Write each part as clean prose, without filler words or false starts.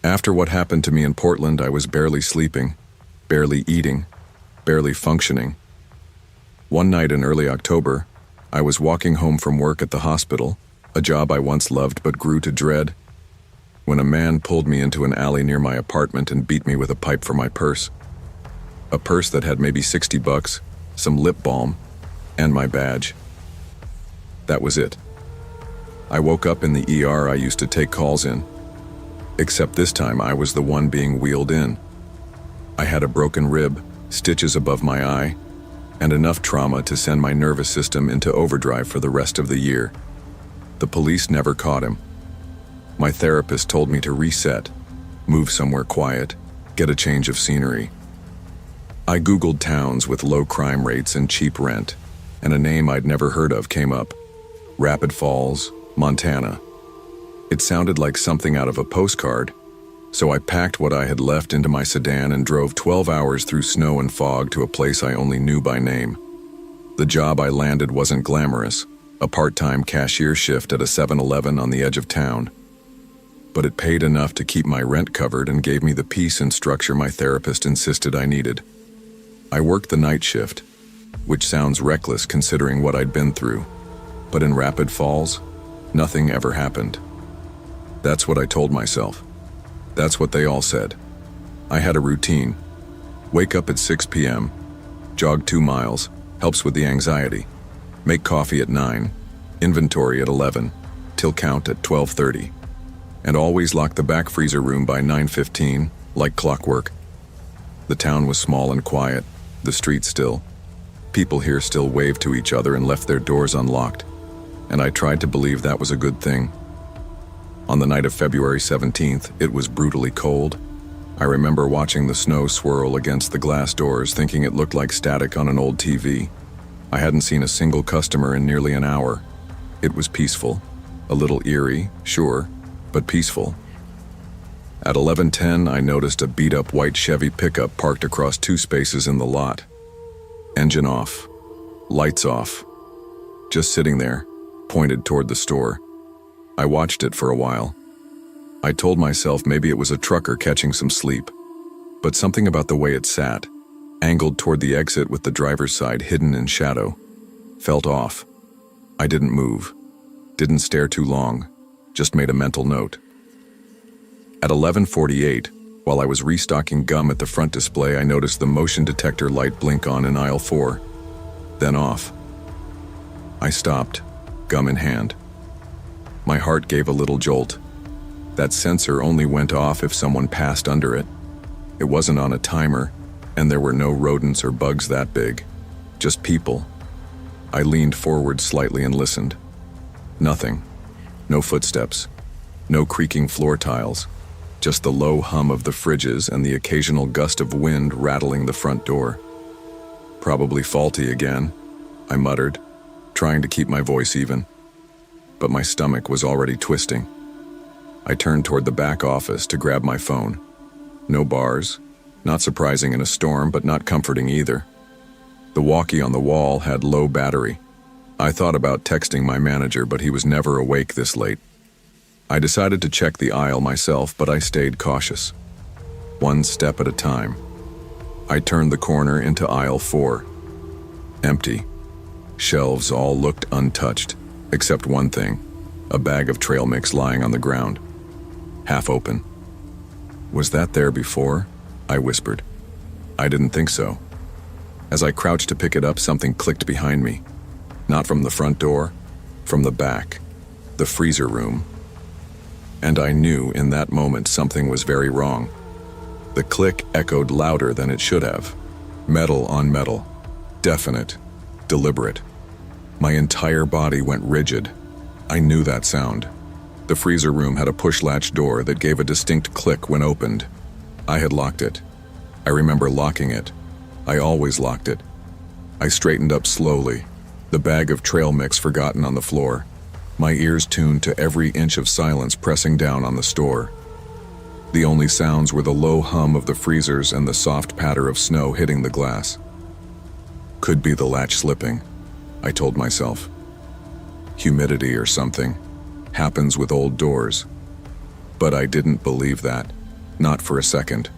After what happened to me in Portland, I was barely sleeping, barely eating, barely functioning. One night in early October, I was walking home from work at the hospital, a job I once loved but grew to dread, when a man pulled me into an alley near my apartment and beat me with a pipe for my purse. A purse that had maybe $60, some lip balm, and my badge. That was it. I woke up in the ER I used to take calls in. Except this time I was the one being wheeled in. I had a broken rib, stitches above my eye, and enough trauma to send my nervous system into overdrive for the rest of the year. The police never caught him. My therapist told me to reset, move somewhere quiet, get a change of scenery. I Googled towns with low crime rates and cheap rent, and a name I'd never heard of came up: Rapid Falls, Montana. It sounded like something out of a postcard, so I packed what I had left into my sedan and drove 12 hours through snow and fog to a place I only knew by name. The job I landed wasn't glamorous, a part-time cashier shift at a 7-Eleven on the edge of town. But it paid enough to keep my rent covered and gave me the peace and structure my therapist insisted I needed. I worked the night shift, which sounds reckless considering what I'd been through, but in Rapid Falls, nothing ever happened. That's what I told myself. That's what they all said. I had a routine. Wake up at 6 p.m., jog 2 miles, helps with the anxiety. Make coffee at 9, inventory at 11, till count at 12:30. And always lock the back freezer room by 9:15, like clockwork. The town was small and quiet, the streets still. People here still waved to each other and left their doors unlocked, and I tried to believe that was a good thing. On the night of February 17th, it was brutally cold. I remember watching the snow swirl against the glass doors, thinking it looked like static on an old TV. I hadn't seen a single customer in nearly an hour. It was peaceful, a little eerie, sure, but peaceful. At 11:10, I noticed a beat-up white Chevy pickup parked across 2 spaces in the lot. Engine off, lights off, just sitting there, pointed toward the store. I watched it for a while. I told myself maybe it was a trucker catching some sleep, but something about the way it sat, angled toward the exit with the driver's side hidden in shadow, felt off. I didn't move, didn't stare too long, just made a mental note. At 11:48, while I was restocking gum at the front display, I noticed the motion detector light blink on in aisle 4, then off. I stopped, gum in hand. My heart gave a little jolt. That sensor only went off if someone passed under it. It wasn't on a timer, and there were no rodents or bugs that big, just people. I leaned forward slightly and listened. Nothing. No footsteps. No creaking floor tiles. Just the low hum of the fridges and the occasional gust of wind rattling the front door. Probably faulty again, I muttered, trying to keep my voice even. But my stomach was already twisting. I turned toward the back office to grab my phone. No bars, not surprising in a storm, but not comforting either. The walkie on the wall had low battery. I thought about texting my manager, but he was never awake this late. I decided to check the aisle myself, but I stayed cautious. One step at a time. I turned the corner into aisle 4. Empty. Shelves all looked untouched, except one thing, a bag of trail mix lying on the ground, half open. Was that there before? I whispered. I didn't think so. As I crouched to pick it up, something clicked behind me. Not from the front door, from the back, the freezer room. And I knew in that moment something was very wrong. The click echoed louder than it should have. Metal on metal. Definite. Deliberate. My entire body went rigid. I knew that sound. The freezer room had a push-latch door that gave a distinct click when opened. I had locked it. I remember locking it. I always locked it. I straightened up slowly, the bag of trail mix forgotten on the floor, my ears tuned to every inch of silence pressing down on the store. The only sounds were the low hum of the freezers and the soft patter of snow hitting the glass. Could be the latch slipping, I told myself. Humidity or something. Happens with old doors. But I didn't believe that. Not for a second.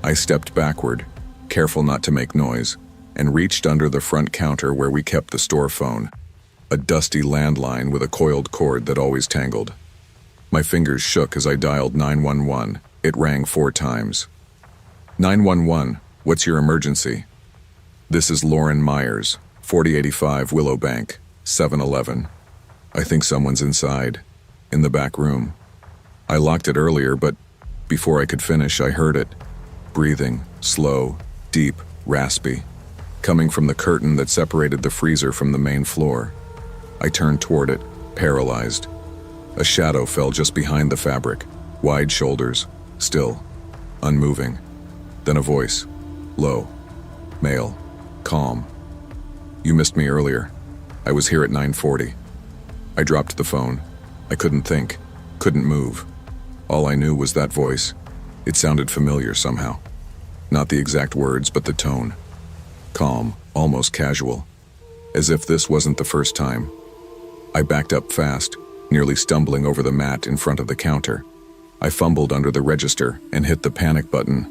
I stepped backward, careful not to make noise, and reached under the front counter where we kept the store phone, a dusty landline with a coiled cord that always tangled. My fingers shook as I dialed 911. It rang 4 times. 911, what's your emergency? This is Lauren Myers, 4085 Willow Bank, 711. I think someone's inside, in the back room. I locked it earlier, but before I could finish, I heard it. Breathing, slow, deep, raspy, coming from the curtain that separated the freezer from the main floor. I turned toward it, paralyzed. A shadow fell just behind the fabric, wide shoulders, still, unmoving. Then a voice, low, male, calm. You missed me earlier. I was here at 9:40. I dropped the phone. I couldn't think, couldn't move. All I knew was that voice. It sounded familiar somehow. Not the exact words, but the tone. Calm, almost casual. As if this wasn't the first time. I backed up fast, nearly stumbling over the mat in front of the counter. I fumbled under the register and hit the panic button.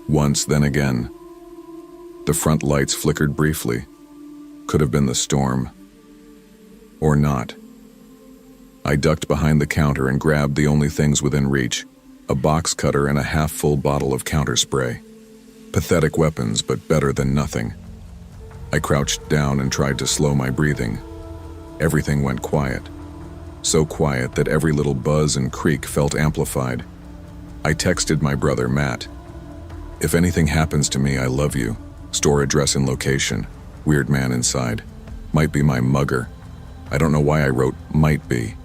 Once, then again. The front lights flickered briefly. Could have been the storm. Or not. I ducked behind the counter and grabbed the only things within reach, a box cutter and a half-full bottle of counter spray. Pathetic weapons, but better than nothing. I crouched down and tried to slow my breathing. Everything went quiet. So quiet that every little buzz and creak felt amplified. I texted my brother, Matt. If anything happens to me, I love you. Store address and location. Weird man inside. Might be my mugger. I don't know why I wrote might be.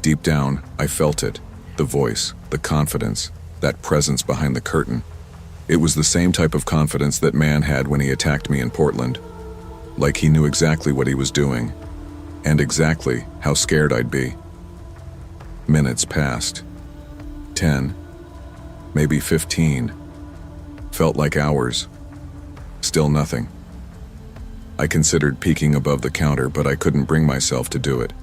Deep down, I felt it. The voice, the confidence, that presence behind the curtain. It was the same type of confidence that man had when he attacked me in Portland. Like he knew exactly what he was doing. And exactly how scared I'd be. Minutes passed. 10. Maybe 15. Felt like hours. Still nothing. I considered peeking above the counter, but I couldn't bring myself to do it.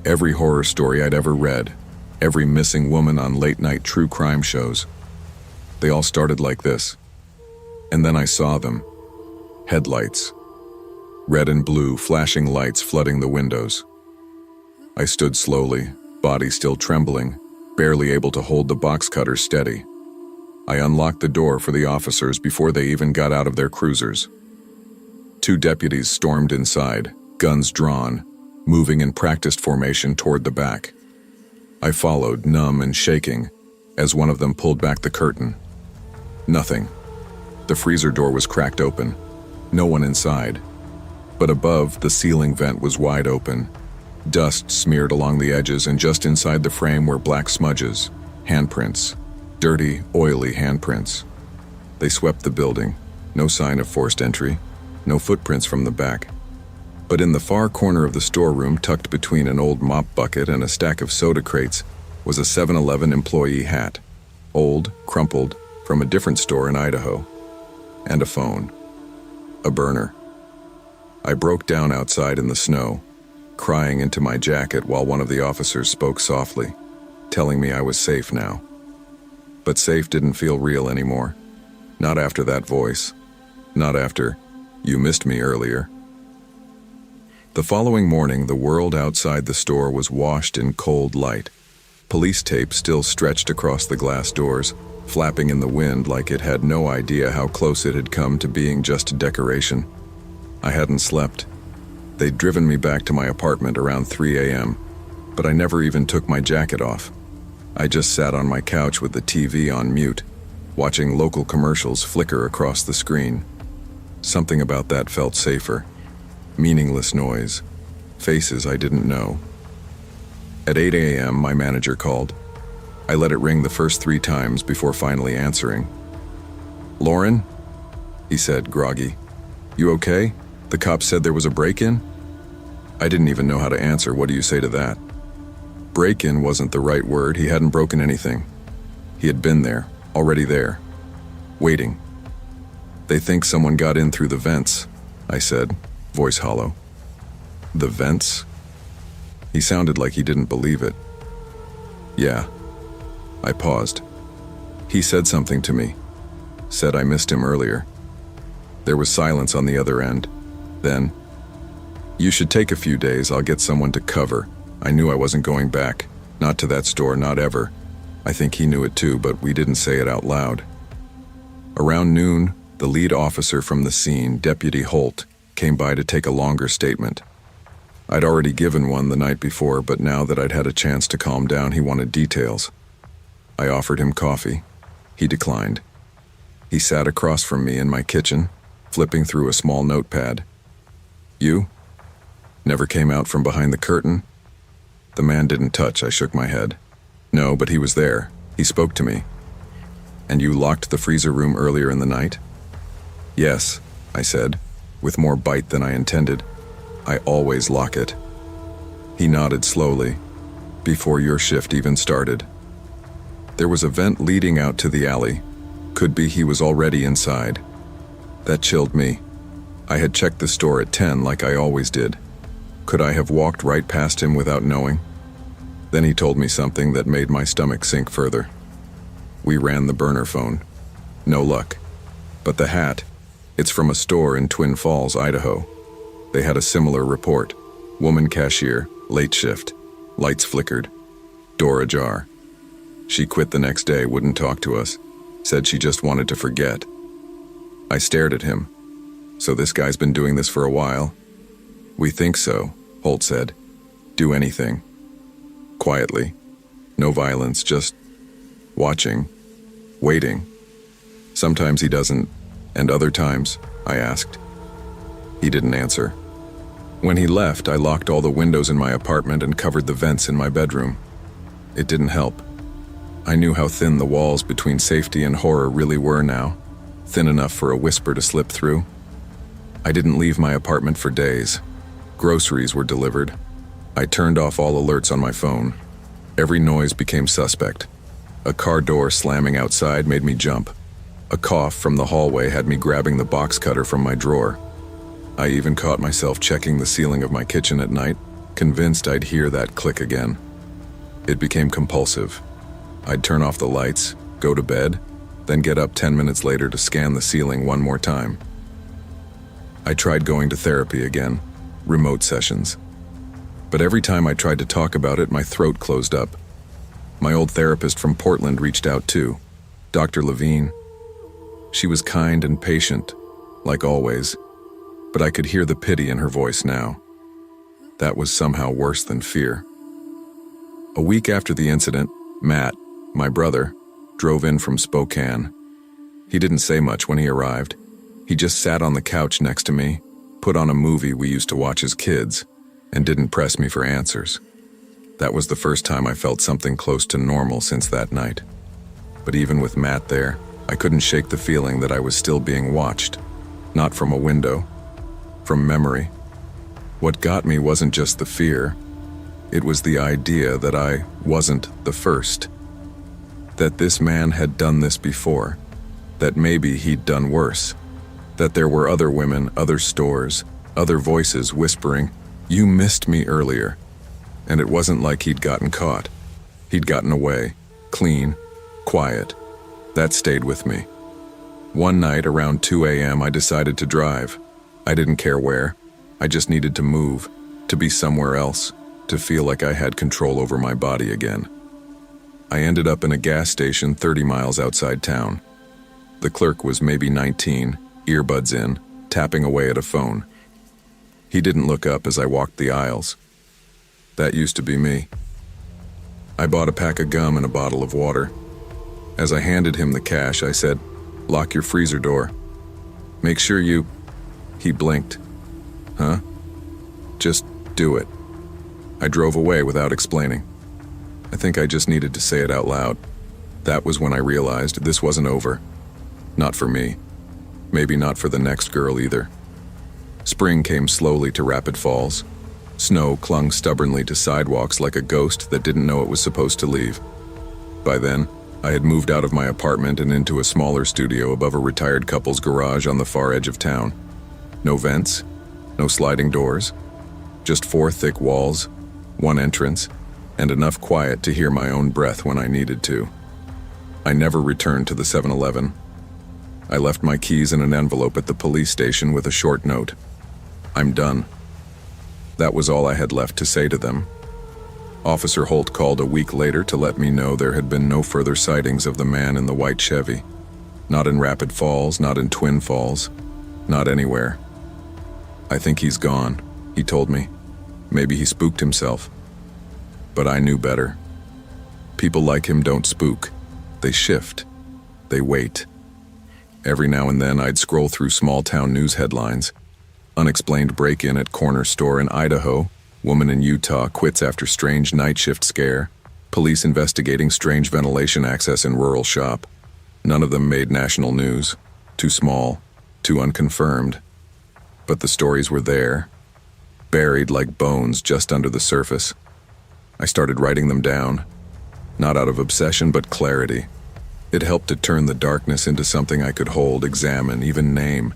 Every horror story I'd ever read, every missing woman on late-night true crime shows, they all started like this. And then I saw them. Headlights. Red and blue flashing lights flooding the windows. I stood slowly, body still trembling, barely able to hold the box cutter steady. I unlocked the door for the officers before they even got out of their cruisers. 2 deputies stormed inside, guns drawn, moving in practiced formation toward the back. I followed, numb and shaking, as one of them pulled back the curtain. Nothing. The freezer door was cracked open. No one inside. But above, the ceiling vent was wide open. Dust smeared along the edges, and just inside the frame were black smudges, handprints, dirty, oily handprints. They swept the building. No sign of forced entry. No footprints from the back. But in the far corner of the storeroom, tucked between an old mop bucket and a stack of soda crates, was a 7-Eleven employee hat. Old, crumpled, from a different store in Idaho. And a phone. A burner. I broke down outside in the snow, crying into my jacket while one of the officers spoke softly, telling me I was safe now. But safe didn't feel real anymore. Not after that voice. Not after, "You missed me earlier." The following morning, the world outside the store was washed in cold light. Police tape still stretched across the glass doors, flapping in the wind like it had no idea how close it had come to being just a decoration. I hadn't slept. They'd driven me back to my apartment around 3 a.m., but I never even took my jacket off. I just sat on my couch with the TV on mute, watching local commercials flicker across the screen. Something about that felt safer. Meaningless noise. Faces I didn't know. At 8 a.m., my manager called. I let it ring the first 3 times before finally answering. "Lauren?" he said, groggy. "You okay? The cops said there was a break-in?" I didn't even know how to answer. What do you say to that? Break-in wasn't the right word. He hadn't broken anything. He had been there, already there, waiting. "They think someone got in through the vents," I said, voice hollow. "The vents?" He sounded like he didn't believe it. "Yeah." I paused. He said something to me. Said I missed him earlier. There was silence on the other end. Then, "You should take a few days, I'll get someone to cover." I knew I wasn't going back. Not to that store, not ever. I think he knew it too, but we didn't say it out loud. Around noon, the lead officer from the scene, Deputy Holt, came by to take a longer statement. I'd already given one the night before, but now that I'd had a chance to calm down, he wanted details. I offered him coffee. He declined. He sat across from me in my kitchen, flipping through a small notepad. "You? Never came out from behind the curtain?" The man didn't touch. I shook my head. "No, but he was there. He spoke to me." "And you locked the freezer room earlier in the night?" "Yes," I said, with more bite than I intended. "I always lock it." He nodded slowly. "Before your shift even started." There was a vent leading out to the alley. Could be he was already inside. That chilled me. I had checked the store at 10 like I always did. Could I have walked right past him without knowing? Then he told me something that made my stomach sink further. We ran the burner phone. No luck. But the hat, it's from a store in Twin Falls, Idaho. They had a similar report. Woman cashier, late shift. Lights flickered. Door ajar. She quit the next day, wouldn't talk to us. Said she just wanted to forget. I stared at him. "So this guy's been doing this for a while?" "We think so," Holt said. "Do anything." Quietly. No violence, just watching. Waiting. Sometimes he doesn't, and other times, I asked. He didn't answer. When he left, I locked all the windows in my apartment and covered the vents in my bedroom. It didn't help. I knew how thin the walls between safety and horror really were now, thin enough for a whisper to slip through. I didn't leave my apartment for days. Groceries were delivered. I turned off all alerts on my phone. Every noise became suspect. A car door slamming outside made me jump. A cough from the hallway had me grabbing the box cutter from my drawer. I even caught myself checking the ceiling of my kitchen at night, convinced I'd hear that click again. It became compulsive. I'd turn off the lights, go to bed, then get up 10 minutes later to scan the ceiling one more time. I tried going to therapy again, remote sessions. But every time I tried to talk about it, my throat closed up. My old therapist from Portland reached out too, Dr. Levine. She was kind and patient, like always, but I could hear the pity in her voice now. That was somehow worse than fear. A week after the incident, Matt, my brother, drove in from Spokane. He didn't say much when he arrived. He just sat on the couch next to me, put on a movie we used to watch as kids, and didn't press me for answers. That was the first time I felt something close to normal since that night. But even with Matt there, I couldn't shake the feeling that I was still being watched. Not from a window, from memory. What got me wasn't just the fear. It was the idea that I wasn't the first. That this man had done this before. That maybe he'd done worse. That there were other women, other stores, other voices whispering, "You missed me earlier." And it wasn't like he'd gotten caught. He'd gotten away, clean, quiet. That stayed with me. One night around 2 a.m. I decided to drive. I didn't care where. I just needed to move, to be somewhere else, to feel like I had control over my body again. I ended up in a gas station 30 miles outside town. The clerk was maybe 19, earbuds in, tapping away at a phone. He didn't look up as I walked the aisles. That used to be me. I bought a pack of gum and a bottle of water. As I handed him the cash, I said, "Lock your freezer door. Make sure you..." He blinked. "Huh?" "Just do it." I drove away without explaining. I think I just needed to say it out loud. That was when I realized this wasn't over. Not for me. Maybe not for the next girl either. Spring came slowly to Rapid Falls. Snow clung stubbornly to sidewalks like a ghost that didn't know it was supposed to leave. By then, I had moved out of my apartment and into a smaller studio above a retired couple's garage on the far edge of town. No vents, no sliding doors, just 4 thick walls, 1 entrance, and enough quiet to hear my own breath when I needed to. I never returned to the 7-Eleven. I left my keys in an envelope at the police station with a short note. I'm done. That was all I had left to say to them. Officer Holt called a week later to let me know there had been no further sightings of the man in the white Chevy. Not in Rapid Falls, not in Twin Falls, not anywhere. I think he's gone, he told me. Maybe he spooked himself. But I knew better. People like him don't spook. They shift. They wait. Every now and then I'd scroll through small-town news headlines. Unexplained break-in at corner store in Idaho. Woman in Utah quits after strange night shift scare. Police investigating strange ventilation access in rural shop. None of them made national news. Too small. Too unconfirmed. But the stories were there. Buried like bones just under the surface. I started writing them down. Not out of obsession, but clarity. It helped to turn the darkness into something I could hold, examine, even name.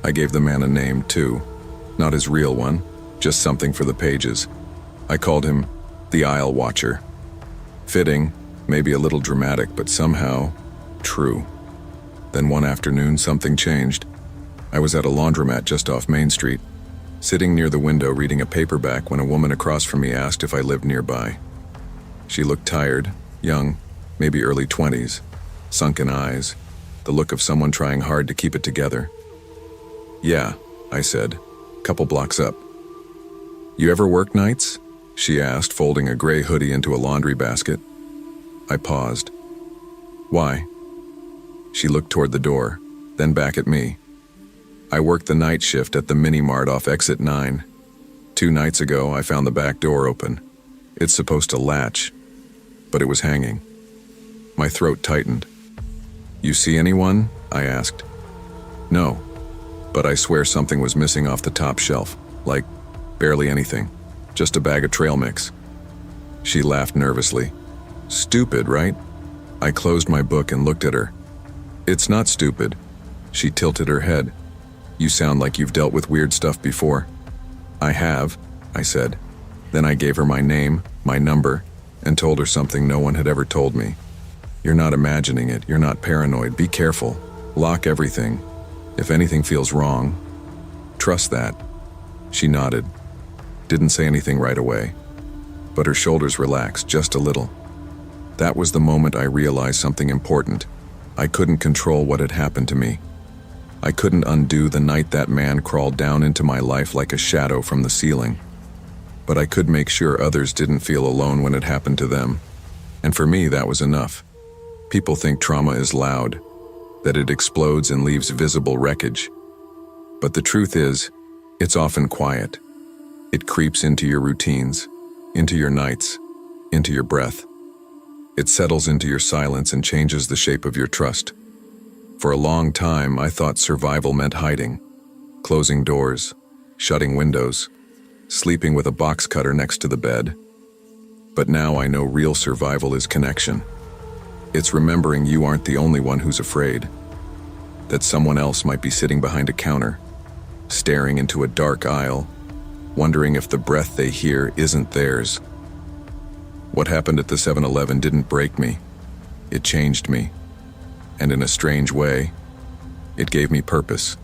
I gave the man a name, too. Not his real one, just something for the pages. I called him the Aisle Watcher. Fitting, maybe a little dramatic, but somehow true. Then one afternoon, something changed. I was at a laundromat just off Main Street, sitting near the window reading a paperback when a woman across from me asked if I lived nearby. She looked tired, young, maybe early 20s, sunken eyes, the look of someone trying hard to keep it together. Yeah, I said, couple blocks up. You ever work nights? She asked, folding a gray hoodie into a laundry basket. I paused. Why? She looked toward the door, then back at me. I worked the night shift at the mini-mart off exit 9. 2 nights ago, I found the back door open. It's supposed to latch, but it was hanging. My throat tightened. You see anyone? I asked. No, but I swear something was missing off the top shelf, like barely anything, just a bag of trail mix. She laughed nervously. Stupid, right? I closed my book and looked at her. It's not stupid. She tilted her head. You sound like you've dealt with weird stuff before. I have, I said. Then I gave her my name, my number, and told her something no one had ever told me. You're not imagining it, you're not paranoid, be careful. Lock everything. If anything feels wrong, trust that. She nodded. Didn't say anything right away, but her shoulders relaxed just a little. That was the moment I realized something important. I couldn't control what had happened to me. I couldn't undo the night that man crawled down into my life like a shadow from the ceiling. But I could make sure others didn't feel alone when it happened to them. And for me, that was enough. People think trauma is loud, that it explodes and leaves visible wreckage. But the truth is, it's often quiet. It creeps into your routines, into your nights, into your breath. It settles into your silence and changes the shape of your trust. For a long time, I thought survival meant hiding, closing doors, shutting windows, sleeping with a box cutter next to the bed. But now I know real survival is connection. It's remembering you aren't the only one who's afraid, that someone else might be sitting behind a counter, staring into a dark aisle, wondering if the breath they hear isn't theirs. What happened at the 7-Eleven didn't break me. It changed me. And in a strange way, it gave me purpose.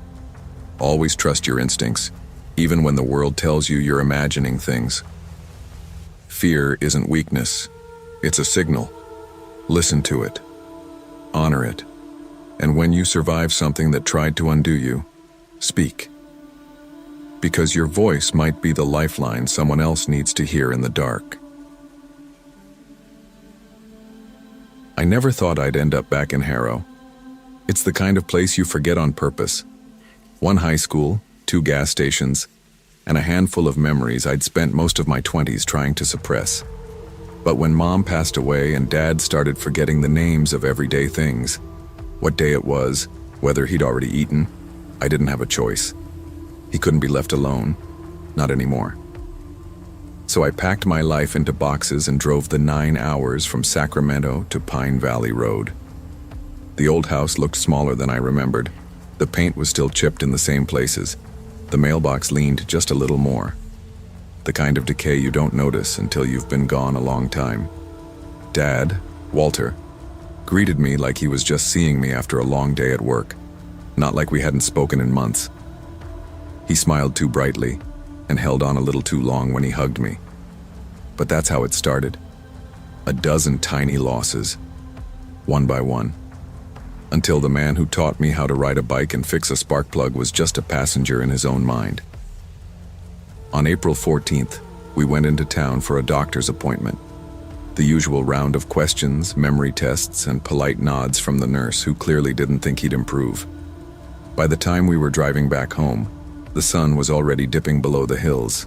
Always trust your instincts, even when the world tells you you're imagining things. Fear isn't weakness. It's a signal. Listen to it. Honor it. And when you survive something that tried to undo you, speak. Because your voice might be the lifeline someone else needs to hear in the dark. I never thought I'd end up back in Harrow. It's the kind of place you forget on purpose. 1 high school, 2 gas stations, and a handful of memories I'd spent most of my 20s trying to suppress. But when Mom passed away and Dad started forgetting the names of everyday things, what day it was, whether he'd already eaten, I didn't have a choice. He couldn't be left alone, not anymore. So I packed my life into boxes and drove the 9 hours from Sacramento to Pine Valley Road. The old house looked smaller than I remembered. The paint was still chipped in the same places. The mailbox leaned just a little more. The kind of decay you don't notice until you've been gone a long time. Dad, Walter, greeted me like he was just seeing me after a long day at work, not like we hadn't spoken in months. He smiled too brightly and held on a little too long when he hugged me. But that's how it started. A dozen tiny losses, one by one, until the man who taught me how to ride a bike and fix a spark plug was just a passenger in his own mind. On April 14th, we went into town for a doctor's appointment. The usual round of questions, memory tests, and polite nods from the nurse who clearly didn't think he'd improve. By the time we were driving back home, the sun was already dipping below the hills.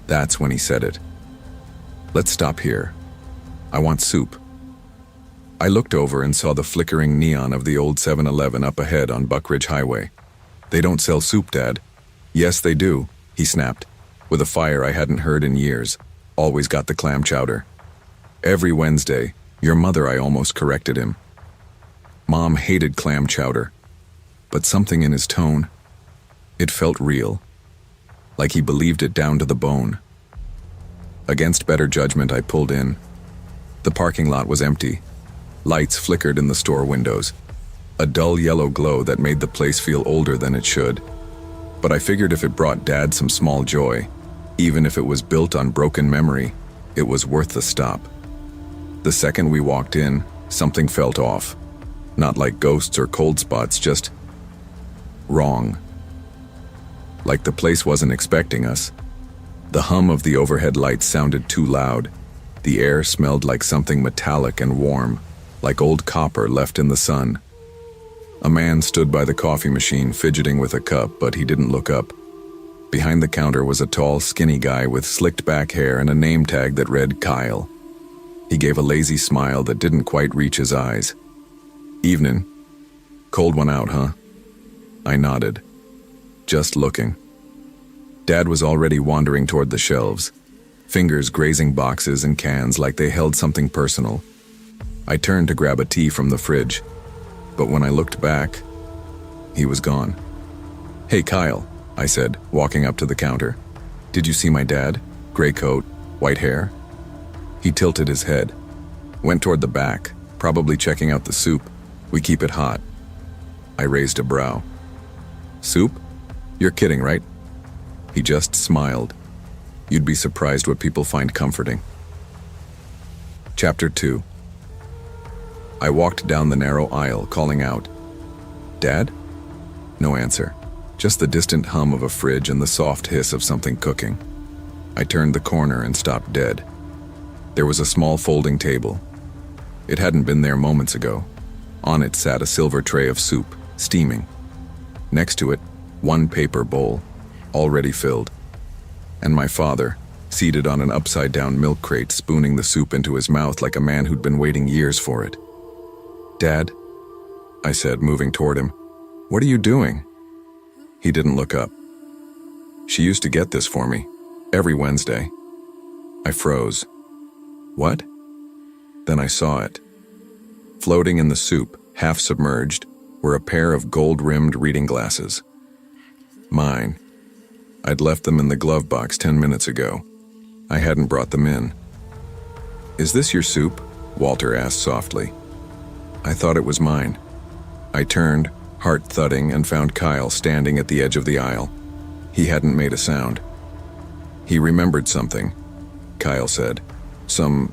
That's when he said it. "Let's stop here. I want soup." I looked over and saw the flickering neon of the old 7-Eleven up ahead on Buckridge Highway. "They don't sell soup, Dad." "Yes, they do," he snapped, with a fire I hadn't heard in years. "Always got the clam chowder." "Every Wednesday, your mother," I almost corrected him. Mom hated clam chowder, but something in his tone, it felt real, like he believed it down to the bone. Against better judgment, I pulled in. The parking lot was empty. Lights flickered in the store windows, a dull yellow glow that made the place feel older than it should. But I figured if it brought Dad some small joy, even if it was built on broken memory, it was worth the stop. The second we walked in, something felt off. Not like ghosts or cold spots, just wrong. Like the place wasn't expecting us. The hum of the overhead lights sounded too loud. The air smelled like something metallic and warm, like old copper left in the sun. A man stood by the coffee machine fidgeting with a cup, but he didn't look up. Behind the counter was a tall, skinny guy with slicked back hair and a name tag that read Kyle. He gave a lazy smile that didn't quite reach his eyes. "Evening. Cold one out, huh?" I nodded, just looking. Dad was already wandering toward the shelves, fingers grazing boxes and cans like they held something personal. I turned to grab a tea from the fridge, but when I looked back, he was gone. "Hey, Kyle," I said, walking up to the counter. "Did you see my dad? Gray coat, white hair?" He tilted his head, went toward the back, probably checking out the soup. "We keep it hot." I raised a brow. "Soup? You're kidding, right?" He just smiled. You'd be surprised what people find comforting. Chapter 2. I walked down the narrow aisle, calling out, "Dad?" No answer, just the distant hum of a fridge and the soft hiss of something cooking. I turned the corner and stopped dead. There was a small folding table. It hadn't been there moments ago. On it sat a silver tray of soup, steaming. Next to it, one paper bowl, already filled. And my father, seated on an upside-down milk crate, spooning the soup into his mouth like a man who'd been waiting years for it. "Dad," I said, moving toward him, "what are you doing?" He didn't look up. "She used to get this for me, every Wednesday." I froze. "What?" Then I saw it. Floating in the soup, half submerged, were a pair of gold-rimmed reading glasses. Mine. I'd left them in the glove box 10 minutes ago. I hadn't brought them in. "Is this your soup?" Walter asked softly. I thought it was mine. I turned, heart thudding, and found Kyle standing at the edge of the aisle. He hadn't made a sound. "He remembered something," Kyle said. Some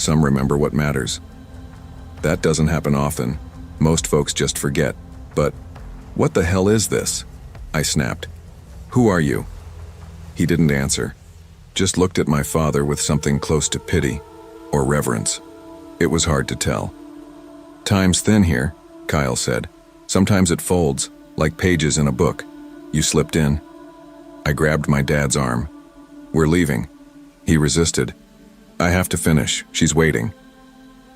remember what matters. That doesn't happen often. Most folks just forget. But what the hell is this? I snapped. "Who are you?" He didn't answer, just looked at my father with something close to pity or reverence. It was hard to tell. "Time's thin here," Kyle said. "Sometimes it folds, like pages in a book. You slipped in." I grabbed my dad's arm. "We're leaving." He resisted. "I have to finish. She's waiting."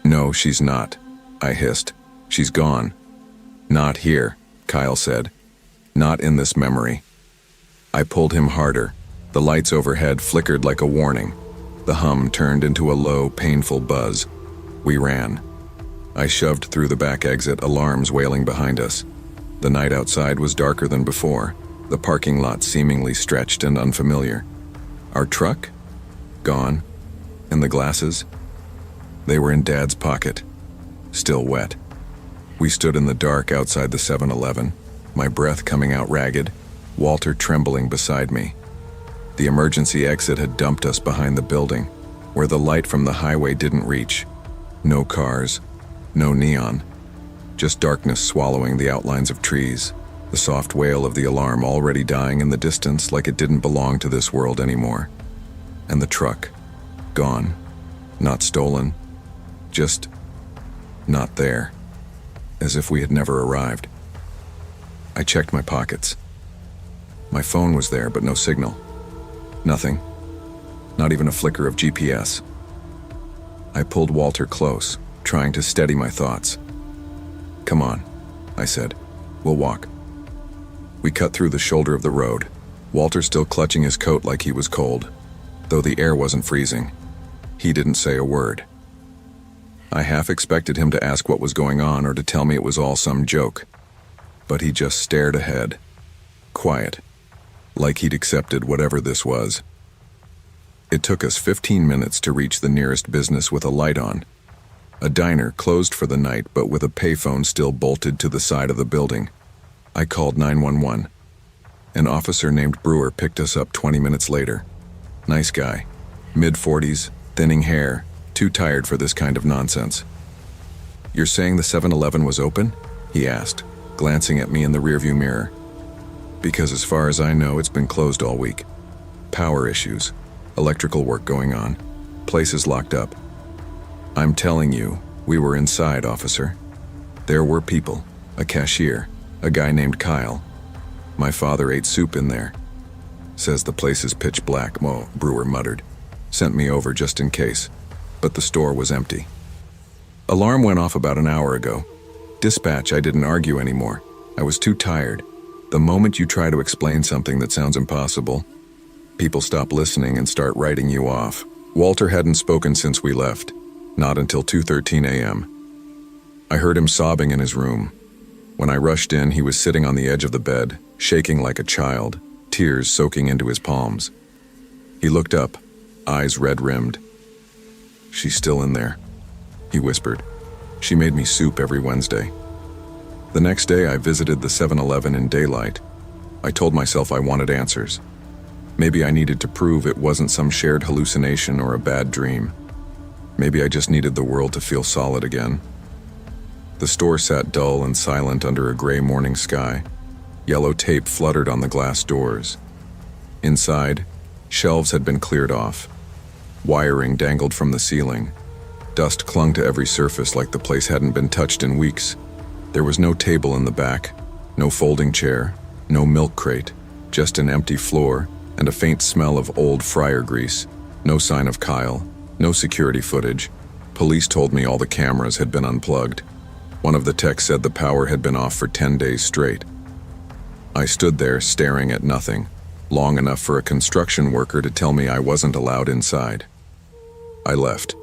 "No, she's not," I hissed. "She's gone." "Not here," Kyle said. "Not in this memory." I pulled him harder. The lights overhead flickered like a warning. The hum turned into a low, painful buzz. We ran. I shoved through the back exit, alarms wailing behind us. The night outside was darker than before, the parking lot seemingly stretched and unfamiliar. Our truck? Gone. And the glasses? They were in Dad's pocket. still wet. We stood in the dark outside the 7-Eleven, my breath coming out ragged, Walter trembling beside me. The emergency exit had dumped us behind the building, where the light from the highway didn't reach. No cars, no neon, just darkness swallowing the outlines of trees, the soft wail of the alarm already dying in the distance like it didn't belong to this world anymore. And the truck, gone, not stolen, just not there, as if we had never arrived. I checked my pockets. My phone was there, but no signal. Nothing. Not even a flicker of GPS. I pulled Walter close, trying to steady my thoughts. "Come on," I said. "We'll walk." We cut through the shoulder of the road, Walter still clutching his coat like he was cold. Though the air wasn't freezing, he didn't say a word. I half expected him to ask what was going on or to tell me it was all some joke. But he just stared ahead, quiet, like he'd accepted whatever this was. It took us 15 minutes to reach the nearest business with a light on. A diner closed for the night but with a payphone still bolted to the side of the building. I called 911. An officer named Brewer picked us up 20 minutes later. Nice guy, mid-40s, thinning hair, too tired for this kind of nonsense. "You're saying the 7-Eleven was open?" he asked, glancing at me in the rearview mirror. "Because as far as I know, it's been closed all week. Power issues, electrical work going on, places locked up." "I'm telling you, we were inside, officer. There were people, a cashier, a guy named Kyle. My father ate soup in there. Says the place is pitch black," Brewer muttered. "Sent me over just in case. But the store was empty." Alarm went off about an hour ago. Dispatch, I didn't argue anymore. I was too tired. The moment you try to explain something that sounds impossible, people stop listening and start writing you off. Walter hadn't spoken since we left, not until 2:13 a.m. I heard him sobbing in his room. When I rushed in, he was sitting on the edge of the bed, shaking like a child, tears soaking into his palms. He looked up, eyes red-rimmed. "She's still in there," he whispered. "She made me soup every Wednesday." The next day, I visited the 7-Eleven in daylight. I told myself I wanted answers. Maybe I needed to prove it wasn't some shared hallucination or a bad dream. Maybe I just needed the world to feel solid again. The store sat dull and silent under a gray morning sky. Yellow tape fluttered on the glass doors. Inside, shelves had been cleared off. Wiring dangled from the ceiling. Dust clung to every surface like the place hadn't been touched in weeks. There was no table in the back, no folding chair, no milk crate, just an empty floor and a faint smell of old fryer grease. No sign of Kyle, no security footage. Police told me all the cameras had been unplugged. One of the techs said the power had been off for 10 days straight. I stood there staring at nothing, long enough for a construction worker to tell me I wasn't allowed inside. I left.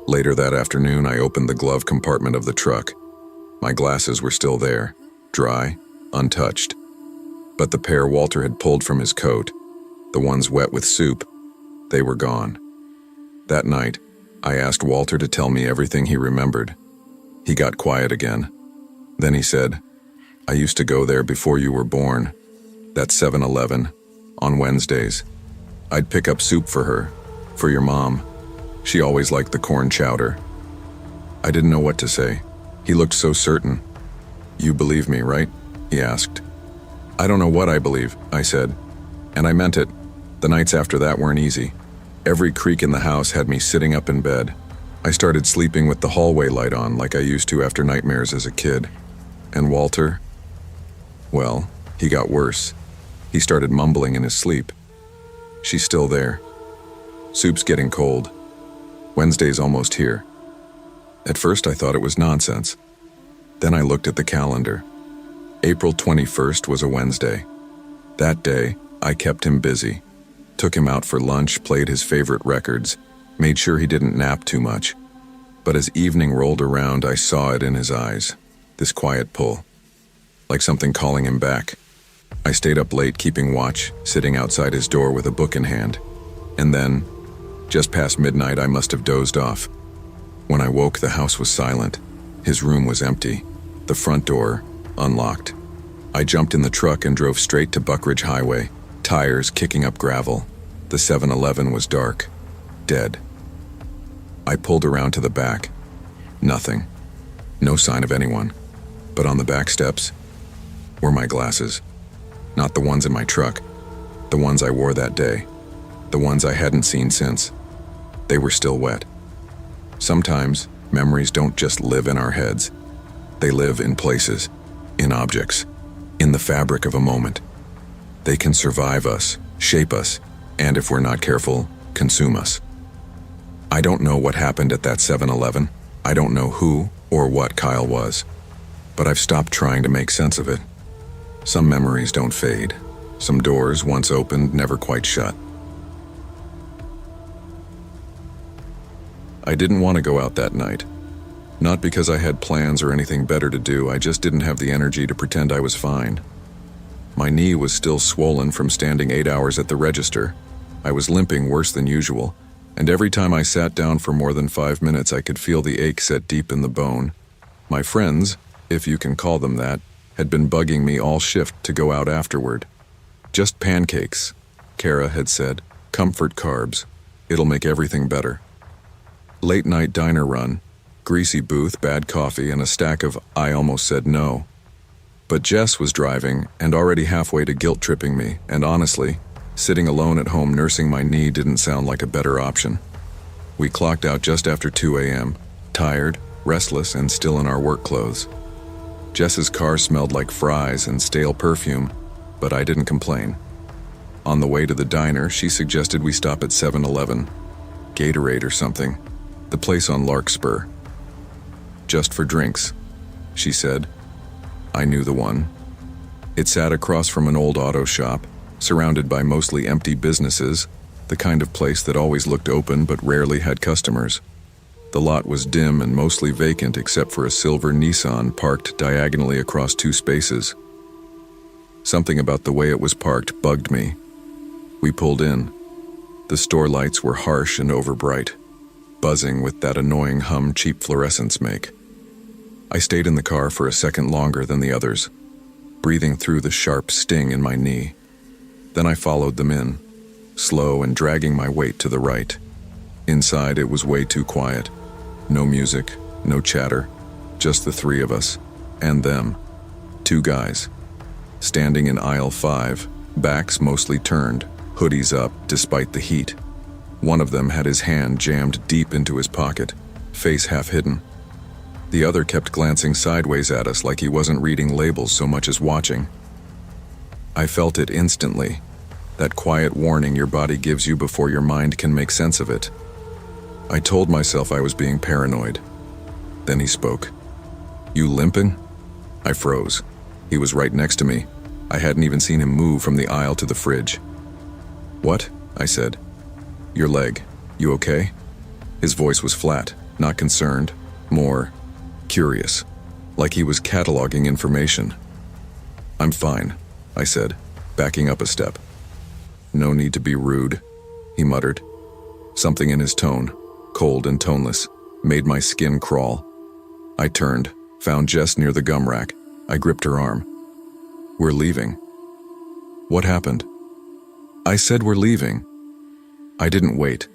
Later that afternoon, I opened the glove compartment of the truck. My glasses were still there, dry, untouched. But the pair Walter had pulled from his coat, the ones wet with soup, they were gone. That night, I asked Walter to tell me everything he remembered. He got quiet again. Then he said, "I used to go there before you were born. That 7-Eleven, on Wednesdays. I'd pick up soup for her, for your mom. She always liked the corn chowder." I didn't know what to say. He looked so certain. "You believe me, right?" he asked. "I don't know what I believe," I said. And I meant it. The nights after that weren't easy. Every creak in the house had me sitting up in bed. I started sleeping with the hallway light on like I used to after nightmares as a kid. And Walter? Well, he got worse. He started mumbling in his sleep. "She's still there. Soup's getting cold. Wednesday's almost here." At first I thought it was nonsense. Then I looked at the calendar. April 21st was a Wednesday. That day, I kept him busy. Took him out for lunch, played his favorite records, made sure he didn't nap too much. But as evening rolled around, I saw it in his eyes, this quiet pull, like something calling him back. I stayed up late keeping watch, sitting outside his door with a book in hand. And then, just past midnight, I must have dozed off. When I woke, the house was silent. His room was empty. The front door, unlocked. I jumped in the truck and drove straight to Buckridge Highway, tires kicking up gravel. The 7-Eleven was dark, dead. I pulled around to the back. Nothing. No sign of anyone. But on the back steps were my glasses. Not the ones in my truck. The ones I wore that day. The ones I hadn't seen since. They were still wet. Sometimes, memories don't just live in our heads. They live in places, in objects, in the fabric of a moment. They can survive us, shape us, and if we're not careful, consume us. I don't know what happened at that 7-Eleven. I don't know who or what Kyle was. But I've stopped trying to make sense of it. Some memories don't fade. Some doors, once opened, never quite shut. I didn't want to go out that night. Not because I had plans or anything better to do, I just didn't have the energy to pretend I was fine. My knee was still swollen from standing 8 hours at the register. I was limping worse than usual, and every time I sat down for more than 5 minutes, I could feel the ache set deep in the bone. My friends, if you can call them that, had been bugging me all shift to go out afterward. Just pancakes, Kara had said. Comfort carbs. It'll make everything better. Late night diner run, greasy booth, bad coffee, and a stack of I almost said no. But Jess was driving and already halfway to guilt-tripping me, and honestly, sitting alone at home nursing my knee didn't sound like a better option. We clocked out just after 2 a.m., tired, restless, and still in our work clothes. Jess's car smelled like fries and stale perfume, but I didn't complain. On the way to the diner, she suggested we stop at 7-Eleven, Gatorade or something, the place on Larkspur. Just for drinks, she said. I knew the one. It sat across from an old auto shop, surrounded by mostly empty businesses, the kind of place that always looked open but rarely had customers. The lot was dim and mostly vacant except for a silver Nissan parked diagonally across 2 spaces. Something about the way it was parked bugged me. We pulled in. The store lights were harsh and overbright, buzzing with that annoying hum cheap fluorescents make. I stayed in the car for a second longer than the others, breathing through the sharp sting in my knee. Then I followed them in, slow and dragging my weight to the right. Inside, it was way too quiet. No music, no chatter, just the 3 of us, and them. 2 guys, standing in aisle 5, backs mostly turned, hoodies up despite the heat. One of them had his hand jammed deep into his pocket, face half hidden. The other kept glancing sideways at us like he wasn't reading labels so much as watching. I felt it instantly, that quiet warning your body gives you before your mind can make sense of it. I told myself I was being paranoid. Then he spoke. You limping? I froze. He was right next to me. I hadn't even seen him move from the aisle to the fridge. What? I said. Your leg. You okay? His voice was flat, not concerned, more curious, like he was cataloging information. I'm fine, I said, backing up a step. No need to be rude, he muttered. Something in his tone, cold and toneless, made my skin crawl. I turned, found Jess near the gum rack. I gripped her arm. We're leaving. What happened? I said we're leaving. I didn't wait.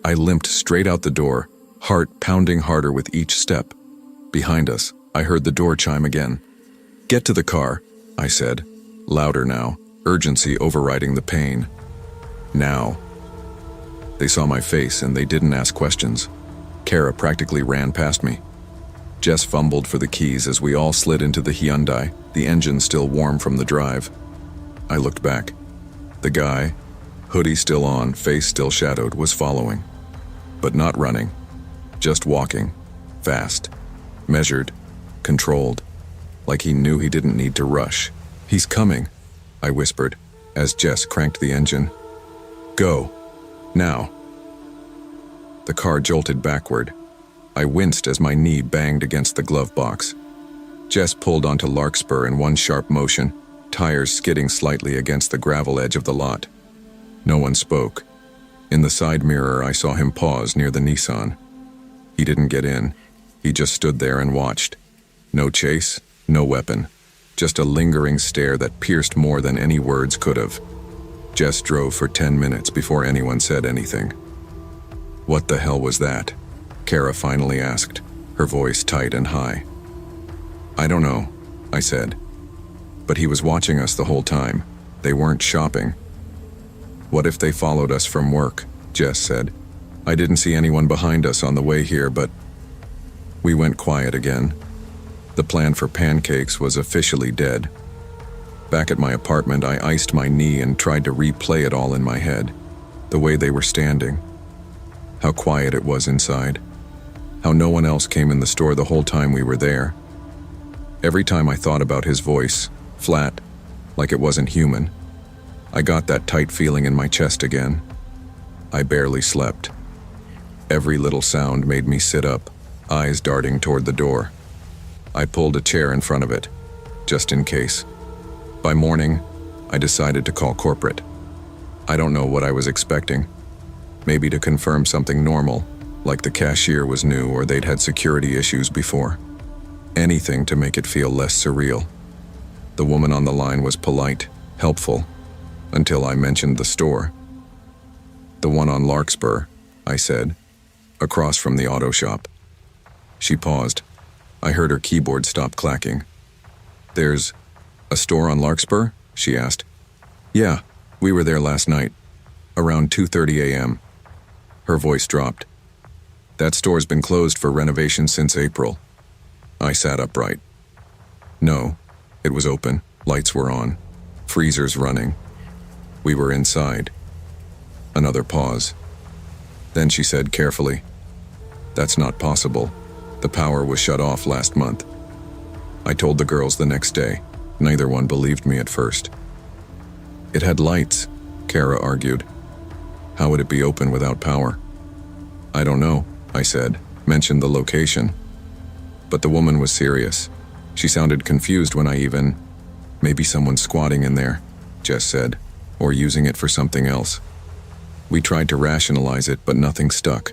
I limped straight out the door, heart pounding harder with each step. Behind us, I heard the door chime again. Get to the car, I said, louder now, urgency overriding the pain. Now. They saw my face and they didn't ask questions. Kara practically ran past me. Jess fumbled for the keys as we all slid into the Hyundai, the engine still warm from the drive. I looked back. The guy, hoodie still on, face still shadowed, was following. But not running, just walking, fast, measured, controlled, like he knew he didn't need to rush. He's coming, I whispered, as Jess cranked the engine. Go. Now. The car jolted backward. I winced as my knee banged against the glove box. Jess pulled onto Larkspur in one sharp motion, tires skidding slightly against the gravel edge of the lot. No one spoke. In the side mirror, I saw him pause near the Nissan. He didn't get in. He just stood there and watched. No chase, no weapon. Just a lingering stare that pierced more than any words could have. Jess drove for 10 minutes before anyone said anything. "What the hell was that?" Kara finally asked, her voice tight and high. "I don't know," I said. "But he was watching us the whole time. They weren't shopping." "What if they followed us from work?" Jess said. "I didn't see anyone behind us on the way here, but..." We went quiet again. The plan for pancakes was officially dead. Back at my apartment, I iced my knee and tried to replay it all in my head. The way they were standing. How quiet it was inside. How no one else came in the store the whole time we were there. Every time I thought about his voice, flat, like it wasn't human, I got that tight feeling in my chest again. I barely slept. Every little sound made me sit up, eyes darting toward the door. I pulled a chair in front of it, just in case. By morning, I decided to call corporate. I don't know what I was expecting. Maybe to confirm something normal, like the cashier was new or they'd had security issues before. Anything to make it feel less surreal. The woman on the line was polite, helpful, until I mentioned the store. "The one on Larkspur," I said, "across from the auto shop." She paused. I heard her keyboard stop clacking. "There's a store on Larkspur?" she asked. "Yeah, we were there last night, around 2:30 a.m. Her voice dropped. "That store's been closed for renovation since April." I sat upright. No, it was open, lights were on, freezers running. We were inside. Another pause. Then she said carefully, "That's not possible. The power was shut off last month." I told the girls the next day. Neither one believed me at first. "It had lights," Kara argued. "How would it be open without power?" "I don't know," I said, mentioned the location. But the woman was serious. She sounded confused when I even... "Maybe someone's squatting in there," Jess said, "or using it for something else." We tried to rationalize it, but nothing stuck.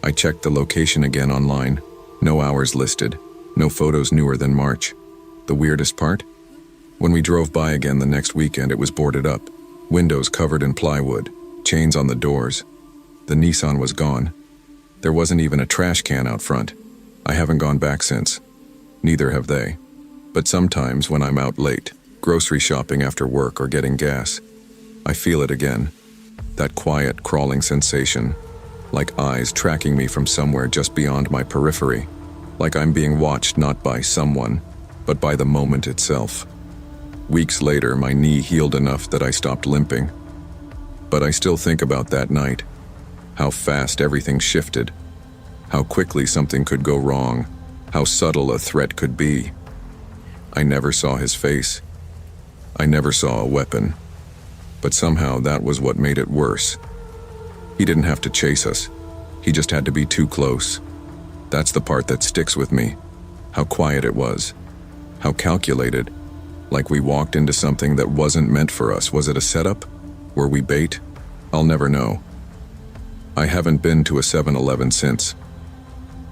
I checked the location again online. No hours listed. No photos newer than March. The weirdest part? When we drove by again the next weekend, it was boarded up. Windows covered in plywood. Chains on the doors. The Nissan was gone. There wasn't even a trash can out front. I haven't gone back since. Neither have they. But sometimes when I'm out late, grocery shopping after work or getting gas, I feel it again. That quiet, crawling sensation. Like eyes tracking me from somewhere just beyond my periphery. Like I'm being watched not by someone, but by the moment itself. Weeks later, my knee healed enough that I stopped limping. But I still think about that night. How fast everything shifted. How quickly something could go wrong. How subtle a threat could be. I never saw his face. I never saw a weapon. But somehow that was what made it worse. He didn't have to chase us. He just had to be too close. That's the part that sticks with me. How quiet it was. How calculated. Like we walked into something that wasn't meant for us. Was it a setup? Were we bait? I'll never know. I haven't been to a 7-Eleven since.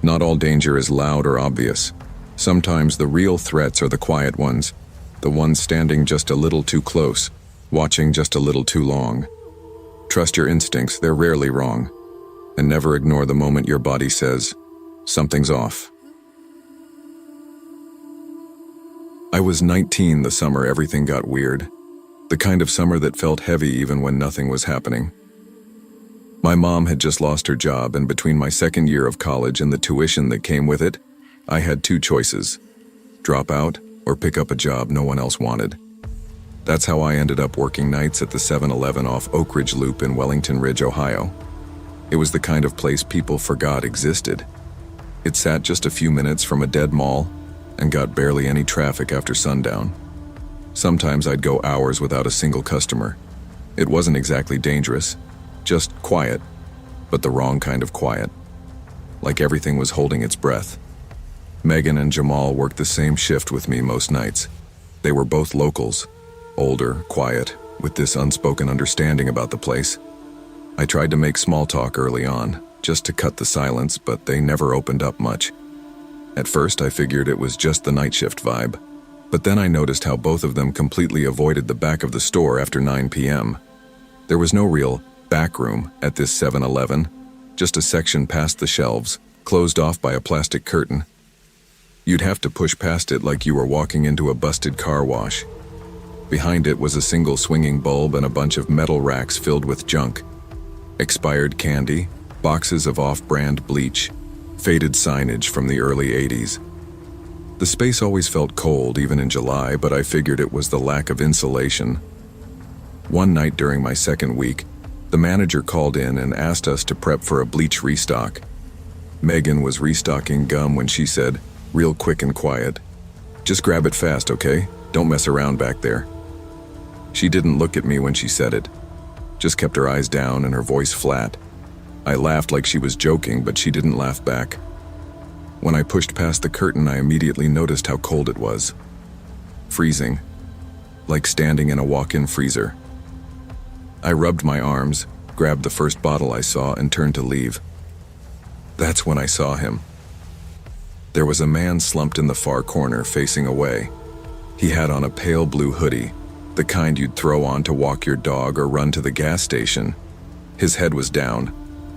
Not all danger is loud or obvious. Sometimes the real threats are the quiet ones. The ones standing just a little too close. Watching just a little too long. Trust your instincts, they're rarely wrong. And never ignore the moment your body says, something's off. I was 19 the summer everything got weird. The kind of summer that felt heavy even when nothing was happening. My mom had just lost her job, and between my second year of college and the tuition that came with it, I had two choices. Drop out or pick up a job no one else wanted. That's how I ended up working nights at the 7-Eleven off Oak Ridge Loop in Wellington Ridge, Ohio. It was the kind of place people forgot existed. It sat just a few minutes from a dead mall and got barely any traffic after sundown. Sometimes I'd go hours without a single customer. It wasn't exactly dangerous, just quiet, but the wrong kind of quiet. Like everything was holding its breath. Megan and Jamal worked the same shift with me most nights. They were both locals. Older, quiet, with this unspoken understanding about the place. I tried to make small talk early on, just to cut the silence, but they never opened up much. At first, I figured it was just the night shift vibe, but then I noticed how both of them completely avoided the back of the store after 9 p.m. There was no real back room at this 7-Eleven, just a section past the shelves, closed off by a plastic curtain. You'd have to push past it like you were walking into a busted car wash. Behind it was a single swinging bulb and a bunch of metal racks filled with junk. Expired candy, boxes of off-brand bleach, faded signage from the early 80s. The space always felt cold, even in July, but I figured it was the lack of insulation. One night during my second week, the manager called in and asked us to prep for a bleach restock. Megan was restocking gum when she said, real quick and quiet, "Just grab it fast, okay? Don't mess around back there." She didn't look at me when she said it, just kept her eyes down and her voice flat. I laughed like she was joking, but she didn't laugh back. When I pushed past the curtain, I immediately noticed how cold it was. Freezing, like standing in a walk-in freezer. I rubbed my arms, grabbed the first bottle I saw, and turned to leave. That's when I saw him. There was a man slumped in the far corner, facing away. He had on a pale blue hoodie, the kind you'd throw on to walk your dog or run to the gas station. His head was down.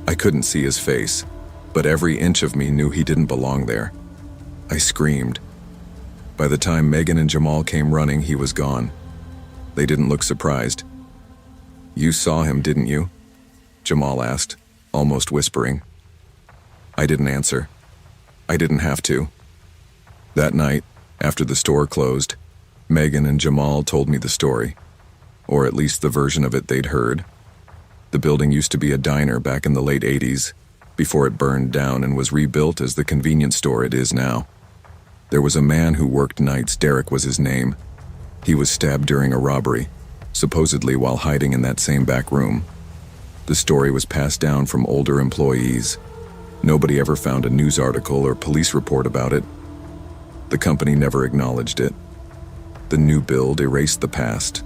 I couldn't see his face, but every inch of me knew he didn't belong there. I screamed. By the time Megan and Jamal came running, he was gone. They didn't look surprised. "You saw him, didn't you?" Jamal asked, almost whispering. I didn't answer. I didn't have to. That night, after the store closed, Megan and Jamal told me the story, or at least the version of it they'd heard. The building used to be a diner back in the late 80s, before it burned down and was rebuilt as the convenience store it is now. There was a man who worked nights. Derek was his name. He was stabbed during a robbery, supposedly while hiding in that same back room. The story was passed down from older employees. Nobody ever found a news article or police report about it. The company never acknowledged it. The new build erased the past.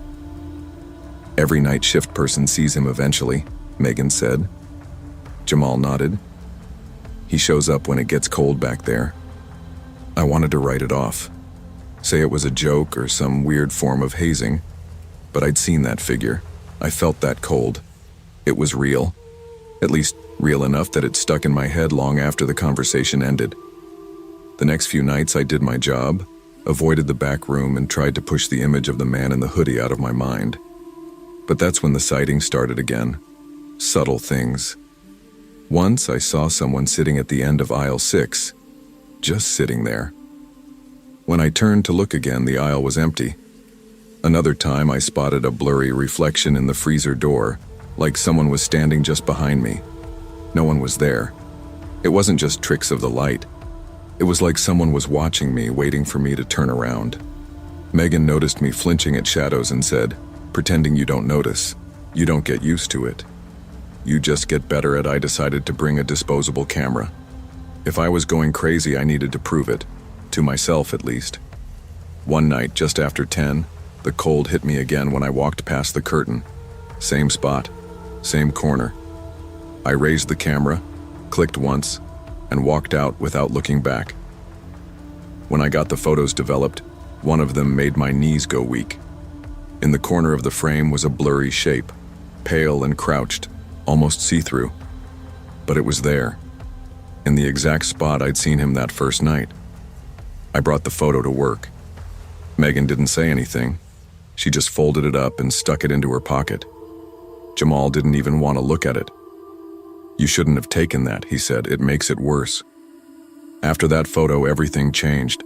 "Every night shift person sees him eventually," Megan said. Jamal nodded. "He shows up when it gets cold back there." I wanted to write it off, say it was a joke or some weird form of hazing, but I'd seen that figure. I felt that cold. It was real. At least real enough that it stuck in my head long after the conversation ended. The next few nights I did my job, avoided the back room, and tried to push the image of the man in the hoodie out of my mind. But that's when the sightings started again. Subtle things. Once I saw someone sitting at the end of aisle 6, just sitting there. When I turned to look again, the aisle was empty. Another time I spotted a blurry reflection in the freezer door, like someone was standing just behind me. No one was there. It wasn't just tricks of the light. It was like someone was watching me, waiting for me to turn around. Megan noticed me flinching at shadows and said, "Pretending you don't notice. You don't get used to it. You just get better at." I decided to bring a disposable camera. If I was going crazy, I needed to prove it. To myself, at least. One night, just after 10, the cold hit me again when I walked past the curtain. Same spot, same corner. I raised the camera, clicked once, and walked out without looking back. When I got the photos developed, one of them made my knees go weak. In the corner of the frame was a blurry shape, pale and crouched, almost see-through. But it was there, in the exact spot I'd seen him that first night. I brought the photo to work. Megan didn't say anything. She just folded it up and stuck it into her pocket. Jamal didn't even want to look at it. "You shouldn't have taken that," he said. "It makes it worse." After that photo, everything changed.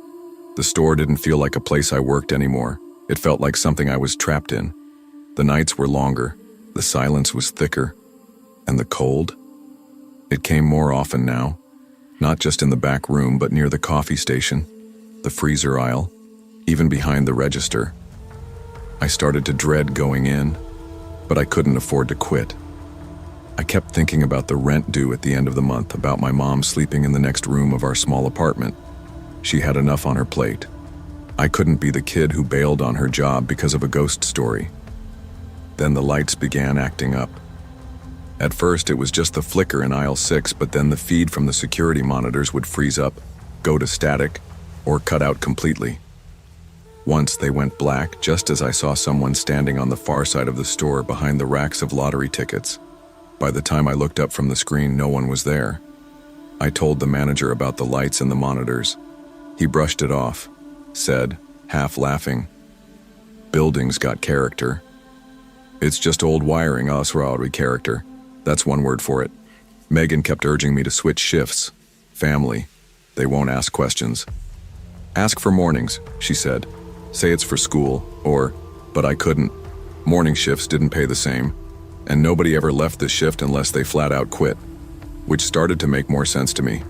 The store didn't feel like a place I worked anymore. It felt like something I was trapped in. The nights were longer, the silence was thicker, and the cold? It came more often now, not just in the back room, but near the coffee station, the freezer aisle, even behind the register. I started to dread going in, but I couldn't afford to quit. I kept thinking about the rent due at the end of the month, about my mom sleeping in the next room of our small apartment. She had enough on her plate. I couldn't be the kid who bailed on her job because of a ghost story. Then the lights began acting up. At first, it was just the flicker in aisle 6, but then the feed from the security monitors would freeze up, go to static, or cut out completely. Once they went black just as I saw someone standing on the far side of the store behind the racks of lottery tickets. By the time I looked up from the screen, no one was there. I told the manager about the lights and the monitors. He brushed it off, said, half laughing, "Buildings got character." "It's just old wiring, Osrauri character. That's one word for it." Megan kept urging me to switch shifts. Family. They won't ask questions. "Ask for mornings," she said. "Say it's for school, but I couldn't. Morning shifts didn't pay the same, and nobody ever left the shift unless they flat out quit, which started to make more sense to me.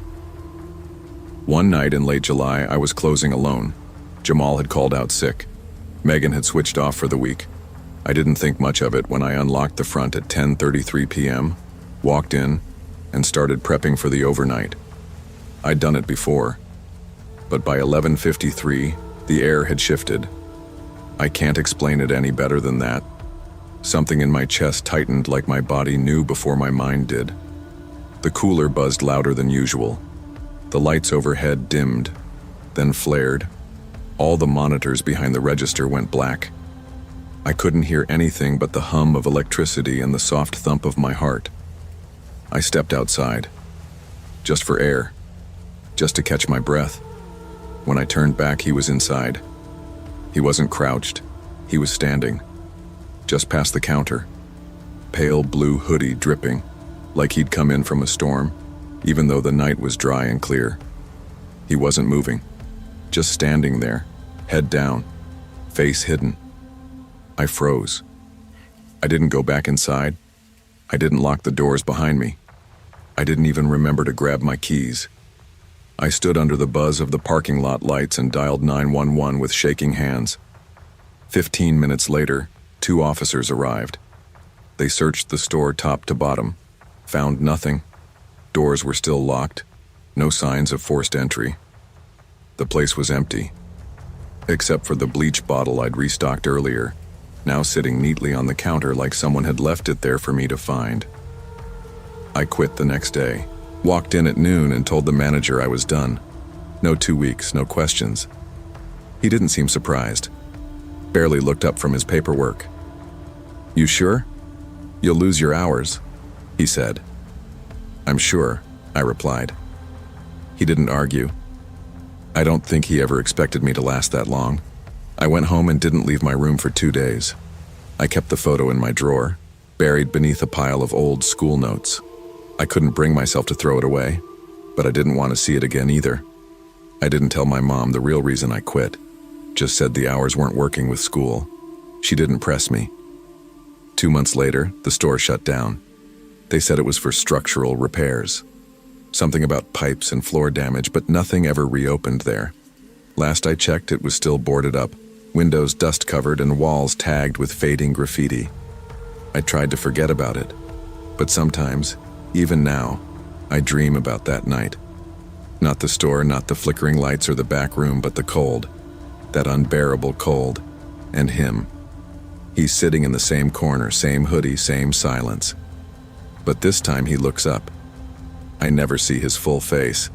One night in late July, I was closing alone. Jamal had called out sick. Megan had switched off for the week. I didn't think much of it when I unlocked the front at 10:33 p.m., walked in, and started prepping for the overnight. I'd done it before, but by 11:53, the air had shifted. I can't explain it any better than that. Something in my chest tightened like my body knew before my mind did. The cooler buzzed louder than usual. The lights overhead dimmed, then flared. All the monitors behind the register went black. I couldn't hear anything but the hum of electricity and the soft thump of my heart. I stepped outside, just for air, just to catch my breath. When I turned back, he was inside. He wasn't crouched. He was standing, just past the counter. Pale blue hoodie dripping, like he'd come in from a storm, even though the night was dry and clear. He wasn't moving, just standing there, head down, face hidden. I froze. I didn't go back inside. I didn't lock the doors behind me. I didn't even remember to grab my keys. I stood under the buzz of the parking lot lights and dialed 911 with shaking hands. 15 minutes later, 2 officers arrived. They searched the store top to bottom, found nothing. Doors were still locked, no signs of forced entry. The place was empty, except for the bleach bottle I'd restocked earlier, now sitting neatly on the counter like someone had left it there for me to find. I quit the next day. Walked in at noon and told the manager I was done. No 2 weeks, no questions. He didn't seem surprised. Barely looked up from his paperwork. "You sure? You'll lose your hours," he said. "I'm sure," I replied. He didn't argue. I don't think he ever expected me to last that long. I went home and didn't leave my room for 2 days. I kept the photo in my drawer, buried beneath a pile of old school notes. I couldn't bring myself to throw it away, but I didn't want to see it again either. I didn't tell my mom the real reason I quit, just said the hours weren't working with school. She didn't press me. 2 months later, the store shut down. They said it was for structural repairs. Something about pipes and floor damage, but nothing ever reopened there. Last I checked, it was still boarded up, windows dust-covered and walls tagged with fading graffiti. I tried to forget about it, but sometimes, even now, I dream about that night. Not the store, not the flickering lights or the back room, but the cold. That unbearable cold. And him. He's sitting in the same corner, same hoodie, same silence. But this time he looks up. I never see his full face.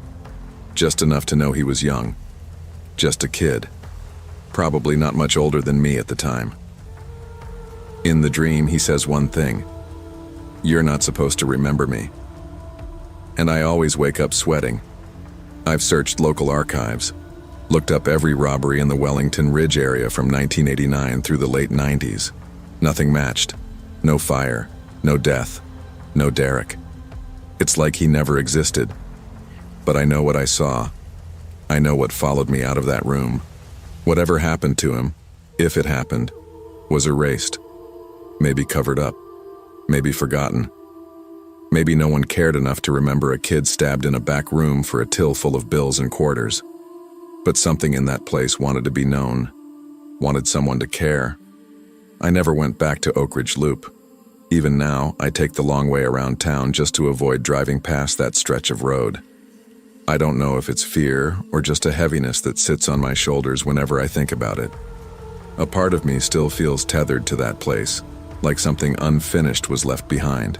Just enough to know he was young. Just a kid. Probably not much older than me at the time. In the dream, he says one thing. "You're not supposed to remember me." And I always wake up sweating. I've searched local archives, looked up every robbery in the Wellington Ridge area from 1989 through the late 90s. Nothing matched. No fire, no death, no Derek. It's like he never existed. But I know what I saw. I know what followed me out of that room. Whatever happened to him, if it happened, was erased. Maybe covered up. Maybe forgotten. Maybe no one cared enough to remember a kid stabbed in a back room for a till full of bills and quarters. But something in that place wanted to be known, wanted someone to care. I never went back to Oak Ridge Loop. Even now, I take the long way around town just to avoid driving past that stretch of road. I don't know if it's fear or just a heaviness that sits on my shoulders whenever I think about it. A part of me still feels tethered to that place, like something unfinished was left behind.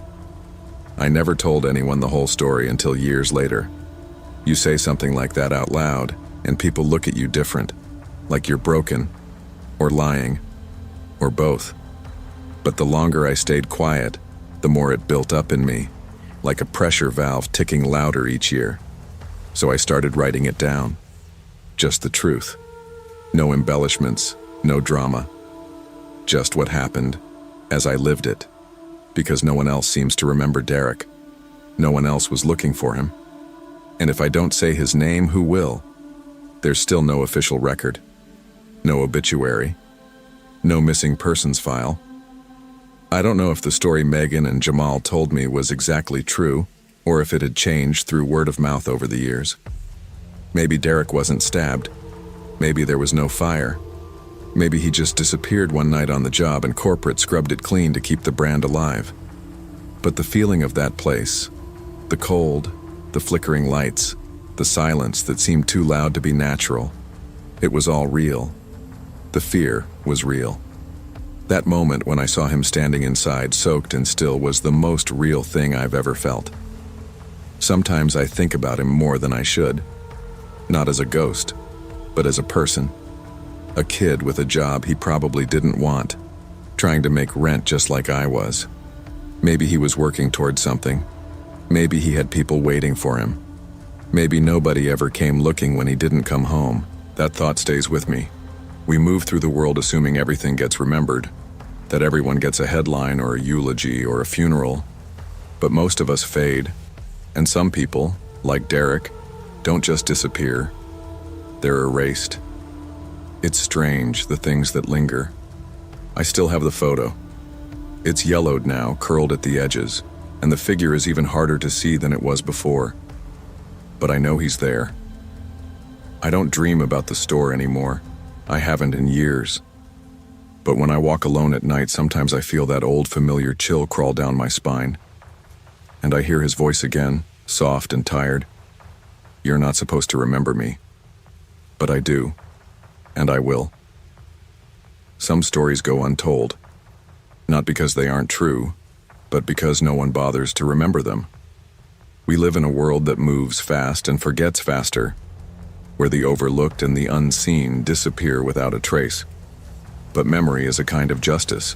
I never told anyone the whole story until years later. You say something like that out loud, and people look at you different, like you're broken, or lying, or both. But the longer I stayed quiet, the more it built up in me, like a pressure valve ticking louder each year. So I started writing it down. Just the truth. No embellishments, no drama. Just what happened, as I lived it. Because no one else seems to remember Derek. No one else was looking for him. And if I don't say his name, who will? There's still no official record. No obituary. No missing persons file. I don't know if the story Megan and Jamal told me was exactly true, or if it had changed through word of mouth over the years. Maybe Derek wasn't stabbed. Maybe there was no fire. Maybe he just disappeared one night on the job and corporate scrubbed it clean to keep the brand alive. But the feeling of that place, the cold, the flickering lights, the silence that seemed too loud to be natural, it was all real. The fear was real. That moment when I saw him standing inside, soaked and still, was the most real thing I've ever felt. Sometimes I think about him more than I should. Not as a ghost, but as a person. A kid with a job he probably didn't want, trying to make rent just like I was. Maybe he was working towards something. Maybe he had people waiting for him. Maybe nobody ever came looking when he didn't come home. That thought stays with me. We move through the world assuming everything gets remembered, that everyone gets a headline or a eulogy or a funeral. But most of us fade, and some people, like Derek, don't just disappear. They're erased. It's strange, the things that linger. I still have the photo. It's yellowed now, curled at the edges, and the figure is even harder to see than it was before. But I know he's there. I don't dream about the store anymore. I haven't in years. But when I walk alone at night, sometimes I feel that old familiar chill crawl down my spine. And I hear his voice again, soft and tired. You're not supposed to remember me. But I do. And I will. Some stories go untold. Not because they aren't true, but because no one bothers to remember them. We live in a world that moves fast and forgets faster, where the overlooked and the unseen disappear without a trace. But memory is a kind of justice,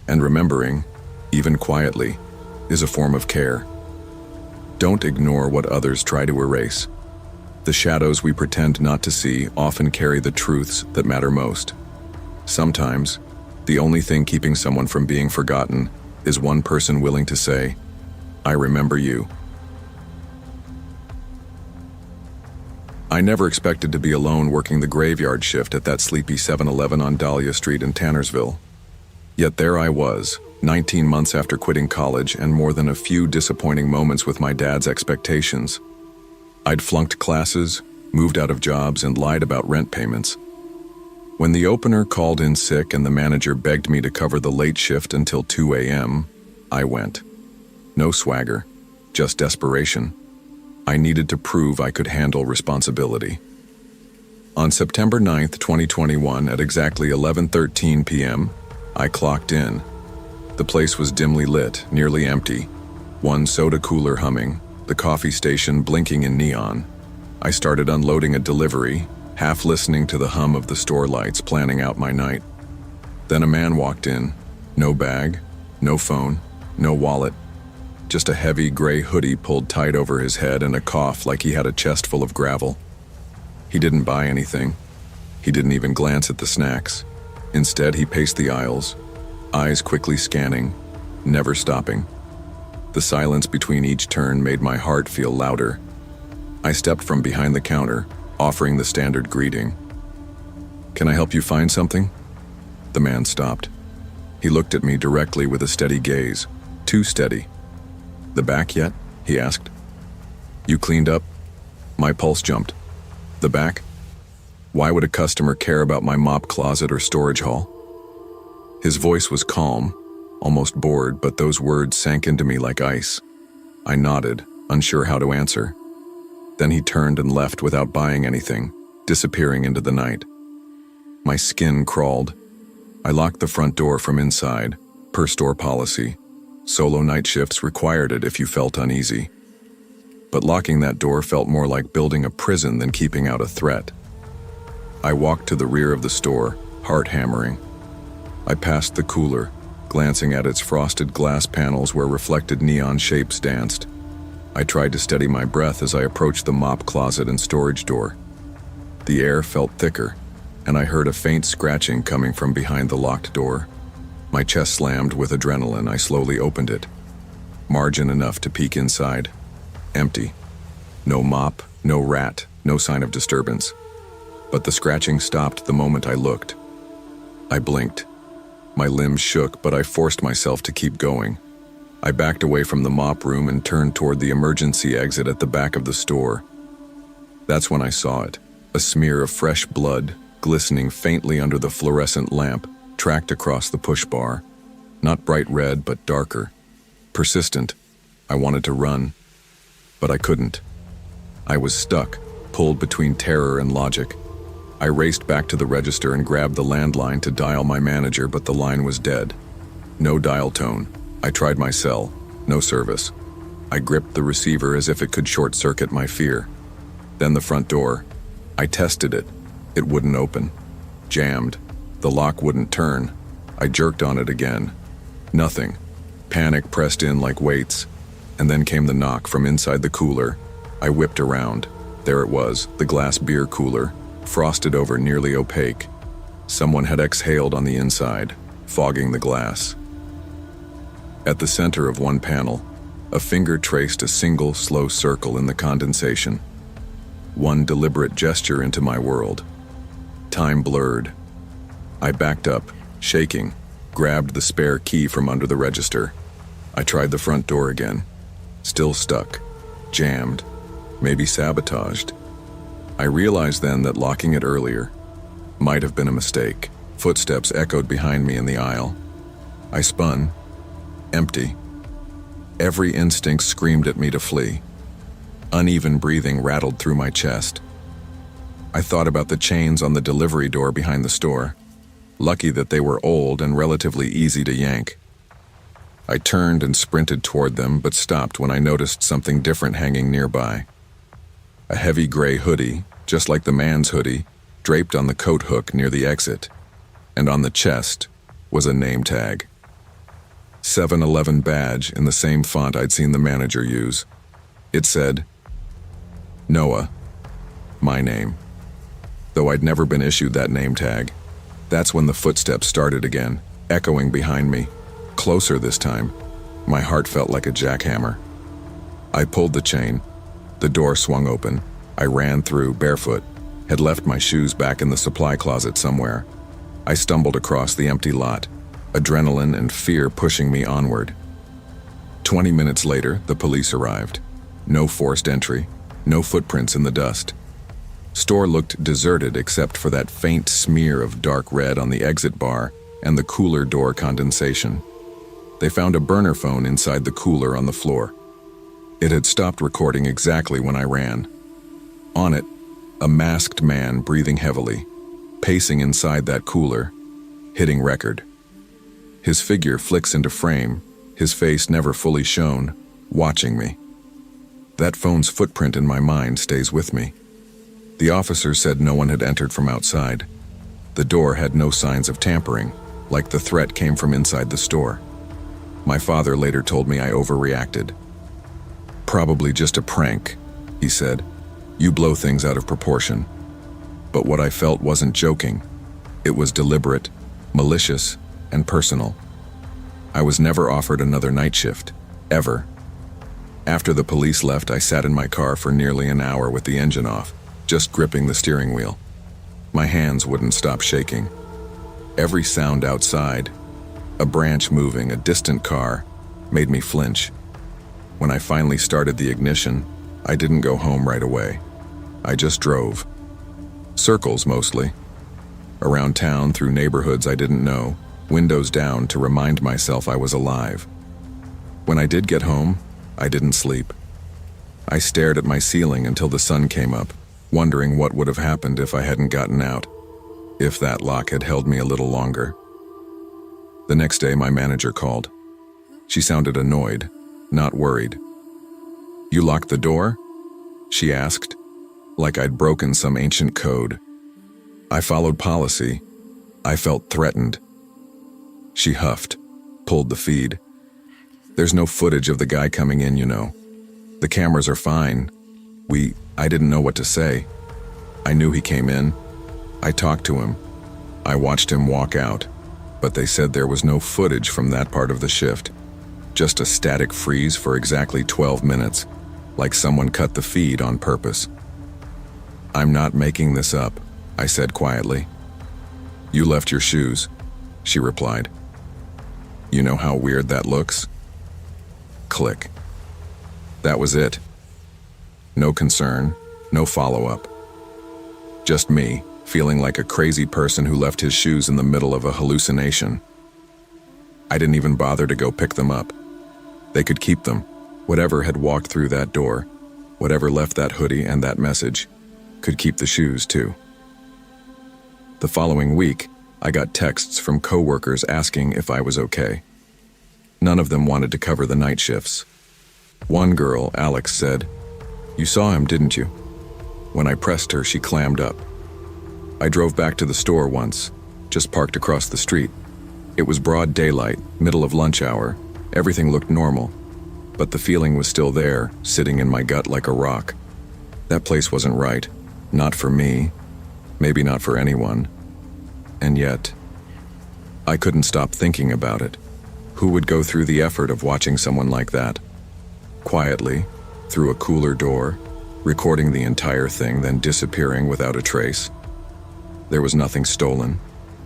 and remembering, even quietly, is a form of care. Don't ignore what others try to erase. The shadows we pretend not to see often carry the truths that matter most. Sometimes, the only thing keeping someone from being forgotten is one person willing to say, "I remember you." I never expected to be alone working the graveyard shift at that sleepy 7-Eleven on Dahlia Street in Tannersville. Yet there I was, 19 months after quitting college and more than a few disappointing moments with my dad's expectations. I'd flunked classes, moved out of jobs, and lied about rent payments. When the opener called in sick and the manager begged me to cover the late shift until 2 a.m., I went. No swagger, just desperation. I needed to prove I could handle responsibility. On September 9th, 2021, at exactly 11:13 p.m., I clocked in. The place was dimly lit, nearly empty. One soda cooler humming, the coffee station blinking in neon. I started unloading a delivery, half listening to the hum of the store lights, planning out my night. Then a man walked in. No bag, no phone, no wallet. Just a heavy gray hoodie pulled tight over his head and a cough like he had a chest full of gravel. He didn't buy anything. He didn't even glance at the snacks. Instead, he paced the aisles, eyes quickly scanning, never stopping. The silence between each turn made my heart feel louder. I stepped from behind the counter, offering the standard greeting. "Can I help you find something?" The man stopped. He looked at me directly with a steady gaze, too steady. "The back yet?" he asked. "You cleaned up?" My pulse jumped. "The back? Why would a customer care about my mop closet or storage hall?" His voice was calm, almost bored, but those words sank into me like ice. I nodded, unsure how to answer. Then he turned and left without buying anything, disappearing into the night. My skin crawled. I locked the front door from inside, per store policy. Solo night shifts required it if you felt uneasy. But locking that door felt more like building a prison than keeping out a threat. I walked to the rear of the store, heart hammering. I passed the cooler, glancing at its frosted glass panels where reflected neon shapes danced. I tried to steady my breath as I approached the mop closet and storage door. The air felt thicker, and I heard a faint scratching coming from behind the locked door. My chest slammed with adrenaline. I slowly opened it. Margin enough to peek inside. Empty. No mop, no rat, no sign of disturbance. But the scratching stopped the moment I looked. I blinked. My limbs shook, but I forced myself to keep going. I backed away from the mop room and turned toward the emergency exit at the back of the store. That's when I saw it. A smear of fresh blood, glistening faintly under the fluorescent lamp, tracked across the push bar. Not bright red, but darker. Persistent. I wanted to run, but I couldn't. I was stuck, pulled between terror and logic. I raced back to the register and grabbed the landline to dial my manager, but the line was dead. No dial tone. I tried my cell. No service. I gripped the receiver as if it could short-circuit my fear. Then the front door. I tested it. It wouldn't open. Jammed. The lock wouldn't turn. I jerked on it again. Nothing. Panic pressed in like weights. And then came the knock from inside the cooler. I whipped around. There it was, the glass beer cooler, frosted over, nearly opaque. Someone had exhaled on the inside, fogging the glass. At the center of one panel, a finger traced a single, slow circle in the condensation. One deliberate gesture into my world. Time blurred. I backed up, shaking, grabbed the spare key from under the register. I tried the front door again. Still stuck. Jammed. Maybe sabotaged. I realized then that locking it earlier might have been a mistake. Footsteps echoed behind me in the aisle. I spun. Empty. Every instinct screamed at me to flee. Uneven breathing rattled through my chest. I thought about the chains on the delivery door behind the store. Lucky that they were old and relatively easy to yank. I turned and sprinted toward them, but stopped when I noticed something different hanging nearby. A heavy gray hoodie, just like the man's hoodie, draped on the coat hook near the exit, and on the chest was a name tag. 7-Eleven badge in the same font I'd seen the manager use. It said, Noah, my name. Though I'd never been issued that name tag. That's when the footsteps started again, echoing behind me. Closer this time. My heart felt like a jackhammer. I pulled the chain. The door swung open. I ran through, barefoot, had left my shoes back in the supply closet somewhere. I stumbled across the empty lot, adrenaline and fear pushing me onward. 20 minutes later, the police arrived. No forced entry, no footprints in the dust. Store looked deserted except for that faint smear of dark red on the exit bar and the cooler door condensation. They found a burner phone inside the cooler on the floor. It had stopped recording exactly when I ran. On it, a masked man breathing heavily, pacing inside that cooler, hitting record. His figure flicks into frame, his face never fully shown, watching me. That phone's footprint in my mind stays with me. The officer said no one had entered from outside. The door had no signs of tampering, like the threat came from inside the store. My father later told me I overreacted. Probably just a prank, he said. You blow things out of proportion. But what I felt wasn't joking. It was deliberate, malicious, and personal. I was never offered another night shift, ever. After the police left, I sat in my car for nearly an hour with the engine off, just gripping the steering wheel. My hands wouldn't stop shaking. Every sound outside, a branch moving, a distant car, made me flinch. When I finally started the ignition, I didn't go home right away. I just drove. Circles mostly. Around town, through neighborhoods I didn't know, windows down to remind myself I was alive. When I did get home, I didn't sleep. I stared at my ceiling until the sun came up, wondering what would have happened if I hadn't gotten out, if that lock had held me a little longer. The next day, my manager called. She sounded annoyed, not worried. "You locked the door?" she asked, like I'd broken some ancient code. I followed policy. I felt threatened. She huffed, pulled the feed. "There's no footage of the guy coming in, you know. The cameras are fine. I didn't know what to say. I knew he came in. I talked to him. I watched him walk out, but they said there was no footage from that part of the shift. Just a static freeze for exactly 12 minutes, like someone cut the feed on purpose." "I'm not making this up," I said quietly. "You left your shoes," she replied. "You know how weird that looks?" Click. That was it. No concern, no follow-up. Just me, feeling like a crazy person who left his shoes in the middle of a hallucination. I didn't even bother to go pick them up. They could keep them. Whatever had walked through that door, whatever left that hoodie and that message, could keep the shoes too. The following week, I got texts from coworkers asking if I was okay. None of them wanted to cover the night shifts. One girl, Alex, said, "You saw him, didn't you?" When I pressed her, she clammed up. I drove back to the store once, just parked across the street. It was broad daylight, middle of lunch hour. Everything looked normal, but the feeling was still there, sitting in my gut like a rock. That place wasn't right. Not for me. Maybe not for anyone. And yet, I couldn't stop thinking about it. Who would go through the effort of watching someone like that? Quietly, through a cooler door, recording the entire thing, then disappearing without a trace. There was nothing stolen,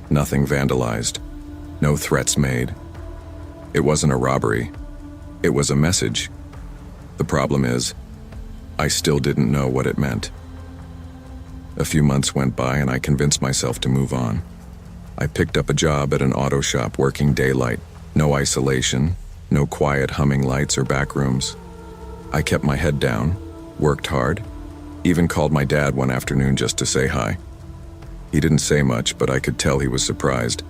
nothing vandalized, no threats made. It wasn't a robbery. It was a message. The problem is, I still didn't know what it meant. A few months went by and I convinced myself to move on. I picked up a job at an auto shop working daylight. No isolation, no quiet humming lights or back rooms. I kept my head down, worked hard, even called my dad one afternoon just to say hi. He didn't say much, but I could tell he was surprised.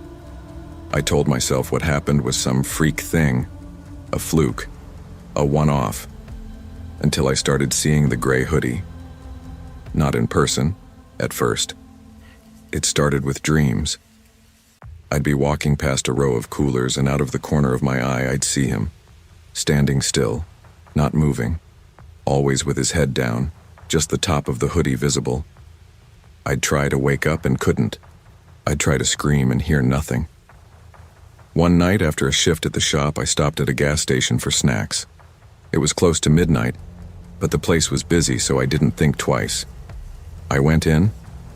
I told myself what happened was some freak thing, a fluke, a one-off, until I started seeing the gray hoodie. Not in person, at first. It started with dreams. I'd be walking past a row of coolers and out of the corner of my eye I'd see him, standing still, not moving, always with his head down, just the top of the hoodie visible. I'd try to wake up and couldn't. I'd try to scream and hear nothing. One night after a shift at the shop, I stopped at a gas station for snacks. It was close to midnight, but the place was busy, so I didn't think twice. I went in,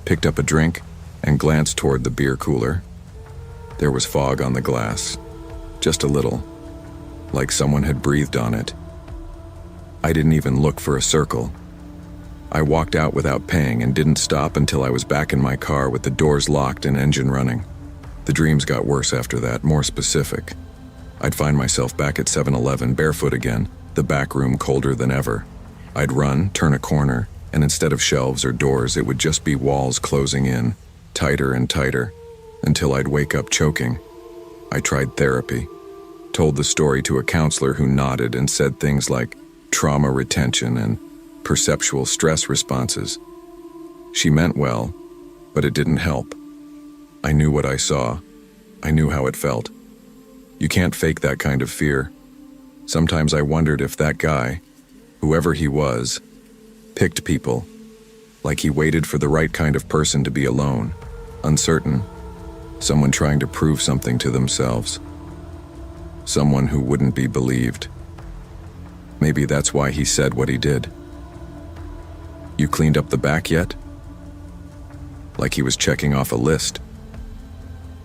picked up a drink, and glanced toward the beer cooler. There was fog on the glass, just a little, like someone had breathed on it. I didn't even look for a circle. I walked out without paying and didn't stop until I was back in my car with the doors locked and engine running. The dreams got worse after that, more specific. I'd find myself back at 7-Eleven, barefoot again, the back room colder than ever. I'd run, turn a corner, and instead of shelves or doors, it would just be walls closing in, tighter and tighter, until I'd wake up choking. I tried therapy, told the story to a counselor who nodded and said things like trauma retention and perceptual stress responses. She meant well, but it didn't help. I knew what I saw. I knew how it felt. You can't fake that kind of fear. Sometimes I wondered if that guy, whoever he was, picked people, like he waited for the right kind of person to be alone, uncertain, someone trying to prove something to themselves, someone who wouldn't be believed. Maybe that's why he said what he did. "You cleaned up the back yet?" Like he was checking off a list.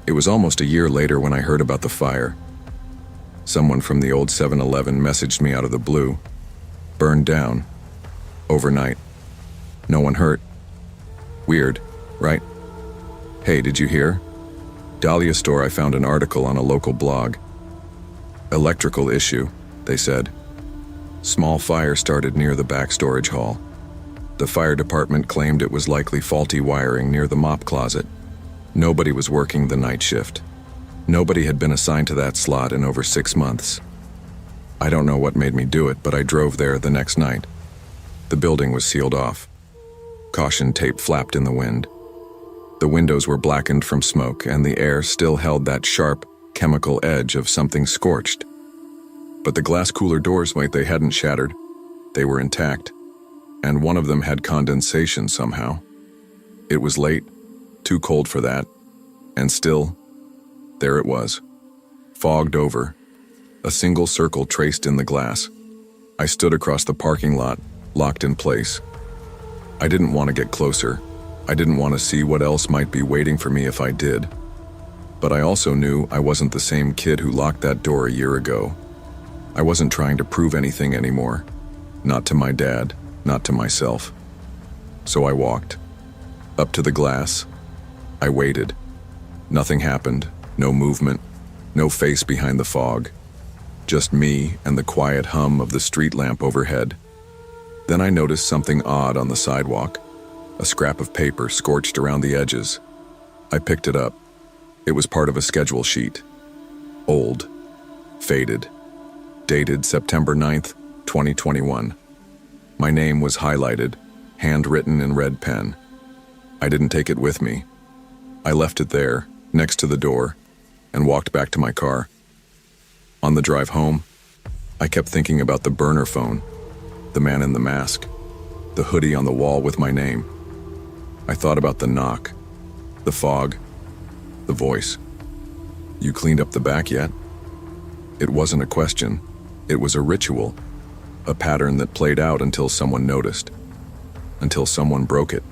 It was almost a year later when I heard about the fire. Someone from the old 7-Eleven messaged me out of the blue. Burned down. Overnight. No one hurt. Weird, right? "Hey, did you hear? Dahlia store, I found an article on a local blog. Electrical issue," they said. Small fire started near the back storage hall. The fire department claimed it was likely faulty wiring near the mop closet. Nobody was working the night shift. Nobody had been assigned to that slot in over 6 months. I don't know what made me do it, but I drove there the next night. The building was sealed off. Caution tape flapped in the wind. The windows were blackened from smoke, and the air still held that sharp, chemical edge of something scorched. But the glass cooler doors, they hadn't shattered. They were intact, and one of them had condensation somehow. It was late, too cold for that, and still, there it was, fogged over, a single circle traced in the glass. I stood across the parking lot, locked in place. I didn't want to get closer. I didn't want to see what else might be waiting for me if I did. But I also knew I wasn't the same kid who locked that door a year ago. I wasn't trying to prove anything anymore. Not to my dad, not to myself. So I walked. Up to the glass. I waited. Nothing happened, no movement, no face behind the fog. Just me and the quiet hum of the street lamp overhead. Then I noticed something odd on the sidewalk. A scrap of paper scorched around the edges. I picked it up. It was part of a schedule sheet. Old. Faded. Dated September 9th, 2021. My name was highlighted, handwritten in red pen. I didn't take it with me. I left it there, next to the door, and walked back to my car. On the drive home, I kept thinking about the burner phone, the man in the mask, the hoodie on the wall with my name. I thought about the knock, the fog, the voice. "You cleaned up the back yet?" It wasn't a question. It was a ritual, a pattern that played out until someone noticed, until someone broke it.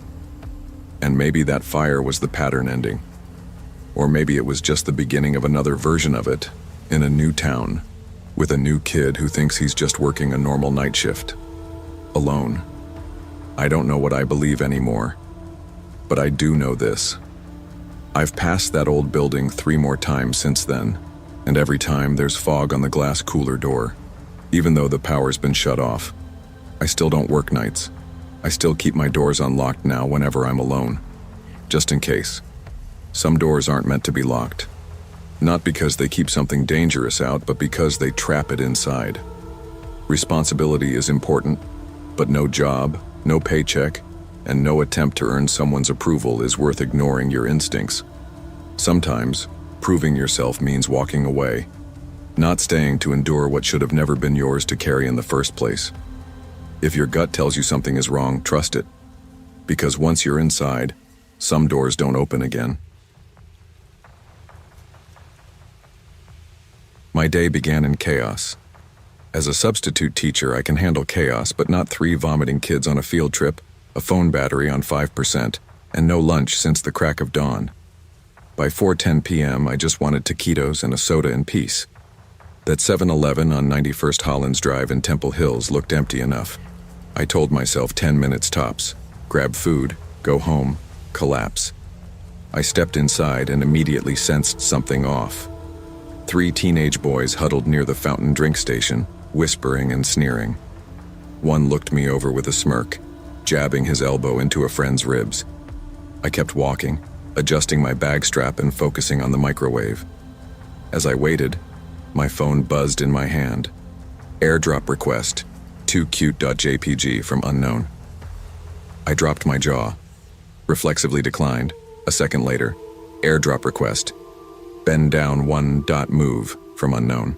And maybe that fire was the pattern ending. Or maybe it was just the beginning of another version of it, in a new town, with a new kid who thinks he's just working a normal night shift. Alone. I don't know what I believe anymore. But I do know this. I've passed that old building 3 more times since then, and every time there's fog on the glass cooler door. Even though the power's been shut off. I still don't work nights. I still keep my doors unlocked now whenever I'm alone. Just in case. Some doors aren't meant to be locked. Not because they keep something dangerous out, but because they trap it inside. Responsibility is important, but no job, no paycheck, and no attempt to earn someone's approval is worth ignoring your instincts. Sometimes, proving yourself means walking away, not staying to endure what should have never been yours to carry in the first place. If your gut tells you something is wrong, trust it. Because once you're inside, some doors don't open again. My day began in chaos. As a substitute teacher, I can handle chaos, but not 3 vomiting kids on a field trip, a phone battery on 5%, and no lunch since the crack of dawn. By 4:10 p.m., I just wanted taquitos and a soda in peace. That 7-Eleven on 91st Hollins Drive in Temple Hills looked empty enough. I told myself 10 minutes tops. Grab food, go home, collapse. I stepped inside and immediately sensed something off. 3 teenage boys huddled near the fountain drink station, whispering and sneering. One looked me over with a smirk, jabbing his elbow into a friend's ribs. I kept walking, adjusting my bag strap and focusing on the microwave. As I waited, my phone buzzed in my hand. Airdrop request, toocute.jpg from unknown. I dropped my jaw, reflexively declined. A second later, airdrop request, bend down 1.move from unknown.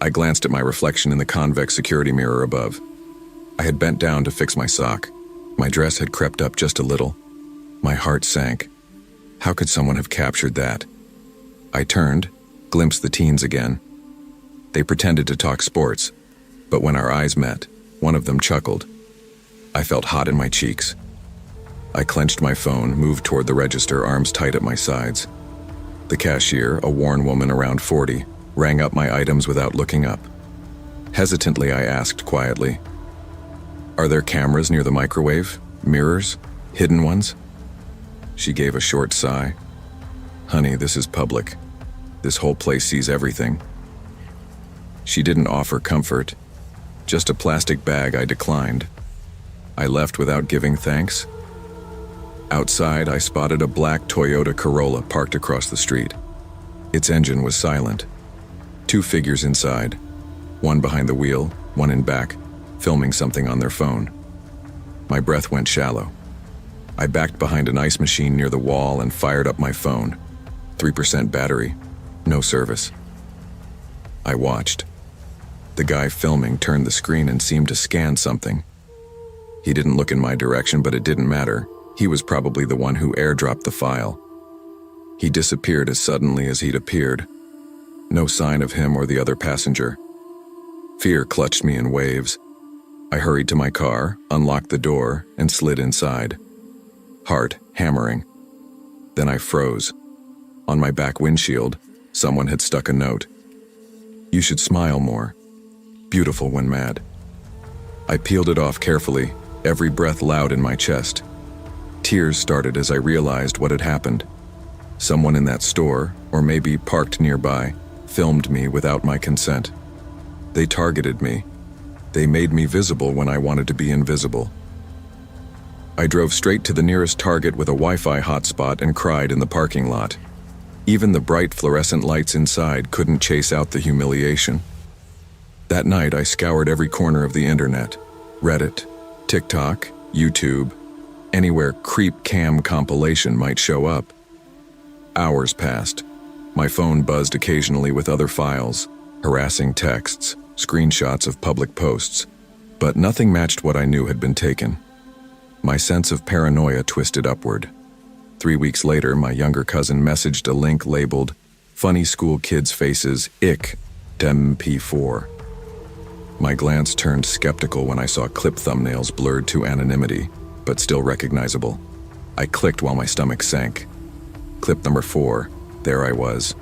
I glanced at my reflection in the convex security mirror above. I had bent down to fix my sock. My dress had crept up just a little. My heart sank. How could someone have captured that? I turned, glimpsed the teens again. They pretended to talk sports, but when our eyes met, one of them chuckled. I felt hot in my cheeks. I clenched my phone, moved toward the register, arms tight at my sides. The cashier, a worn woman around 40, rang up my items without looking up. Hesitantly, I asked quietly, "Are there cameras near the microwave? Mirrors? Hidden ones?" She gave a short sigh. "Honey, this is public. This whole place sees everything." She didn't offer comfort, just a plastic bag I declined. I left without giving thanks. Outside, I spotted a black Toyota Corolla parked across the street. Its engine was silent. 2 figures inside. One behind the wheel, one in back, filming something on their phone. My breath went shallow. I backed behind an ice machine near the wall and fired up my phone. 3% battery, no service. I watched. The guy filming turned the screen and seemed to scan something. He didn't look in my direction, but it didn't matter. He was probably the one who airdropped the file. He disappeared as suddenly as he'd appeared. No sign of him or the other passenger. Fear clutched me in waves. I hurried to my car, unlocked the door, and slid inside. Heart hammering. Then I froze. On my back windshield, someone had stuck a note. "You should smile more. Beautiful when mad." I peeled it off carefully, every breath loud in my chest. Tears started as I realized what had happened. Someone in that store, or maybe parked nearby, filmed me without my consent. They targeted me. They made me visible when I wanted to be invisible. I drove straight to the nearest Target with a Wi-Fi hotspot and cried in the parking lot. Even the bright fluorescent lights inside couldn't chase out the humiliation. That night, I scoured every corner of the internet. Reddit, TikTok, YouTube, anywhere creep cam compilation might show up. Hours passed. My phone buzzed occasionally with other files, harassing texts, screenshots of public posts, but nothing matched what I knew had been taken. My sense of paranoia twisted upward. 3 weeks later, my younger cousin messaged a link labeled, "Funny school kids' faces, ick, MP4. My glance turned skeptical when I saw clip thumbnails blurred to anonymity, but still recognizable. I clicked while my stomach sank. Clip number 4, there I was.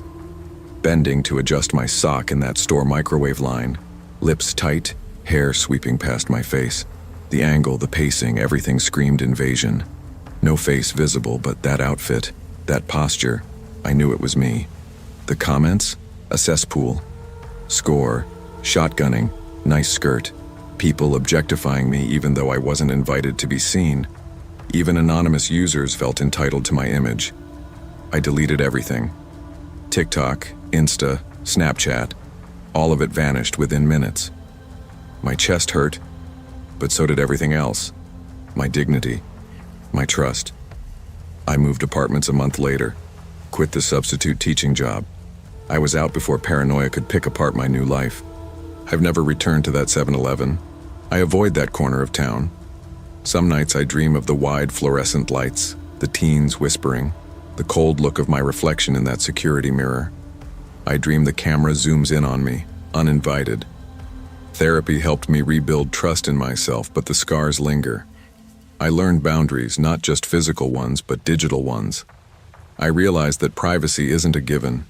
Bending to adjust my sock in that store microwave line, lips tight, hair sweeping past my face. The angle, the pacing, everything screamed invasion. No face visible, but that outfit, that posture, I knew it was me. The comments? A cesspool. Score, shotgunning, nice skirt. People objectifying me even though I wasn't invited to be seen. Even anonymous users felt entitled to my image. I deleted everything. TikTok, Insta, Snapchat, all of it vanished within minutes. My chest hurt, but so did everything else. My dignity, my trust. I moved apartments a month later, quit the substitute teaching job. I was out before paranoia could pick apart my new life. I've never returned to that 7-Eleven. I avoid that corner of town. Some nights I dream of the wide fluorescent lights, the teens whispering, the cold look of my reflection in that security mirror. I dream the camera zooms in on me, uninvited. Therapy helped me rebuild trust in myself, but the scars linger. I learned boundaries, not just physical ones, but digital ones. I realized that privacy isn't a given.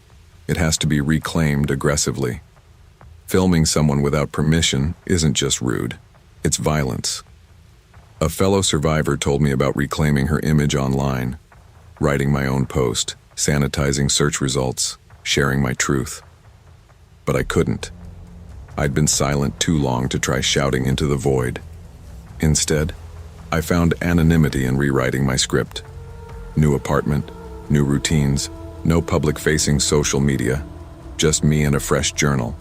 It has to be reclaimed aggressively. Filming someone without permission isn't just rude, it's violence. A fellow survivor told me about reclaiming her image online, writing my own post, sanitizing search results, sharing my truth. But I couldn't. I'd been silent too long to try shouting into the void. Instead, I found anonymity in rewriting my script. New apartment, new routines, no public-facing social media, just me and a fresh journal.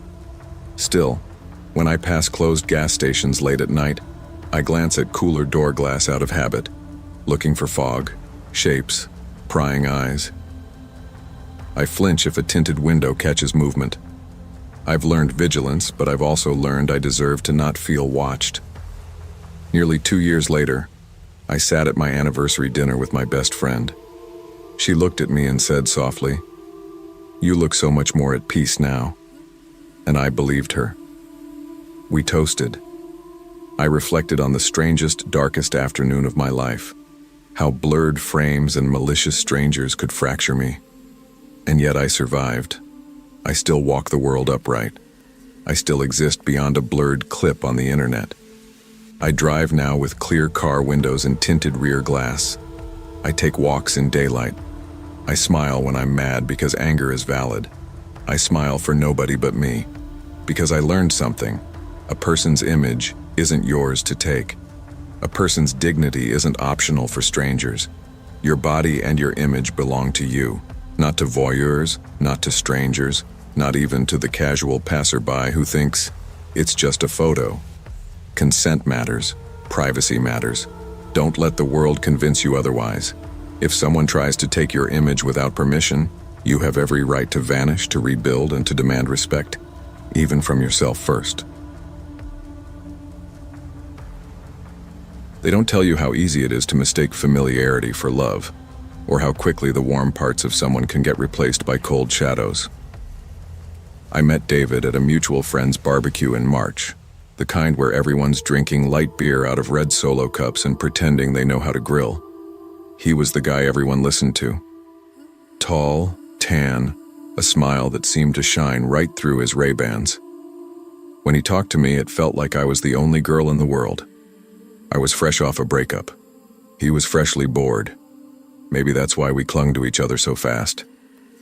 Still, when I pass closed gas stations late at night, I glance at cooler door glass out of habit, looking for fog, shapes, prying eyes. I flinch if a tinted window catches movement. I've learned vigilance, but I've also learned I deserve to not feel watched. Nearly 2 years later, I sat at my anniversary dinner with my best friend. She looked at me and said softly, "You look so much more at peace now." And I believed her. We toasted. I reflected on the strangest, darkest afternoon of my life, how blurred frames and malicious strangers could fracture me. And yet I survived. I still walk the world upright. I still exist beyond a blurred clip on the internet. I drive now with clear car windows and tinted rear glass. I take walks in daylight. I smile when I'm mad because anger is valid. I smile for nobody but me, because I learned something. A person's image isn't yours to take. A person's dignity isn't optional for strangers. Your body and your image belong to you, not to voyeurs, not to strangers, not even to the casual passerby who thinks, It's just a photo. Consent matters. Privacy matters. Don't let the world convince you otherwise. If someone tries to take your image without permission, you have every right to vanish, to rebuild, and to demand respect, even from yourself first. They don't tell you how easy it is to mistake familiarity for love, or how quickly the warm parts of someone can get replaced by cold shadows. I met David at a mutual friend's barbecue in March, the kind where everyone's drinking light beer out of red Solo cups and pretending they know how to grill. He was the guy everyone listened to. Tall, tan, a smile that seemed to shine right through his Ray-Bans. When he talked to me, it felt like I was the only girl in the world. I was fresh off a breakup. He was freshly bored. Maybe that's why we clung to each other so fast.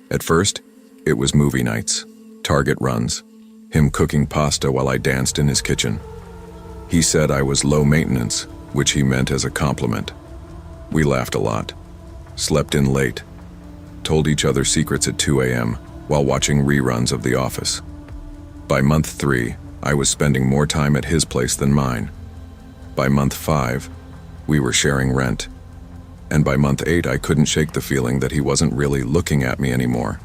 At first, it was movie nights, Target runs, him cooking pasta while I danced in his kitchen. He said I was low maintenance, which he meant as a compliment. We laughed a lot, slept in late, told each other secrets at 2 a.m. while watching reruns of The Office. By month 3, I was spending more time at his place than mine. By month 5, we were sharing rent. And by month 8, I couldn't shake the feeling that he wasn't really looking at me anymore.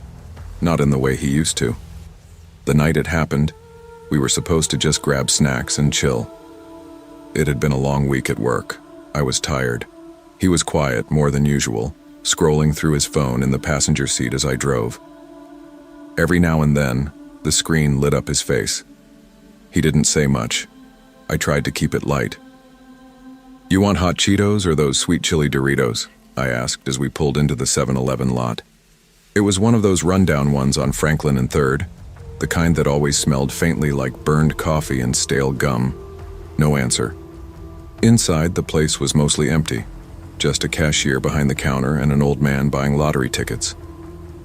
Not in the way he used to. The night it happened, we were supposed to just grab snacks and chill. It had been a long week at work. I was tired. He was quiet, more than usual, scrolling through his phone in the passenger seat as I drove. Every now and then, the screen lit up his face. He didn't say much. I tried to keep it light. "You want hot Cheetos or those sweet chili Doritos?" I asked as we pulled into the 7-Eleven lot. It was one of those rundown ones on Franklin and 3rd, the kind that always smelled faintly like burned coffee and stale gum. No answer. Inside, the place was mostly empty. Just a cashier behind the counter and an old man buying lottery tickets.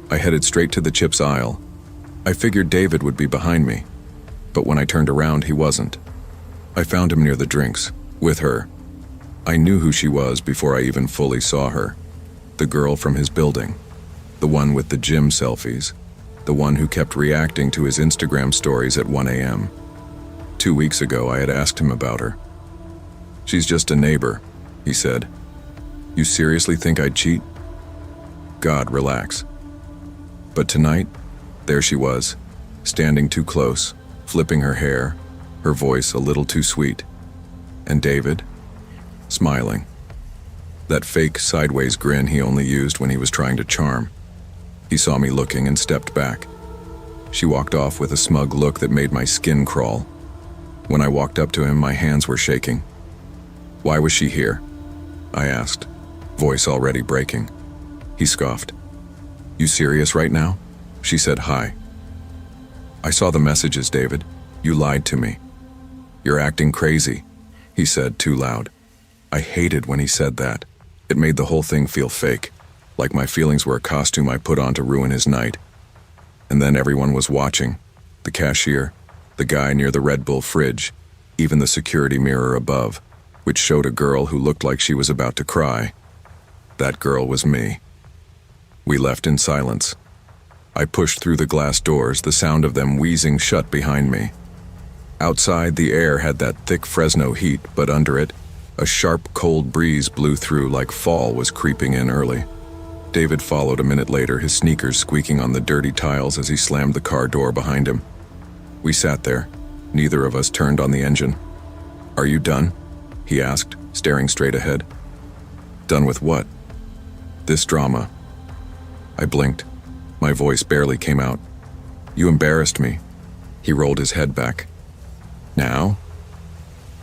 I headed straight to the chips aisle. I figured David would be behind me, but when I turned around, he wasn't. I found him near the drinks, with her. I knew who she was before I even fully saw her. The girl from his building. The one with the gym selfies. The one who kept reacting to his Instagram stories at 1 a.m. 2 weeks ago, I had asked him about her. "She's just a neighbor," he said. "You seriously think I'd cheat?" God, relax. But tonight, there she was, standing too close, flipping her hair, her voice a little too sweet. And David, smiling. That fake sideways grin he only used when he was trying to charm. He saw me looking and stepped back. She walked off with a smug look that made my skin crawl. When I walked up to him, my hands were shaking. "Why was she here?" I asked, voice already breaking. He scoffed. "You serious right now?" She said hi. "I saw the messages, David. You lied to me." "You're acting crazy," he said too loud. I hated when he said that. It made the whole thing feel fake, like my feelings were a costume I put on to ruin his night. And then everyone was watching. The cashier, the guy near the Red Bull fridge, even the security mirror above, which showed a girl who looked like she was about to cry. That girl was me. We left in silence. I pushed through the glass doors, the sound of them wheezing shut behind me. Outside, the air had that thick Fresno heat, but under it, a sharp, cold breeze blew through like fall was creeping in early. David followed a minute later, his sneakers squeaking on the dirty tiles as he slammed the car door behind him. We sat there. Neither of us turned on the engine. "Are you done?" he asked, staring straight ahead. "Done with what?" "This drama." I blinked. My voice barely came out. "You embarrassed me." He rolled his head back. "Now?"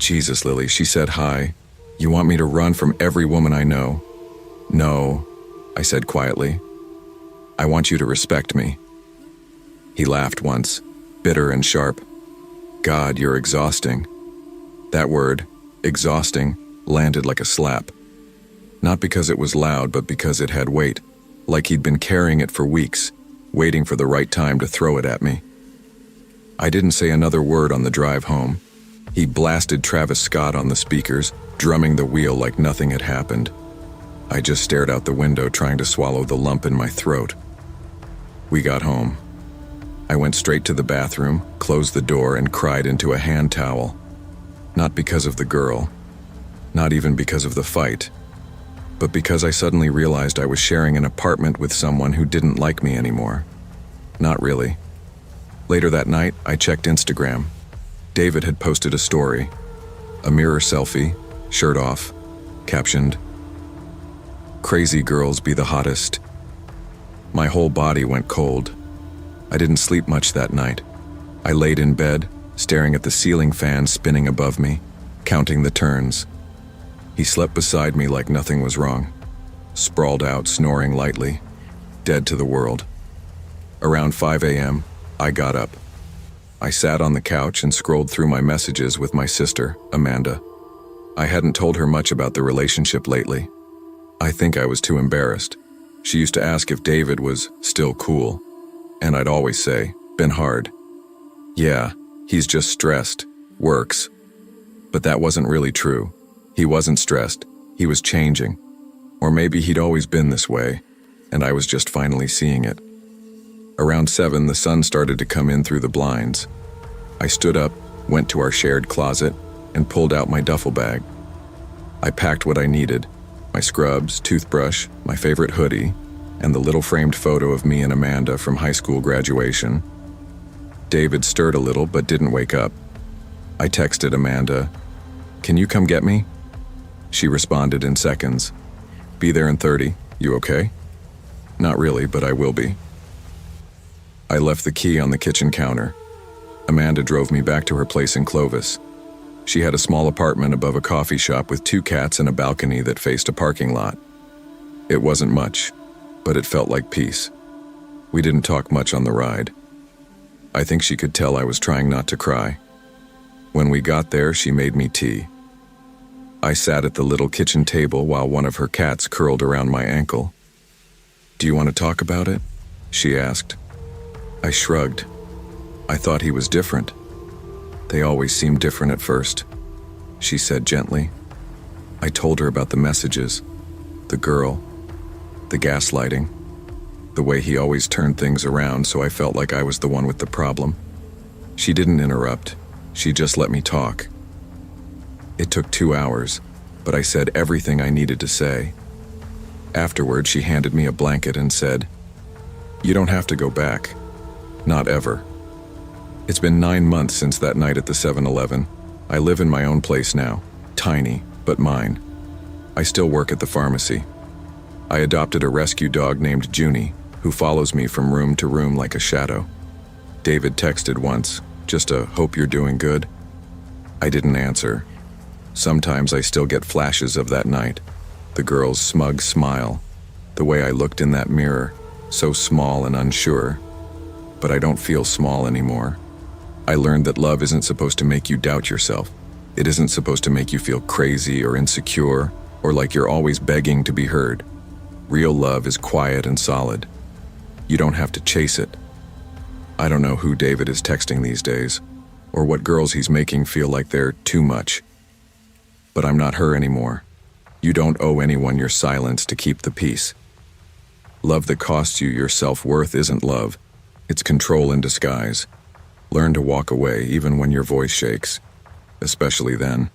"Jesus, Lily," she said hi. "You want me to run from every woman I know?" "No," I said quietly. "I want you to respect me." He laughed once, bitter and sharp. "God, you're exhausting." That word, exhausting, landed like a slap. Not because it was loud, but because it had weight, like he'd been carrying it for weeks, waiting for the right time to throw it at me. I didn't say another word on the drive home. He blasted Travis Scott on the speakers, drumming the wheel like nothing had happened. I just stared out the window, trying to swallow the lump in my throat. We got home. I went straight to the bathroom, closed the door, and cried into a hand towel. Not because of the girl, not even because of the fight, but because I suddenly realized I was sharing an apartment with someone who didn't like me anymore. Not really. Later that night, I checked Instagram. David had posted a story, a mirror selfie, shirt off, captioned, "Crazy girls be the hottest." My whole body went cold. I didn't sleep much that night. I laid in bed, staring at the ceiling fan spinning above me, counting the turns. He slept beside me like nothing was wrong, sprawled out, snoring lightly, dead to the world. Around 5 a.m., I got up. I sat on the couch and scrolled through my messages with my sister, Amanda. I hadn't told her much about the relationship lately. I think I was too embarrassed. She used to ask if David was still cool, and I'd always say, "Been hard." Yeah, he's just stressed, works. But that wasn't really true. He wasn't stressed, he was changing. Or maybe he'd always been this way, and I was just finally seeing it. Around 7, the sun started to come in through the blinds. I stood up, went to our shared closet, and pulled out my duffel bag. I packed what I needed, my scrubs, toothbrush, my favorite hoodie, and the little framed photo of me and Amanda from high school graduation. David stirred a little but didn't wake up. I texted Amanda, "Can you come get me?" She responded in seconds, "Be there in 30, you okay?" "Not really, but I will be." I left the key on the kitchen counter. Amanda drove me back to her place in Clovis. She had a small apartment above a coffee shop with 2 cats and a balcony that faced a parking lot. It wasn't much, but it felt like peace. We didn't talk much on the ride. I think she could tell I was trying not to cry. When we got there, she made me tea. I sat at the little kitchen table while one of her cats curled around my ankle. "Do you want to talk about it?" she asked. I shrugged. I thought he was different. "They always seem different at first," she said gently. I told her about the messages, the girl, the gaslighting, the way he always turned things around so I felt like I was the one with the problem. She didn't interrupt. She just let me talk. It took 2 hours, but I said everything I needed to say. Afterward, she handed me a blanket and said, "You don't have to go back. Not ever." It's been 9 months since that night at the 7-Eleven. I live in my own place now, tiny, but mine. I still work at the pharmacy. I adopted a rescue dog named Junie, who follows me from room to room like a shadow. David texted once, just a "hope you're doing good." I didn't answer. Sometimes I still get flashes of that night, the girl's smug smile, the way I looked in that mirror, so small and unsure. But I don't feel small anymore. I learned that love isn't supposed to make you doubt yourself. It isn't supposed to make you feel crazy or insecure or like you're always begging to be heard. Real love is quiet and solid. You don't have to chase it. I don't know who David is texting these days, or what girls he's making feel like they're too much. But I'm not her anymore. You don't owe anyone your silence to keep the peace. Love that costs you your self-worth isn't love. It's control in disguise. Learn to walk away even when your voice shakes, especially then.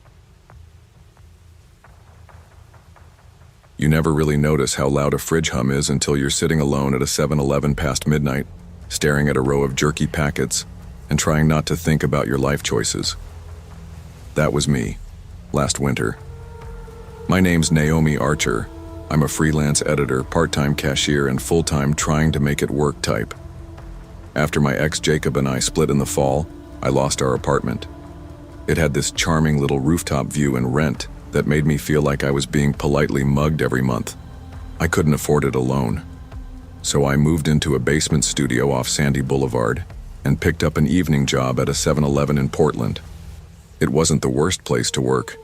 You never really notice how loud a fridge hum is until you're sitting alone at a 7-Eleven past midnight, staring at a row of jerky packets and trying not to think about your life choices. That was me, last winter. My name's Naomi Archer. I'm a freelance editor, part-time cashier, and full-time trying to make it work type. After my ex Jacob and I split in the fall, I lost our apartment. It had this charming little rooftop view and rent that made me feel like I was being politely mugged every month. I couldn't afford it alone. So I moved into a basement studio off Sandy Boulevard and picked up an evening job at a 7-Eleven in Portland. It wasn't the worst place to work,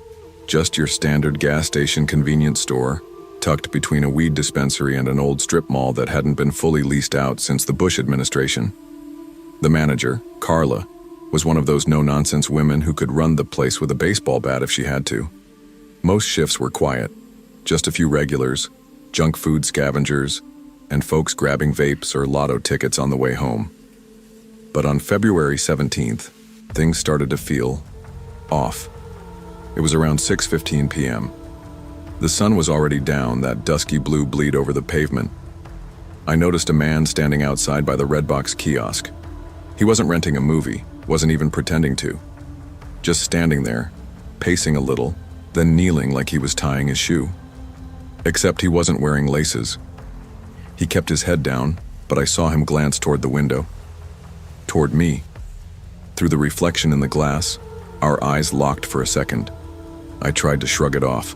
just your standard gas station convenience store, tucked between a weed dispensary and an old strip mall that hadn't been fully leased out since the Bush administration. The manager, Carla, was one of those no-nonsense women who could run the place with a baseball bat if she had to. Most shifts were quiet, just a few regulars, junk food scavengers, and folks grabbing vapes or lotto tickets on the way home. But on February 17th, things started to feel off. It was around 6:15 p.m. The sun was already down, that dusky blue bleed over the pavement. I noticed a man standing outside by the Redbox kiosk. He wasn't renting a movie, wasn't even pretending to. Just standing there, pacing a little, then kneeling like he was tying his shoe. Except he wasn't wearing laces. He kept his head down, but I saw him glance toward the window. Toward me. Through the reflection in the glass, our eyes locked for a second. I tried to shrug it off.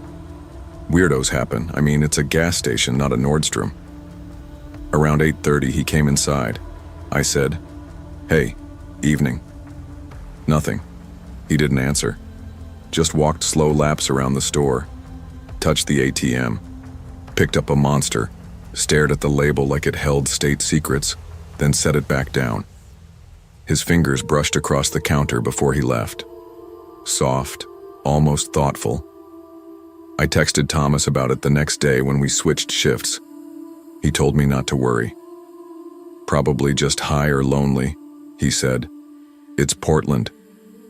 Weirdos happen. I mean, it's a gas station, not a Nordstrom. Around 8:30, he came inside. I said, "Hey, evening." Nothing. He didn't answer. Just walked slow laps around the store, touched the ATM, picked up a Monster, stared at the label like it held state secrets, then set it back down. His fingers brushed across the counter before he left. Soft, almost thoughtful. I texted Thomas about it the next day when we switched shifts. He told me not to worry. "Probably just high or lonely," he said. "It's Portland.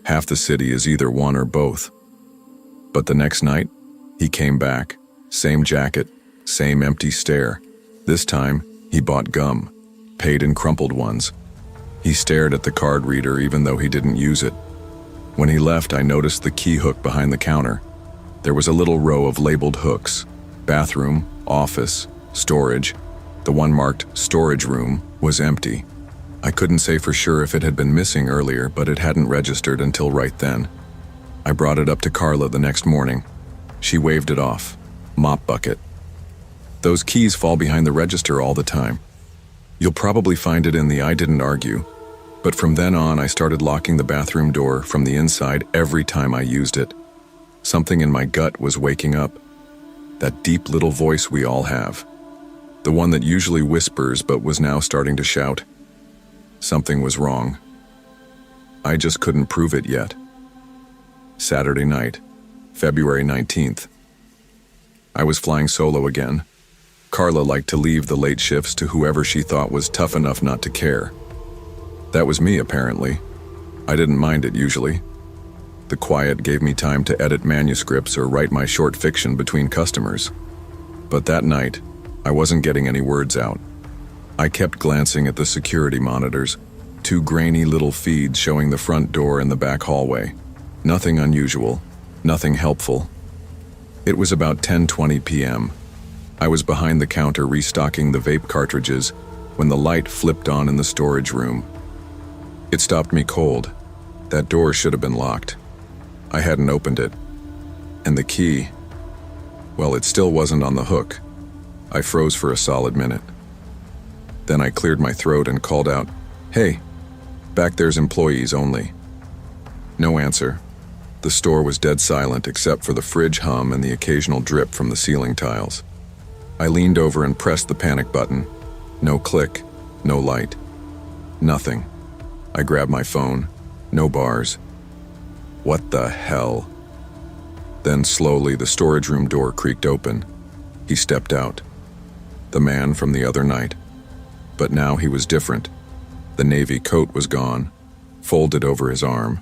Half the city is either one or both." But the next night, he came back. Same jacket, same empty stare. This time, he bought gum, paid in crumpled ones. He stared at the card reader even though he didn't use it. When he left, I noticed the key hook behind the counter. There was a little row of labeled hooks. Bathroom, office, storage. The one marked storage room was empty. I couldn't say for sure if it had been missing earlier, but it hadn't registered until right then. I brought it up to Carla the next morning. She waved it off. Mop bucket. "Those keys fall behind the register all the time. You'll probably find it in the I didn't argue." But from then on, I started locking the bathroom door from the inside every time I used it. Something in my gut was waking up. That deep little voice we all have. The one that usually whispers but was now starting to shout. Something was wrong. I just couldn't prove it yet. Saturday night, February 19th. I was flying solo again. Carla liked to leave the late shifts to whoever she thought was tough enough not to care. That was me, apparently. I didn't mind it usually. The quiet gave me time to edit manuscripts or write my short fiction between customers. But that night, I wasn't getting any words out. I kept glancing at the security monitors, two grainy little feeds showing the front door and the back hallway. Nothing unusual, nothing helpful. It was about 10:20 p.m. I was behind the counter restocking the vape cartridges when the light flipped on in the storage room. It stopped me cold. That door should have been locked. I hadn't opened it. And the key, well, it still wasn't on the hook. I froze for a solid minute. Then I cleared my throat and called out, "Hey, back there's employees only." No answer. The store was dead silent except for the fridge hum and the occasional drip from the ceiling tiles. I leaned over and pressed the panic button. No click, no light. Nothing. I grabbed my phone. No bars. What the hell? Then slowly the storage room door creaked open. He stepped out. The man from the other night. But now he was different. The navy coat was gone, folded over his arm.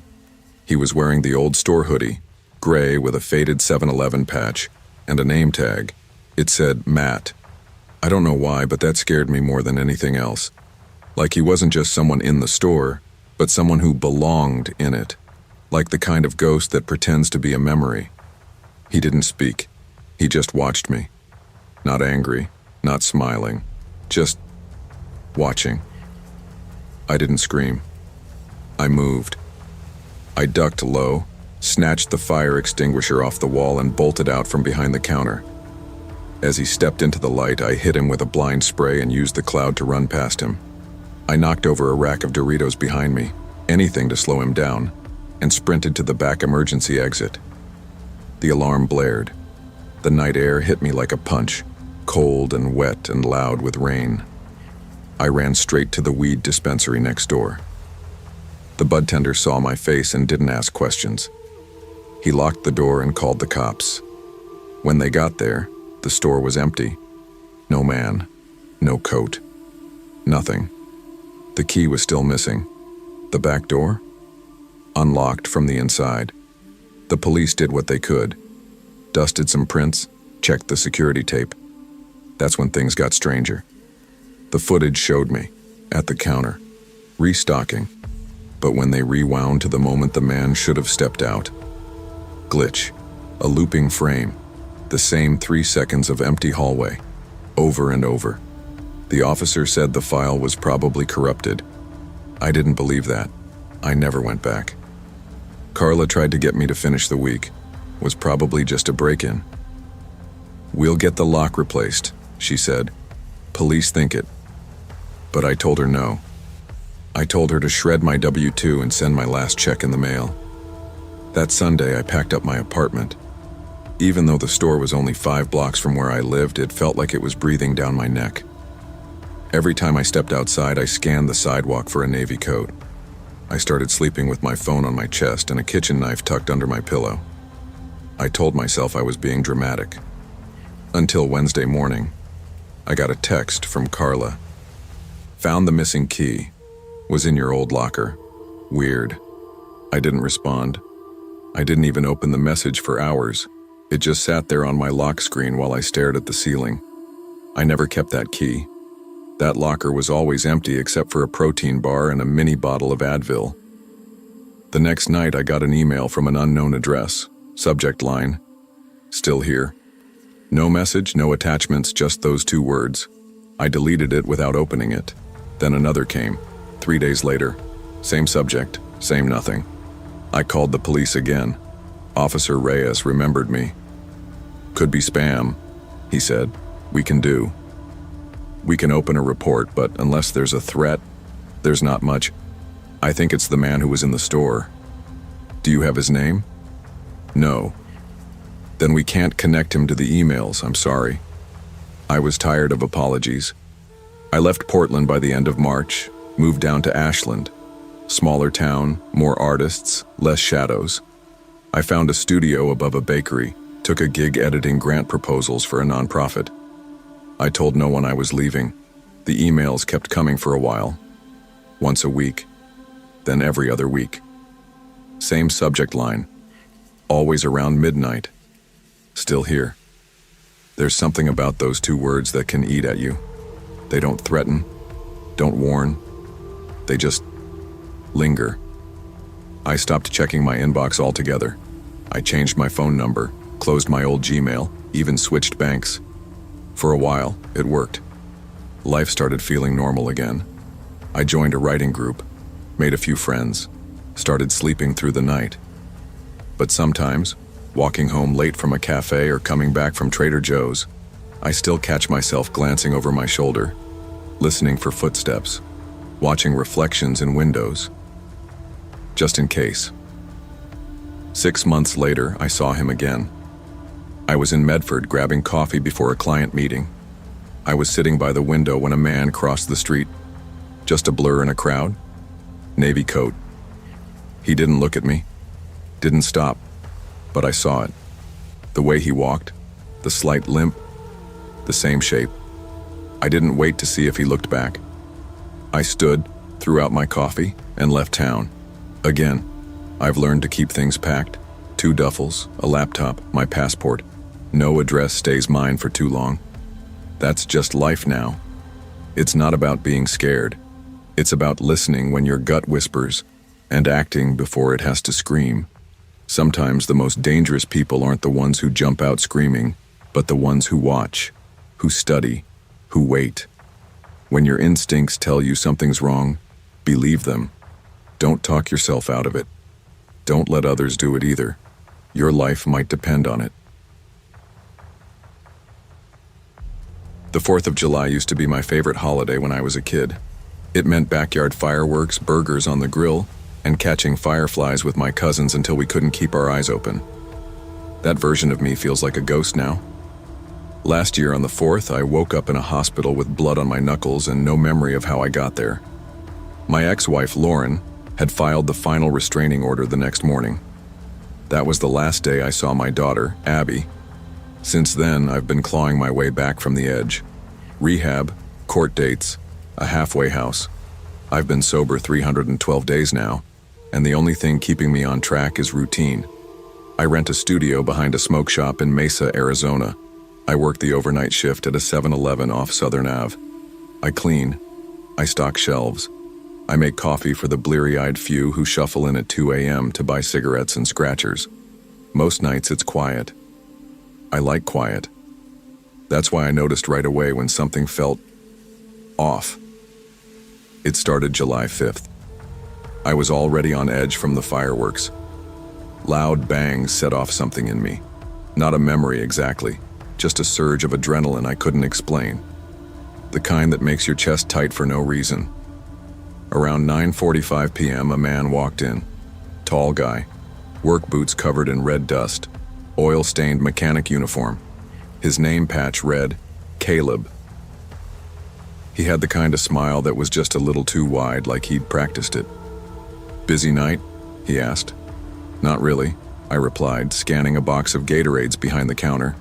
He was wearing the old store hoodie, gray with a faded 7-Eleven patch, and a name tag. It said Matt. I don't know why, but that scared me more than anything else. Like he wasn't just someone in the store, but someone who belonged in it. Like the kind of ghost that pretends to be a memory. He didn't speak. He just watched me. Not angry, not smiling, just watching. I didn't scream. I moved. I ducked low, snatched the fire extinguisher off the wall and bolted out from behind the counter. As he stepped into the light, I hit him with a blind spray and used the cloud to run past him. I knocked over a rack of Doritos behind me, anything to slow him down, and sprinted to the back emergency exit. The alarm blared. The night air hit me like a punch, cold and wet and loud with rain. I ran straight to the weed dispensary next door. The bud tender saw my face and didn't ask questions. He locked the door and called the cops. When they got there, the store was empty. No man, no coat, nothing. The key was still missing. The back door? Unlocked from the inside. The police did what they could. Dusted some prints, checked the security tape. That's when things got stranger. The footage showed me, at the counter, restocking. But when they rewound to the moment the man should have stepped out, glitch, a looping frame, the same 3 seconds of empty hallway, over and over. The officer said the file was probably corrupted. I didn't believe that. I never went back. Carla tried to get me to finish the week. Was probably just a break-in. "We'll get the lock replaced," she said. "Police think it." But I told her no. I told her to shred my W-2 and send my last check in the mail. That Sunday, I packed up my apartment. Even though the store was only 5 blocks from where I lived, it felt like it was breathing down my neck. Every time I stepped outside, I scanned the sidewalk for a navy coat. I started sleeping with my phone on my chest and a kitchen knife tucked under my pillow. I told myself I was being dramatic. Until Wednesday morning, I got a text from Carla. "Found the missing key. Was in your old locker. Weird." I didn't respond. I didn't even open the message for hours. It just sat there on my lock screen while I stared at the ceiling. I never kept that key. That locker was always empty except for a protein bar and a mini bottle of Advil. The next night, I got an email from an unknown address. Subject line, "Still here." No message, no attachments, just those 2 words. I deleted it without opening it. Then another came, 3 days later. Same subject, same nothing. I called the police again. Officer Reyes remembered me. "Could be spam," he said. "We can do. We can open a report, but unless there's a threat, there's not much. I think it's the man who was in the store." "Do you have his name?" "No." "Then we can't connect him to the emails, I'm sorry." I was tired of apologies. I left Portland by the end of March, moved down to Ashland. Smaller town, more artists, less shadows. I found a studio above a bakery, took a gig editing grant proposals for a nonprofit. I told no one I was leaving. The emails kept coming for a while. Once a week, then every other week. Same subject line. Always around midnight. Still here. There's something about those 2 words that can eat at you. They don't threaten, don't warn. They just linger. I stopped checking my inbox altogether. I changed my phone number, closed my old Gmail, even switched banks. For a while, it worked. Life started feeling normal again. I joined a writing group, made a few friends, started sleeping through the night. But sometimes, walking home late from a cafe or coming back from Trader Joe's, I still catch myself glancing over my shoulder, listening for footsteps, watching reflections in windows. Just in case. 6 months later, I saw him again. I was in Medford grabbing coffee before a client meeting. I was sitting by the window when a man crossed the street. Just a blur in a crowd. Navy coat. He didn't look at me. Didn't stop. But I saw it. The way he walked. The slight limp. The same shape. I didn't wait to see if he looked back. I stood, threw out my coffee, and left town. Again, I've learned to keep things packed. 2 duffels, a laptop, my passport. No address stays mine for too long. That's just life now. It's not about being scared. It's about listening when your gut whispers and acting before it has to scream. Sometimes the most dangerous people aren't the ones who jump out screaming, but the ones who watch, who study, who wait. When your instincts tell you something's wrong, believe them. Don't talk yourself out of it. Don't let others do it either. Your life might depend on it. The 4th of July used to be my favorite holiday when I was a kid. It meant backyard fireworks, burgers on the grill, and catching fireflies with my cousins until we couldn't keep our eyes open. That version of me feels like a ghost now. Last year on the 4th, I woke up in a hospital with blood on my knuckles and no memory of how I got there. My ex-wife, Lauren, had filed the final restraining order the next morning. That was the last day I saw my daughter, Abby. Since then, I've been clawing my way back from the edge. Rehab, court dates, a halfway house. I've been sober 312 days now, and the only thing keeping me on track is routine. I rent a studio behind a smoke shop in Mesa, Arizona. I work the overnight shift at a 7-Eleven off Southern Ave. I clean. I stock shelves. I make coffee for the bleary-eyed few who shuffle in at 2 a.m. to buy cigarettes and scratchers. Most nights it's quiet. I like quiet. That's why I noticed right away when something felt off. It started July 5th. I was already on edge from the fireworks. Loud bangs set off something in me. Not a memory exactly, just a surge of adrenaline I couldn't explain. The kind that makes your chest tight for no reason. Around 9:45 p.m., a man walked in. Tall guy, work boots covered in red dust, oil-stained mechanic uniform. His name patch read, Caleb. He had the kind of smile that was just a little too wide, like he'd practiced it. "Busy night?" he asked. "Not really," I replied, scanning a box of Gatorades behind the counter.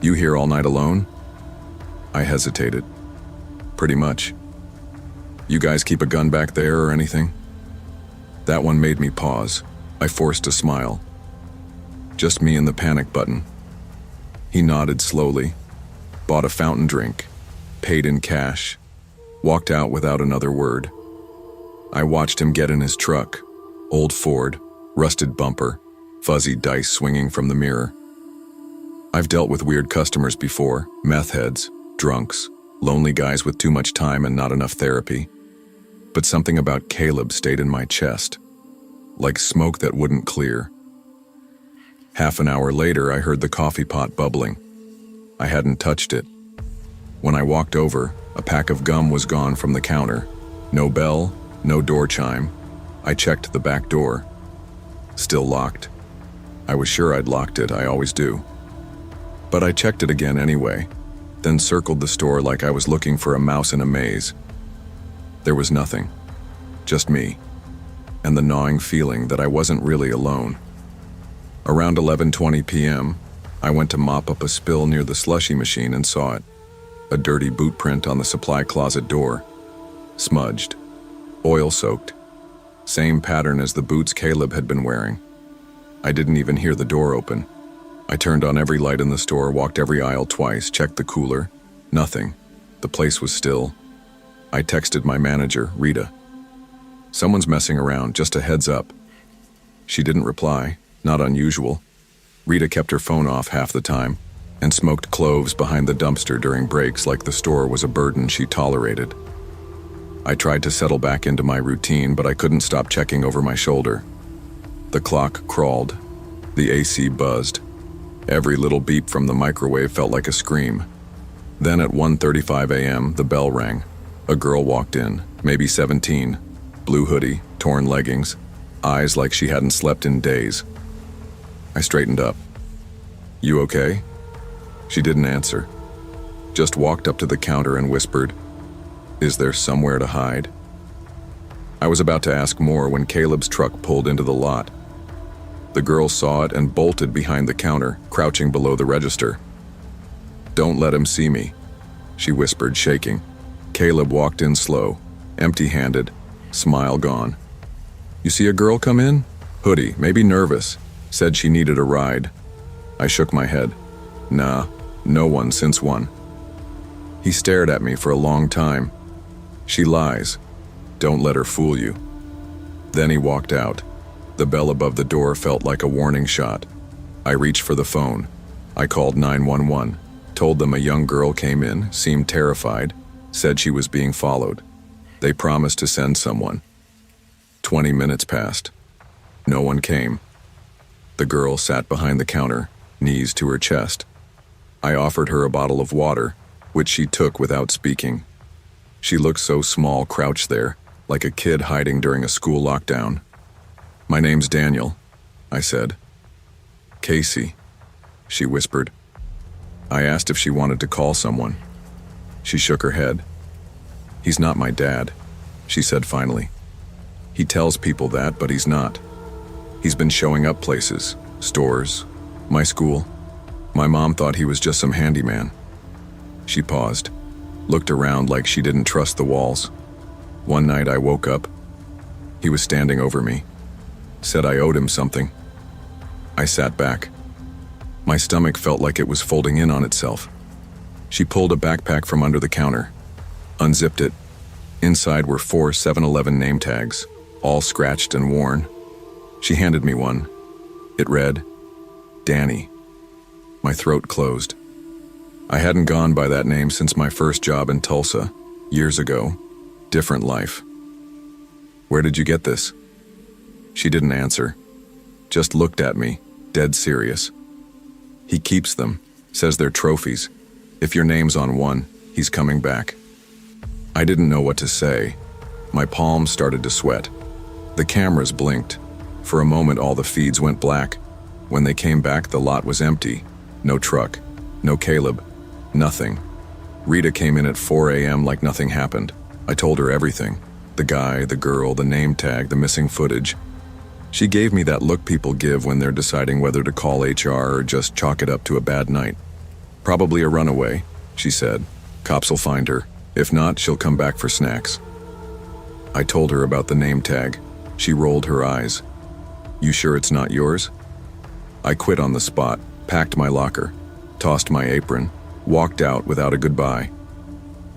"You here all night alone?" I hesitated. "Pretty much." "You guys keep a gun back there or anything?" That one made me pause. I forced a smile. "Just me and the panic button." He nodded slowly, bought a fountain drink, paid in cash, walked out without another word. I watched him get in his truck, old Ford, rusted bumper, fuzzy dice swinging from the mirror. I've dealt with weird customers before, meth heads, drunks, lonely guys with too much time and not enough therapy. But something about Caleb stayed in my chest, like smoke that wouldn't clear. Half an hour later, I heard the coffee pot bubbling. I hadn't touched it. When I walked over, a pack of gum was gone from the counter. No bell, no door chime. I checked the back door. Still locked. I was sure I'd locked it, I always do. But I checked it again anyway, then circled the store like I was looking for a mouse in a maze. There was nothing. Just me. And the gnawing feeling that I wasn't really alone. Around 11:20 p.m., I went to mop up a spill near the slushie machine and saw it. A dirty boot print on the supply closet door. Smudged. Oil-soaked. Same pattern as the boots Caleb had been wearing. I didn't even hear the door open. I turned on every light in the store, walked every aisle twice, checked the cooler. Nothing. The place was still. I texted my manager, Rita. "Someone's messing around, just a heads up." She didn't reply, not unusual. Rita kept her phone off half the time and smoked cloves behind the dumpster during breaks like the store was a burden she tolerated. I tried to settle back into my routine, but I couldn't stop checking over my shoulder. The clock crawled. The AC buzzed. Every little beep from the microwave felt like a scream. Then at 1:35 a.m., the bell rang. A girl walked in, maybe 17, blue hoodie, torn leggings, eyes like she hadn't slept in days. I straightened up. "You okay?" She didn't answer. Just walked up to the counter and whispered, "Is there somewhere to hide?" I was about to ask more when Caleb's truck pulled into the lot. The girl saw it and bolted behind the counter, crouching below the register. "Don't let him see me," she whispered, shaking. Caleb walked in slow, empty-handed, smile gone. "You see a girl come in? Hoodie, maybe nervous. Said she needed a ride." I shook my head. "Nah, no one since one." He stared at me for a long time. "She lies. Don't let her fool you." Then he walked out. The bell above the door felt like a warning shot. I reached for the phone. I called 911, told them a young girl came in, seemed terrified, said she was being followed. They promised to send someone. 20 minutes passed. No one came. The girl sat behind the counter, knees to her chest. I offered her a bottle of water, which she took without speaking. She looked so small crouched there, like a kid hiding during a school lockdown. "My name's Daniel," I said. "Casey," she whispered. I asked if she wanted to call someone. She shook her head. "He's not my dad," she said finally. "He tells people that, but he's not. He's been showing up places, stores, my school. My mom thought he was just some handyman." She paused, looked around like she didn't trust the walls. One night I woke up. He was standing over me. Said I owed him something. I sat back. My stomach felt like it was folding in on itself. She pulled a backpack from under the counter, unzipped it. Inside were 4 7-Eleven name tags, all scratched and worn. She handed me one. It read, Danny. My throat closed. I hadn't gone by that name since my first job in Tulsa, years ago. Different life. Where did you get this? She didn't answer, just looked at me, dead serious. He keeps them, says they're trophies. If your name's on one, he's coming back. I didn't know what to say. My palms started to sweat. The cameras blinked. For a moment all the feeds went black. When they came back, the lot was empty. No truck, no Caleb, nothing. Rita came in at 4 a.m. like nothing happened. I told her everything. The guy, the girl, the name tag, the missing footage. She gave me that look people give when they're deciding whether to call HR or just chalk it up to a bad night. Probably a runaway, she said. Cops will find her. If not, she'll come back for snacks. I told her about the name tag. She rolled her eyes. You sure it's not yours? I quit on the spot, packed my locker, tossed my apron, walked out without a goodbye.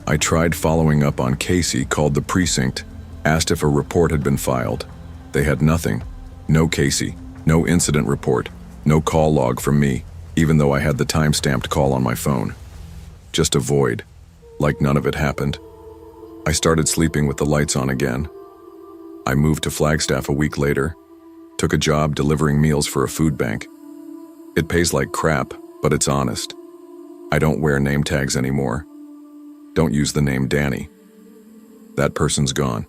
I tried following up on Casey, called the precinct, asked if a report had been filed. They had nothing. No Casey, no incident report, no call log from me, even though I had the time-stamped call on my phone. Just a void, like none of it happened. I started sleeping with the lights on again. I moved to Flagstaff a week later, took a job delivering meals for a food bank. It pays like crap, but it's honest. I don't wear name tags anymore. Don't use the name Danny. That person's gone.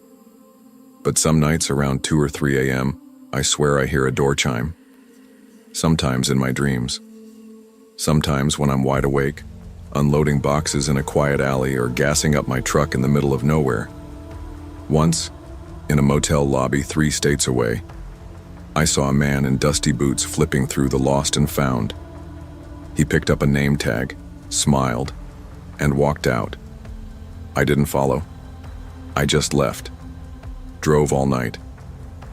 But some nights around 2 or 3 a.m., I swear I hear a door chime. Sometimes in my dreams. Sometimes when I'm wide awake, unloading boxes in a quiet alley or gassing up my truck in the middle of nowhere. Once, in a motel lobby 3 states away, I saw a man in dusty boots flipping through the lost and found. He picked up a name tag, smiled, and walked out. I didn't follow. I just left. Drove all night.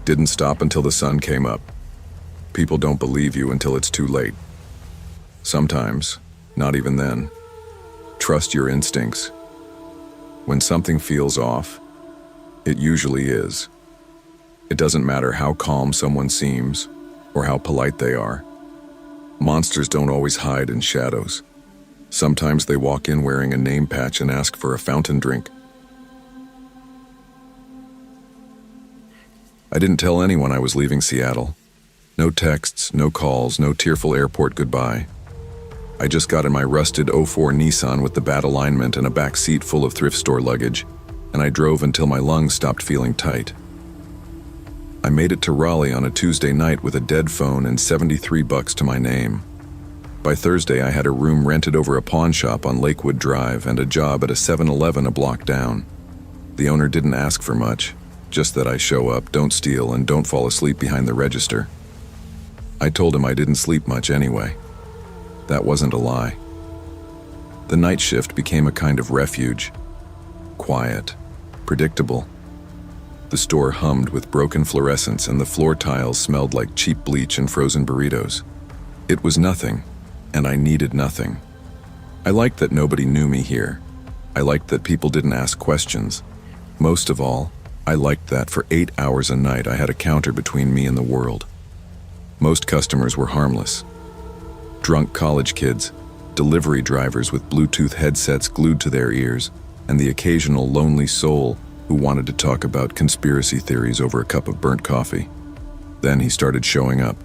Didn't stop until the sun came up. People don't believe you until it's too late. Sometimes, not even then. Trust your instincts. When something feels off, it usually is. It doesn't matter how calm someone seems or how polite they are. Monsters don't always hide in shadows. Sometimes they walk in wearing a name patch and ask for a fountain drink. I didn't tell anyone I was leaving Seattle. No texts, no calls, no tearful airport goodbye. I just got in my rusted '04 Nissan with the bad alignment and a back seat full of thrift store luggage, and I drove until my lungs stopped feeling tight. I made it to Raleigh on a Tuesday night with a dead phone and $73 to my name. By Thursday, I had a room rented over a pawn shop on Lakewood Drive and a job at a 7-Eleven a block down. The owner didn't ask for much, just that I show up, don't steal, and don't fall asleep behind the register. I told him I didn't sleep much anyway. That wasn't a lie. The night shift became a kind of refuge. Quiet, predictable. The store hummed with broken fluorescents and the floor tiles smelled like cheap bleach and frozen burritos. It was nothing, and I needed nothing. I liked that nobody knew me here. I liked that people didn't ask questions. Most of all, I liked that for 8 hours a night I had a counter between me and the world. Most customers were harmless. Drunk college kids, delivery drivers with Bluetooth headsets glued to their ears, and the occasional lonely soul who wanted to talk about conspiracy theories over a cup of burnt coffee. Then he started showing up.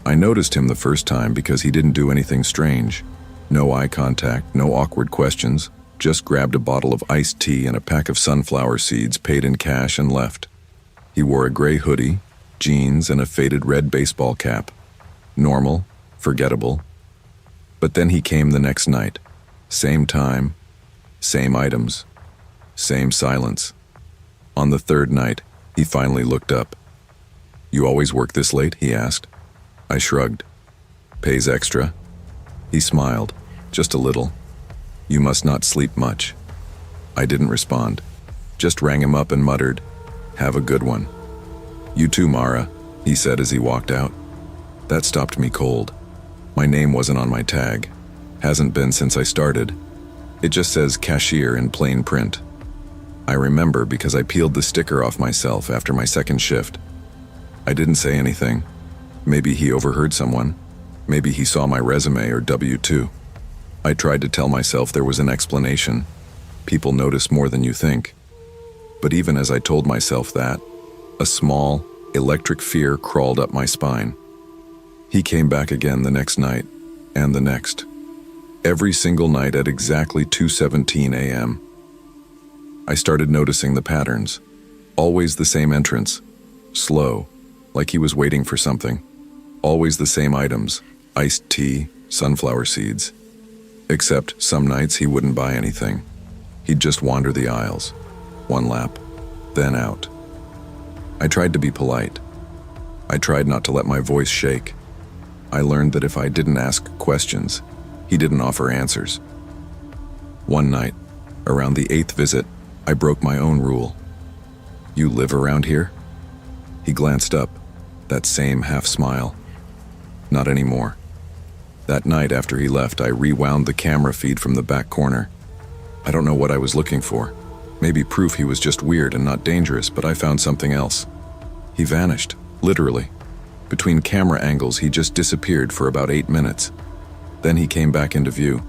I noticed him the first time because he didn't do anything strange. No eye contact, no awkward questions, just grabbed a bottle of iced tea and a pack of sunflower seeds, paid in cash, and left. He wore a gray hoodie, jeans, and a faded red baseball cap. Normal, forgettable. But then he came the next night. Same time, same items, same silence. On the third night, he finally looked up. "You always work this late?" he asked. I shrugged. "Pays extra?" He smiled, just a little. "You must not sleep much." I didn't respond. Just rang him up and muttered, "Have a good one." "You too, Mara," he said as he walked out. That stopped me cold. My name wasn't on my tag. Hasn't been since I started. It just says cashier in plain print. I remember because I peeled the sticker off myself after my second shift. I didn't say anything. Maybe he overheard someone. Maybe he saw my resume or W-2. I tried to tell myself there was an explanation. People notice more than you think. But even as I told myself that, a small, electric fear crawled up my spine. He came back again the next night, and the next. Every single night at exactly 2:17 a.m. I started noticing the patterns. Always the same entrance. Slow, like he was waiting for something. Always the same items: iced tea, sunflower seeds. Except some nights he wouldn't buy anything. He'd just wander the aisles. One lap, then out. I tried to be polite. I tried not to let my voice shake. I learned that if I didn't ask questions, he didn't offer answers. One night, around the 8th visit, I broke my own rule. "You live around here?" He glanced up, that same half smile. Not anymore. That night after he left, I rewound the camera feed from the back corner. I don't know what I was looking for. Maybe proof he was just weird and not dangerous, but I found something else. He vanished, literally. Between camera angles, he just disappeared for about 8 minutes. Then he came back into view,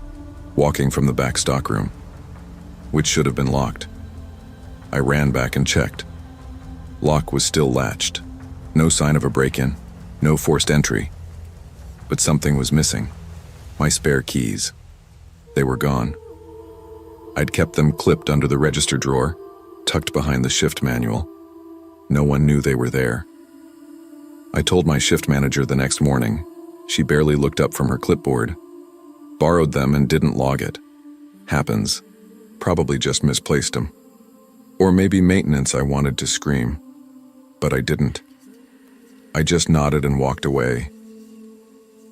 walking from the back stockroom, which should have been locked. I ran back and checked. Lock was still latched. No sign of a break-in, no forced entry. But something was missing. My spare keys. They were gone. I'd kept them clipped under the register drawer, tucked behind the shift manual. No one knew they were there. I told my shift manager the next morning. She barely looked up from her clipboard. Borrowed them and didn't log it. Happens. Probably just misplaced them. Or maybe maintenance. I wanted to scream. But I didn't. I just nodded and walked away.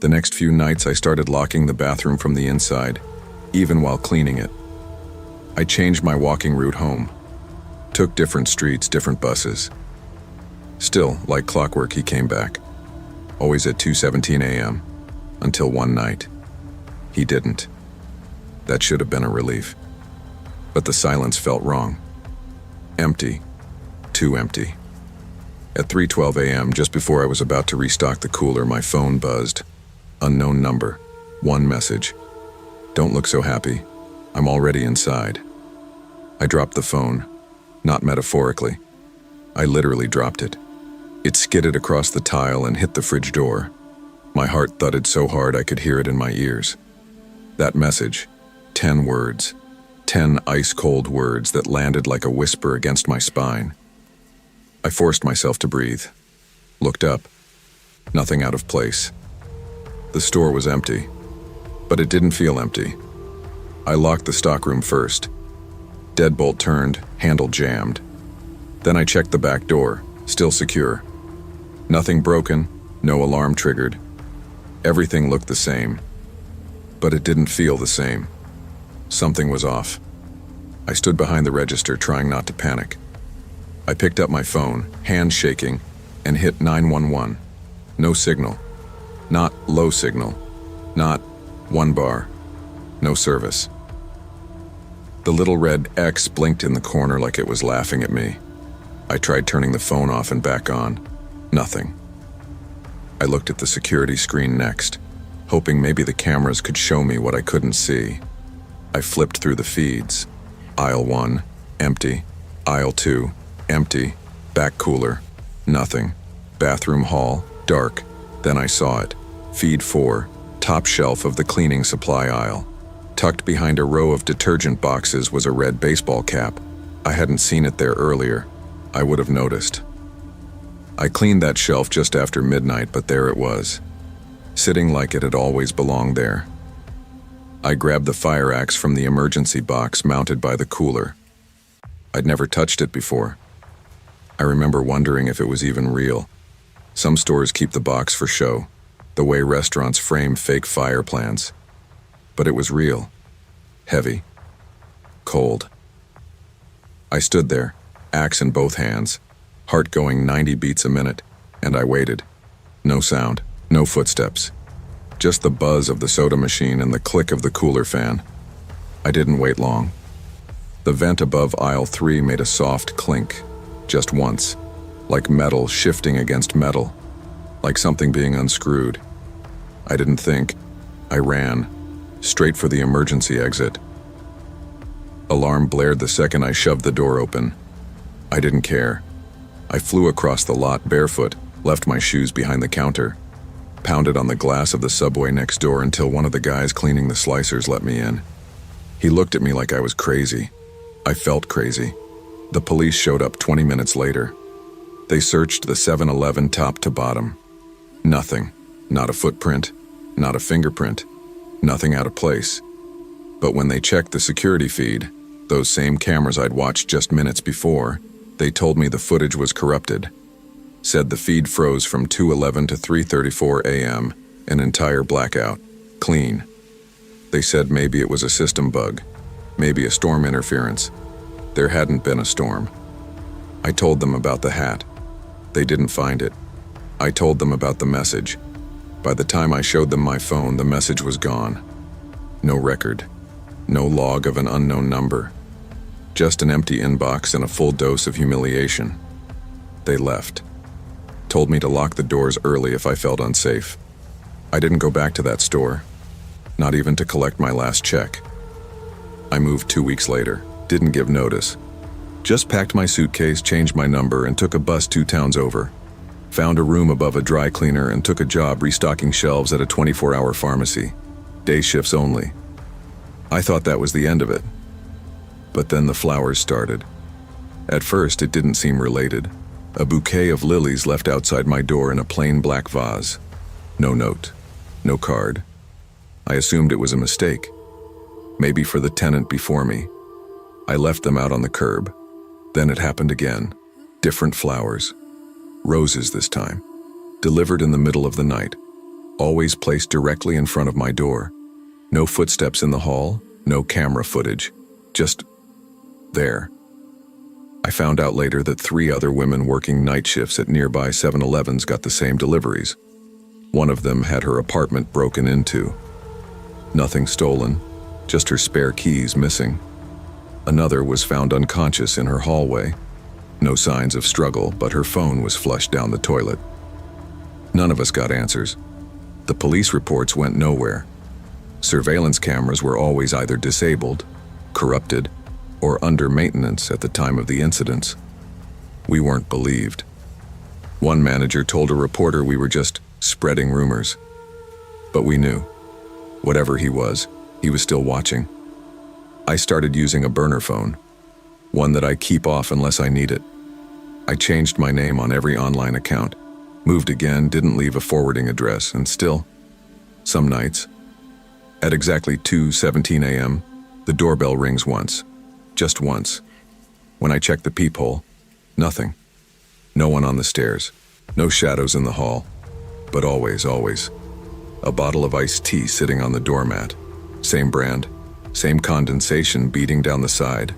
The next few nights I started locking the bathroom from the inside, even while cleaning it. I changed my walking route home. Took different streets, different buses. Still, like clockwork, he came back. Always at 2:17 a.m. Until one night. He didn't. That should have been a relief. But the silence felt wrong. Empty. Too empty. At 3:12 a.m., just before I was about to restock the cooler, my phone buzzed. Unknown number. One message. "Don't look so happy. I'm already inside." I dropped the phone. Not metaphorically. I literally dropped it. It skidded across the tile and hit the fridge door. My heart thudded so hard I could hear it in my ears. That message. 10 words. 10 ice-cold words that landed like a whisper against my spine. I forced myself to breathe. Looked up. Nothing out of place. The store was empty. But it didn't feel empty. I locked the stockroom first. Deadbolt turned, handle jammed. Then I checked the back door, still secure. Nothing broken, no alarm triggered. Everything looked the same. But it didn't feel the same. Something was off. I stood behind the register, trying not to panic. I picked up my phone, hand shaking, and hit 911. No signal. Not low signal. Not 1 bar. No service. The little red X blinked in the corner like it was laughing at me. I tried turning the phone off and back on. Nothing. I looked at the security screen next, hoping maybe the cameras could show me what I couldn't see. I flipped through the feeds. Aisle 1, empty. Aisle 2, empty. Back cooler, nothing. Bathroom hall, dark. Then I saw it. Feed 4, top shelf of the cleaning supply aisle. Tucked behind a row of detergent boxes was a red baseball cap. I hadn't seen it there earlier. I would have noticed. I cleaned that shelf just after midnight, but there it was, sitting like it had always belonged there. I grabbed the fire axe from the emergency box mounted by the cooler. I'd never touched it before. I remember wondering if it was even real. Some stores keep the box for show, the way restaurants frame fake fire plans. But it was real. Heavy. Cold. I stood there, axe in both hands, heart going 90 beats a minute, and I waited. No sound, no footsteps. Just the buzz of the soda machine and the click of the cooler fan. I didn't wait long. The vent above aisle 3 made a soft clink, just once, like metal shifting against metal, like something being unscrewed. I didn't think. I ran, straight for the emergency exit. Alarm blared the second I shoved the door open. I didn't care. I flew across the lot barefoot, left my shoes behind the counter, pounded on the glass of the subway next door until one of the guys cleaning the slicers let me in. He looked at me like I was crazy. I felt crazy. The police showed up 20 minutes later. They searched the 7-Eleven top to bottom. Nothing. Not a footprint, not a fingerprint, nothing out of place. But when they checked the security feed, those same cameras I'd watched just minutes before, they told me the footage was corrupted. Said the feed froze from 2:11 to 3:34 a.m., an entire blackout. Clean. They said maybe it was a system bug, maybe a storm interference. There hadn't been a storm. I told them about the hat. They didn't find it. I told them about the message. By the time I showed them my phone, the message was gone. No record. No log of an unknown number. Just an empty inbox and a full dose of humiliation. They left. Told me to lock the doors early if I felt unsafe. I didn't go back to that store. Not even to collect my last check. I moved 2 weeks later. Didn't give notice. Just packed my suitcase, changed my number, and took a bus 2 towns over. Found a room above a dry cleaner and took a job restocking shelves at a 24-hour pharmacy. Day shifts only. I thought that was the end of it. But then the flowers started. At first, it didn't seem related. A bouquet of lilies left outside my door in a plain black vase. No note. No card. I assumed it was a mistake. Maybe for the tenant before me. I left them out on the curb. Then it happened again. Different flowers. Roses this time. Delivered in the middle of the night. Always placed directly in front of my door. No footsteps in the hall, no camera footage. Just there. I found out later that 3 other women working night shifts at nearby 7-Elevens got the same deliveries. One of them had her apartment broken into. Nothing stolen, just her spare keys missing. Another was found unconscious in her hallway. No signs of struggle, but her phone was flushed down the toilet. None of us got answers. The police reports went nowhere. Surveillance cameras were always either disabled, corrupted, or under maintenance at the time of the incidents. We weren't believed. One manager told a reporter we were just spreading rumors. But we knew. Whatever he was still watching. I started using a burner phone, one that I keep off unless I need it. I changed my name on every online account, moved again, didn't leave a forwarding address, and still, some nights, at exactly 2:17 a.m., the doorbell rings once, just once. When I check the peephole, nothing. No one on the stairs, no shadows in the hall, but always, a bottle of iced tea sitting on the doormat, same brand, same condensation beating down the side,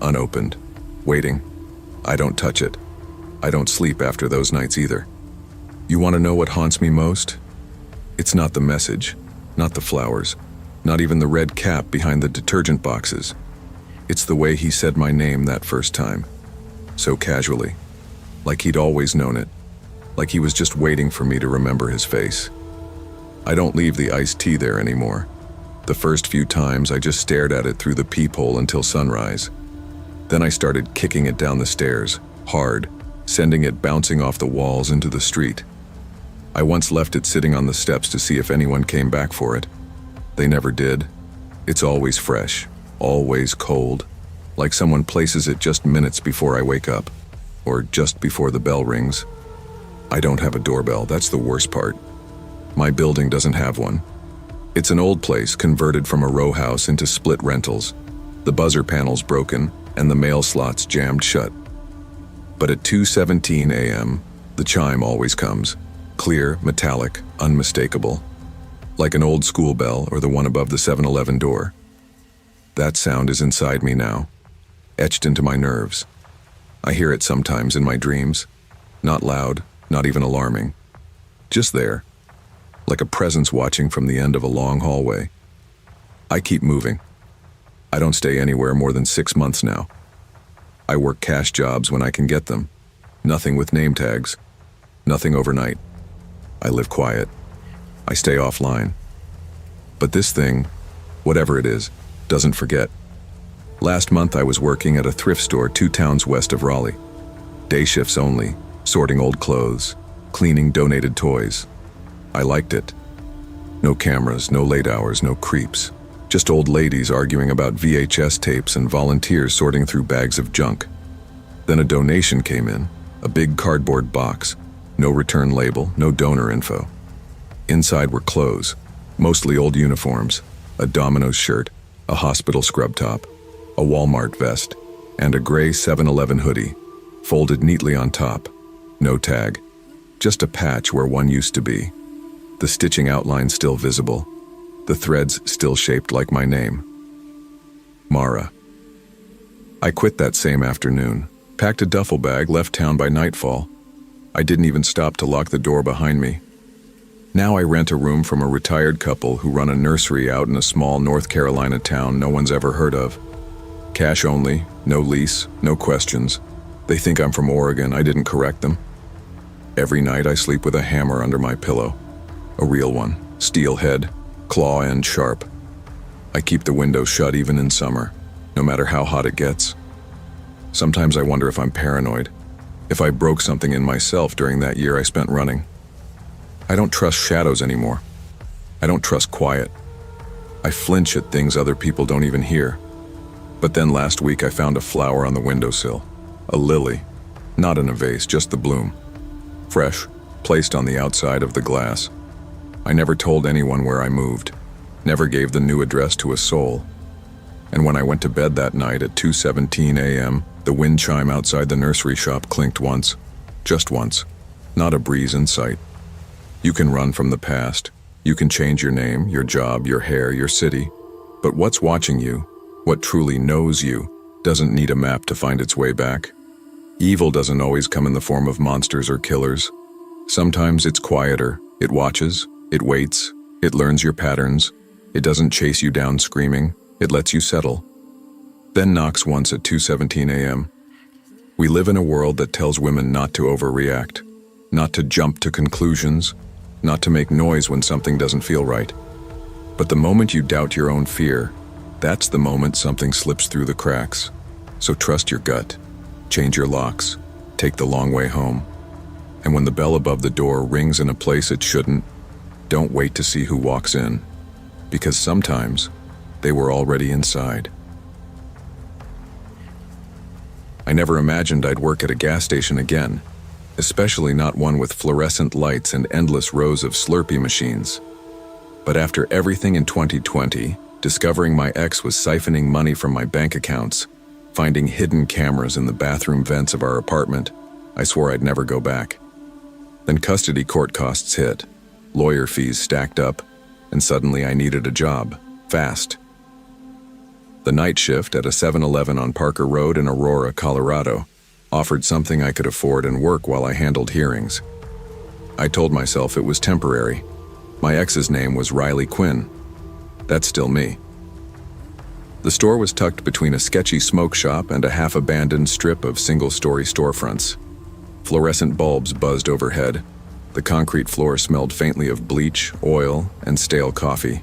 unopened, waiting. I don't touch it. I don't sleep after those nights either. You want to know what haunts me most? It's not the message, not the flowers, not even the red cap behind the detergent boxes. It's the way he said my name that first time, so casually, like he'd always known it, like he was just waiting for me to remember his face. I don't leave the iced tea there anymore. The first few times I just stared at it through the peephole until sunrise. Then I started kicking it down the stairs, hard, sending it bouncing off the walls into the street. I once left it sitting on the steps to see if anyone came back for it. They never did. It's always fresh, always cold, like someone places it just minutes before I wake up, or just before the bell rings. I don't have a doorbell, that's the worst part. My building doesn't have one. It's an old place converted from a row house into split rentals. The buzzer panel's broken and the mail slots jammed shut. But at 2:17 a.m., the chime always comes. Clear, metallic, unmistakable. Like an old school bell or the one above the 7-Eleven door. That sound is inside me now. etched into my nerves. I hear it sometimes in my dreams. Not loud, not even alarming. Just there, like a presence watching from the end of a long hallway. I keep moving. I don't stay anywhere more than 6 months now. I work cash jobs when I can get them. Nothing with name tags. Nothing overnight. I live quiet. I stay offline. But this thing, whatever it is, doesn't forget. Last month I was working at a thrift store 2 towns west of Raleigh. Day shifts only, sorting old clothes, cleaning donated toys. I liked it. No cameras, no late hours, no creeps. Just old ladies arguing about VHS tapes and volunteers sorting through bags of junk. Then a donation came in, a big cardboard box, no return label, no donor info. Inside were clothes, mostly old uniforms, a Domino's shirt, a hospital scrub top, a Walmart vest, and a gray 7-Eleven hoodie, folded neatly on top. No tag, just a patch where one used to be. The stitching outline still visible, the threads still shaped like my name. Mara. I quit that same afternoon, packed a duffel bag, left town by nightfall. I didn't even stop to lock the door behind me. Now I rent a room from a retired couple who run a nursery out in a small North Carolina town no one's ever heard of. Cash only, no lease, no questions. They think I'm from Oregon, I didn't correct them. Every night I sleep with a hammer under my pillow. A real one, steel head, claw end sharp. I keep the window shut even in summer, no matter how hot it gets. Sometimes I wonder if I'm paranoid, if I broke something in myself during that year I spent running. I don't trust shadows anymore. I don't trust quiet. I flinch at things other people don't even hear. But then last week I found a flower on the windowsill. A lily, not in a vase, just the bloom. Fresh, placed on the outside of the glass. I never told anyone where I moved, never gave the new address to a soul. And when I went to bed that night at 2:17 a.m., the wind chime outside the nursery shop clinked once. Just once. Not a breeze in sight. You can run from the past. You can change your name, your job, your hair, your city. But what's watching you, what truly knows you, doesn't need a map to find its way back. Evil doesn't always come in the form of monsters or killers. Sometimes it's quieter. It watches. It waits, it learns your patterns, it doesn't chase you down screaming, it lets you settle. Then knocks once at 2:17 a.m. We live in a world that tells women not to overreact, not to jump to conclusions, not to make noise when something doesn't feel right. But the moment you doubt your own fear, that's the moment something slips through the cracks. So trust your gut, change your locks, take the long way home. And when the bell above the door rings in a place it shouldn't, don't wait to see who walks in, because sometimes they were already inside. I never imagined I'd work at a gas station again, especially not one with fluorescent lights and endless rows of Slurpee machines. But after everything in 2020, discovering my ex was siphoning money from my bank accounts, finding hidden cameras in the bathroom vents of our apartment, I swore I'd never go back. Then custody court costs hit. Lawyer fees stacked up, and suddenly I needed a job, fast. The night shift at a 7-Eleven on Parker Road in Aurora, Colorado, offered something I could afford and work while I handled hearings. I told myself it was temporary. My ex's name was Riley Quinn. That's still me. The store was tucked between a sketchy smoke shop and a half-abandoned strip of single-story storefronts. Fluorescent bulbs buzzed overhead. The concrete floor smelled faintly of bleach, oil, and stale coffee.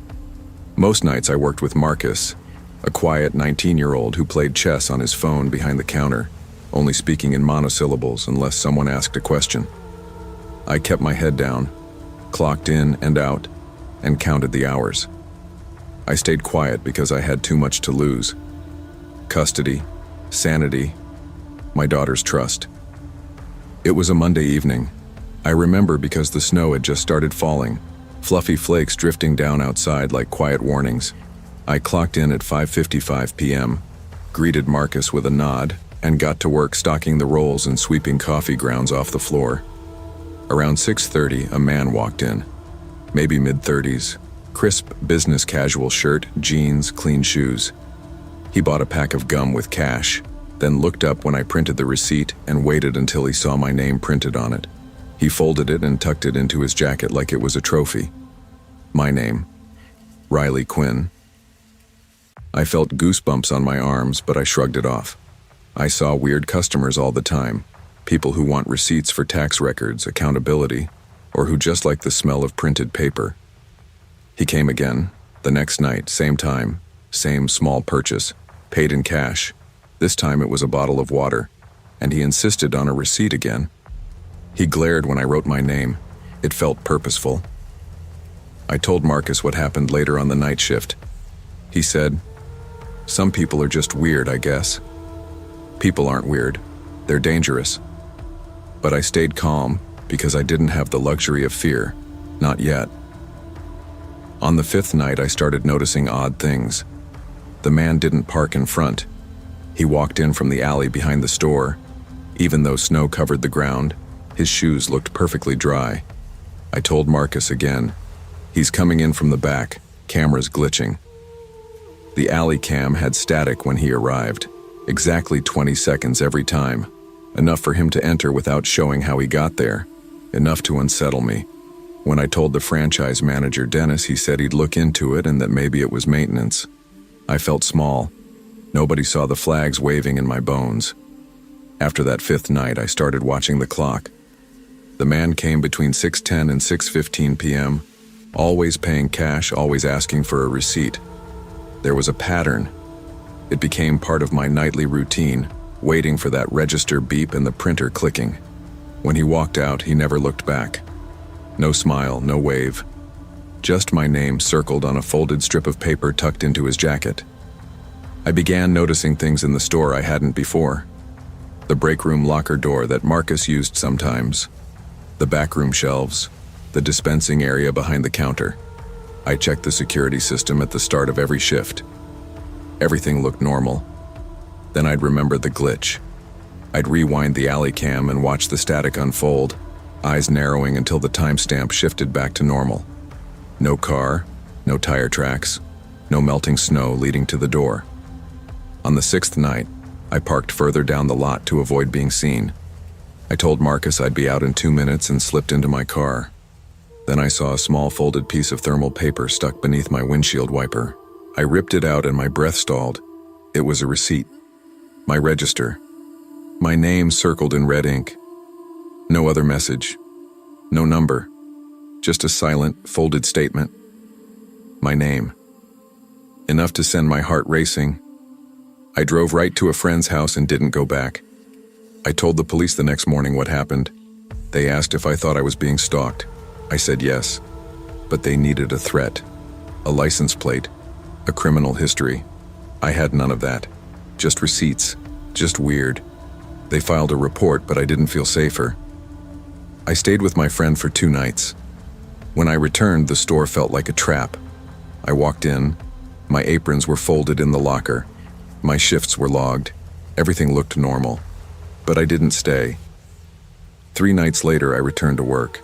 Most nights I worked with Marcus, a quiet 19-year-old who played chess on his phone behind the counter, only speaking in monosyllables unless someone asked a question. I kept my head down, clocked in and out, and counted the hours. I stayed quiet because I had too much to lose. Custody, sanity, my daughter's trust. It was a Monday evening. I remember because the snow had just started falling, fluffy flakes drifting down outside like quiet warnings. I clocked in at 5:55 p.m., greeted Marcus with a nod, and got to work stocking the rolls and sweeping coffee grounds off the floor. Around 6:30, a man walked in, maybe mid-30s, crisp business casual shirt, jeans, clean shoes. He bought a pack of gum with cash, then looked up when I printed the receipt and waited until he saw my name printed on it. He folded it and tucked it into his jacket like it was a trophy. My name, Riley Quinn. I felt goosebumps on my arms, but I shrugged it off. I saw weird customers all the time, people who want receipts for tax records, accountability, or who just like the smell of printed paper. He came again, the next night, same time, same small purchase, paid in cash. This time it was a bottle of water, and he insisted on a receipt again. He glared when I wrote my name. It felt purposeful. I told Marcus what happened later on the night shift. He said, "Some people are just weird, I guess." People aren't weird. They're dangerous. But I stayed calm because I didn't have the luxury of fear. Not yet. On the fifth night, I started noticing odd things. The man didn't park in front. He walked in from the alley behind the store. Even though snow covered the ground, his shoes looked perfectly dry. I told Marcus again. He's coming in from the back, cameras glitching. The alley cam had static when he arrived, exactly 20 seconds every time, enough for him to enter without showing how he got there, enough to unsettle me. When I told the franchise manager Dennis, he said he'd look into it and that maybe it was maintenance. I felt small. Nobody saw the flags waving in my bones. After that fifth night, I started watching the clock. The man came between 6:10 and 6:15 p.m., always paying cash, always asking for a receipt. There was a pattern. It became part of my nightly routine, waiting for that register beep and the printer clicking. When he walked out, he never looked back. No smile, no wave. Just my name circled on a folded strip of paper tucked into his jacket. I began noticing things in the store I hadn't before. The break room locker door that Marcus used sometimes. The backroom shelves. The dispensing area behind the counter. I checked the security system at the start of every shift. Everything looked normal. Then I'd remember the glitch. I'd rewind the alley cam and watch the static unfold, eyes narrowing until the timestamp shifted back to normal. No car, no tire tracks, no melting snow leading to the door. On the sixth night, I parked further down the lot to avoid being seen. I told Marcus I'd be out in 2 minutes and slipped into my car. Then I saw a small folded piece of thermal paper stuck beneath my windshield wiper. I ripped it out and my breath stalled. It was a receipt. My register. My name circled in red ink. No other message. No number. Just a silent, folded statement. My name. Enough to send my heart racing. I drove right to a friend's house and didn't go back. I told the police the next morning what happened. They asked if I thought I was being stalked. I said yes, but they needed a threat, a license plate, a criminal history. I had none of that. Just receipts, just weird. They filed a report, but I didn't feel safer. I stayed with my friend for 2 nights. When I returned, the store felt like a trap. I walked in. My aprons were folded in the locker. My shifts were logged. Everything looked normal. But I didn't stay. 3 nights later, I returned to work.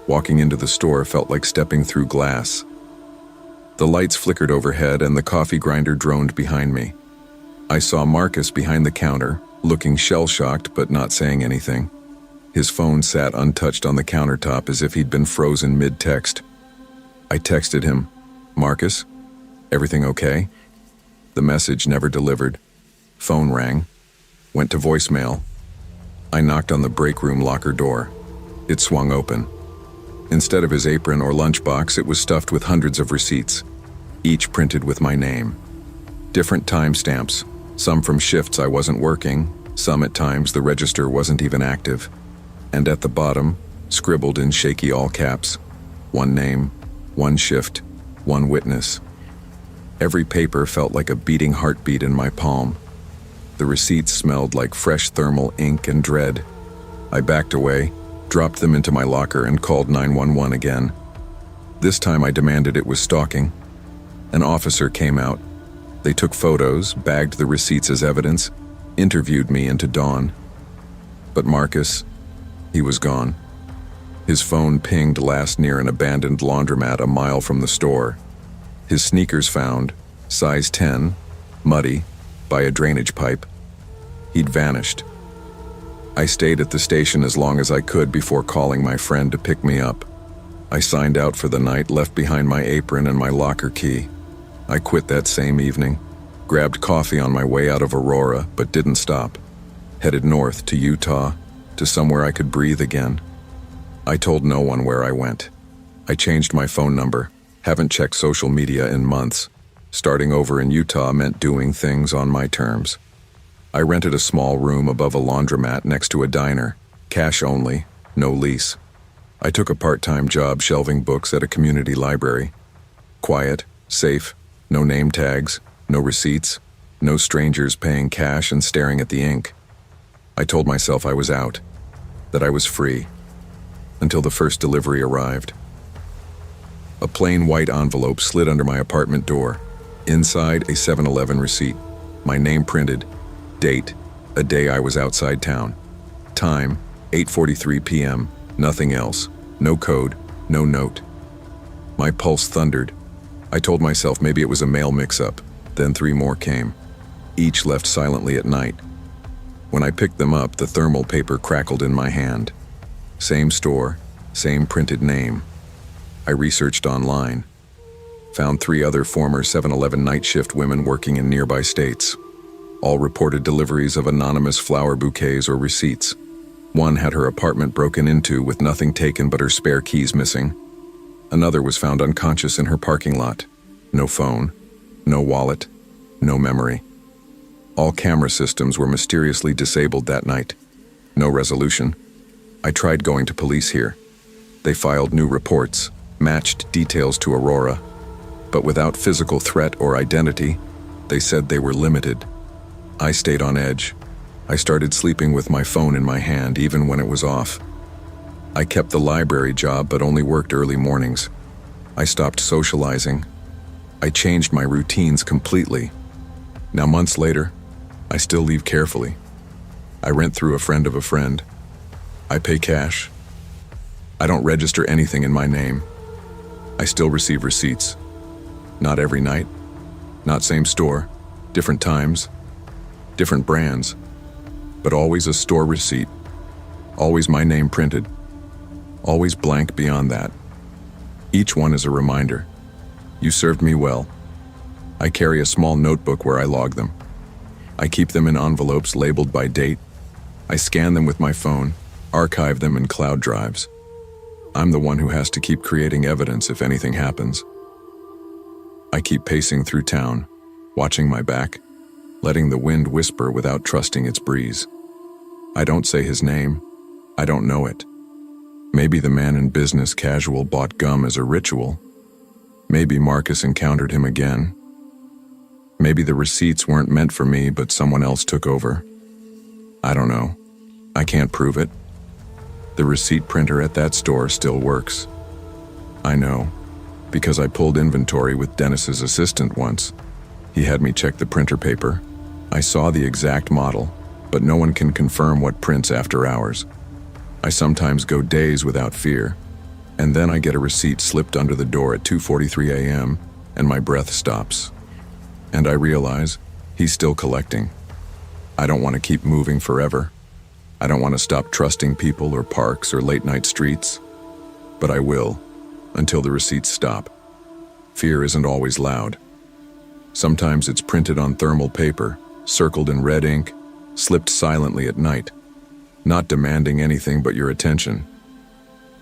Walking into the store felt like stepping through glass. The lights flickered overhead and the coffee grinder droned behind me. I saw Marcus behind the counter, looking shell-shocked but not saying anything. His phone sat untouched on the countertop as if he'd been frozen mid-text. I texted him, "Marcus, everything okay?" The message never delivered. Phone rang. Went to voicemail. I knocked on the break room locker door. It swung open. Instead of his apron or lunchbox, it was stuffed with hundreds of receipts, each printed with my name. Different timestamps, some from shifts I wasn't working, some at times the register wasn't even active. And at the bottom, scribbled in shaky all caps, one name, one shift, one witness. Every paper felt like a beating heartbeat in my palm. The receipts smelled like fresh thermal ink and dread. I backed away, dropped them into my locker, and called 911 again. This time I demanded it was stalking. An officer came out. They took photos, bagged the receipts as evidence, interviewed me into dawn. But Marcus, he was gone. His phone pinged last near an abandoned laundromat a mile from the store. His sneakers found, size 10, muddy, by a drainage pipe. He'd vanished. I stayed at the station as long as I could before calling my friend to pick me up. I signed out for the night, left behind my apron and my locker key. I quit that same evening, grabbed coffee on my way out of Aurora, but didn't stop. Headed north to Utah, to somewhere I could breathe again. I told no one where I went. I changed my phone number, haven't checked social media in months. Starting over in Utah meant doing things on my terms. I rented a small room above a laundromat next to a diner, cash only, no lease. I took a part-time job shelving books at a community library. Quiet, safe, no name tags, no receipts, no strangers paying cash and staring at the ink. I told myself I was out, that I was free, until the first delivery arrived. A plain white envelope slid under my apartment door. Inside, a 7-Eleven receipt, my name printed, date, a day I was outside town. Time, 8:43 p.m., nothing else, no code, no note. My pulse thundered. I told myself maybe it was a mail mix-up, then 3 more came. Each left silently at night. When I picked them up, the thermal paper crackled in my hand. Same store, same printed name. I researched online. Found 3 other former 7-Eleven night shift women working in nearby states. All reported deliveries of anonymous flower bouquets or receipts. One had her apartment broken into with nothing taken but her spare keys missing. Another was found unconscious in her parking lot. No phone, no wallet, no memory. All camera systems were mysteriously disabled that night. No resolution. I tried going to police here. They filed new reports, matched details to Aurora, but without physical threat or identity, they said they were limited. I stayed on edge. I started sleeping with my phone in my hand even when it was off. I kept the library job but only worked early mornings. I stopped socializing. I changed my routines completely. Now months later, I still leave carefully. I rent through a friend of a friend. I pay cash. I don't register anything in my name. I still receive receipts. Not every night. Not same store. Different times. Different brands. But always a store receipt. Always my name printed. Always blank beyond that. Each one is a reminder. You served me well. I carry a small notebook where I log them. I keep them in envelopes labeled by date. I scan them with my phone, archive them in cloud drives. I'm the one who has to keep creating evidence if anything happens. I keep pacing through town, watching my back, letting the wind whisper without trusting its breeze. I don't say his name. I don't know it. Maybe the man in business casual bought gum as a ritual. Maybe Marcus encountered him again. Maybe the receipts weren't meant for me, but someone else took over. I don't know. I can't prove it. The receipt printer at that store still works. I know, because I pulled inventory with Dennis's assistant once. He had me check the printer paper. I saw the exact model, but no one can confirm what prints after hours. I sometimes go days without fear, and then I get a receipt slipped under the door at 2:43 a.m., and my breath stops. And I realize he's still collecting. I don't want to keep moving forever. I don't want to stop trusting people or parks or late-night streets. But I will, until the receipts stop. Fear isn't always loud. Sometimes it's printed on thermal paper, circled in red ink, slipped silently at night, not demanding anything but your attention.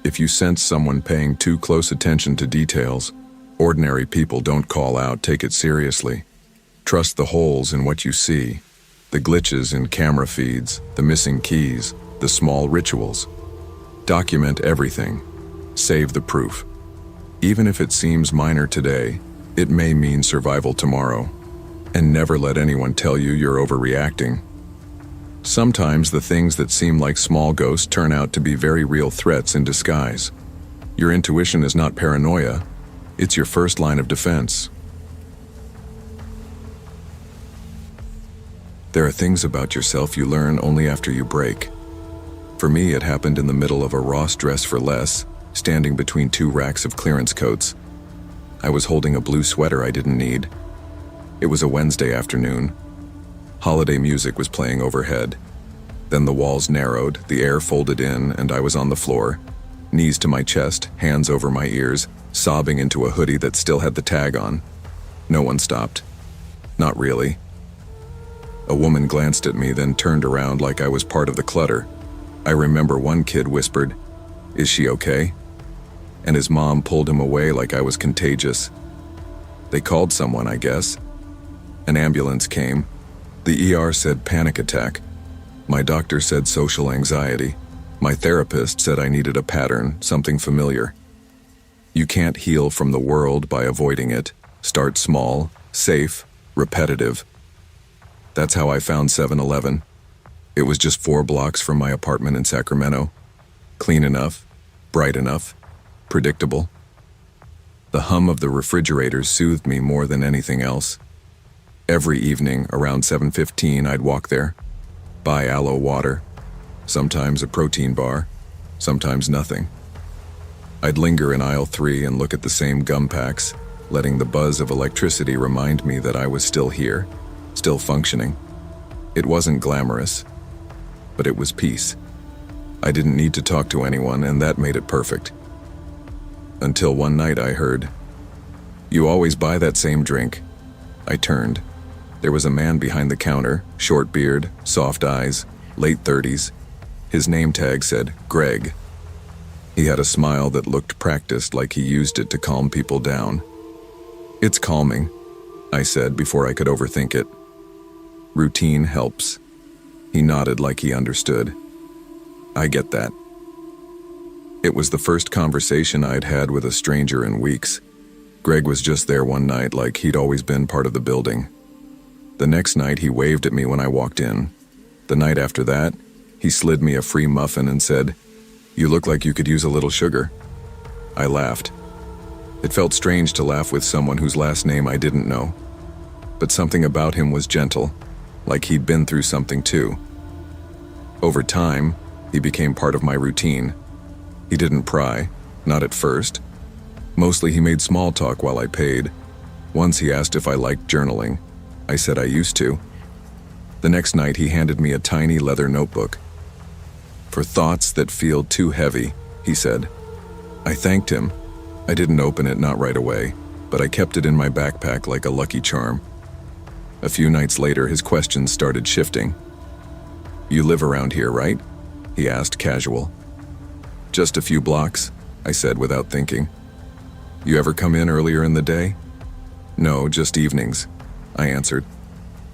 If you sense someone paying too close attention to details, ordinary people don't call out, take it seriously. Trust the holes in what you see, the glitches in camera feeds, the missing keys, the small rituals. Document everything. Save the proof. Even if it seems minor today, it may mean survival tomorrow. And never let anyone tell you you're overreacting. Sometimes the things that seem like small ghosts turn out to be very real threats in disguise. Your intuition is not paranoia. It's your first line of defense. There are things about yourself you learn only after you break. For me, it happened in the middle of a Ross dress for less, standing between 2 racks of clearance coats. I was holding a blue sweater I didn't need. It was a Wednesday afternoon. Holiday music was playing overhead. Then the walls narrowed, the air folded in, and I was on the floor, knees to my chest, hands over my ears, sobbing into a hoodie that still had the tag on. No one stopped. Not really. A woman glanced at me, then turned around like I was part of the clutter. I remember one kid whispered, "Is she okay?" And his mom pulled him away like I was contagious. They called someone, I guess. An ambulance came. The ER said panic attack. My doctor said social anxiety. My therapist said I needed a pattern, something familiar. You can't heal from the world by avoiding it. Start small, safe, repetitive. That's how I found 7-Eleven. It was just 4 blocks from my apartment in Sacramento. Clean enough, bright enough, predictable. The hum of the refrigerators soothed me more than anything else. Every evening, around 7:15, I'd walk there, buy aloe water, sometimes a protein bar, sometimes nothing. I'd linger in aisle 3 and look at the same gum packs, letting the buzz of electricity remind me that I was still here, still functioning. It wasn't glamorous, but it was peace. I didn't need to talk to anyone, and that made it perfect. Until one night I heard, "You always buy that same drink." I turned. There was a man behind the counter, short beard, soft eyes, late 30s. His name tag said, Greg. He had a smile that looked practiced, like he used it to calm people down. "It's calming," I said before I could overthink it. "Routine helps." He nodded like he understood. "I get that." It was the first conversation I'd had with a stranger in weeks. Greg was just there one night, like he'd always been part of the building. The next night, he waved at me when I walked in. The night after that, he slid me a free muffin and said, "You look like you could use a little sugar." I laughed. It felt strange to laugh with someone whose last name I didn't know. But something about him was gentle, like he'd been through something too. Over time, he became part of my routine. He didn't pry, not at first. Mostly he made small talk while I paid. Once he asked if I liked journaling. I said I used to. The next night he handed me a tiny leather notebook. "For thoughts that feel too heavy," he said. I thanked him. I didn't open it, not right away, but I kept it in my backpack like a lucky charm. A few nights later, his questions started shifting. "You live around here, right?" he asked, casual. "Just a few blocks," I said without thinking. "You ever come in earlier in the day?" "No, just evenings," I answered.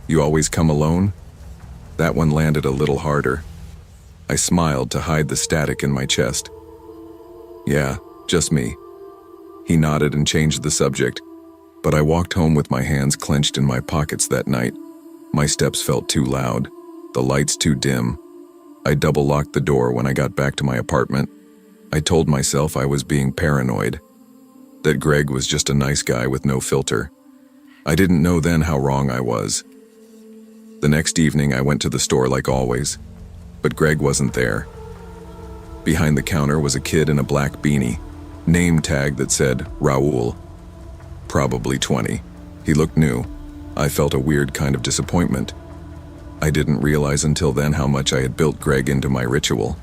"You always come alone?" That one landed a little harder. I smiled to hide the static in my chest. "Yeah, just me." He nodded and changed the subject, but I walked home with my hands clenched in my pockets that night. My steps felt too loud, the lights too dim. I double-locked the door when I got back to my apartment. I told myself I was being paranoid, that Greg was just a nice guy with no filter. I didn't know then how wrong I was. The next evening I went to the store like always, but Greg wasn't there. Behind the counter was a kid in a black beanie, name tag that said Raul. Probably 20. He looked new. I felt a weird kind of disappointment. I didn't realize until then how much I had built Greg into my ritual.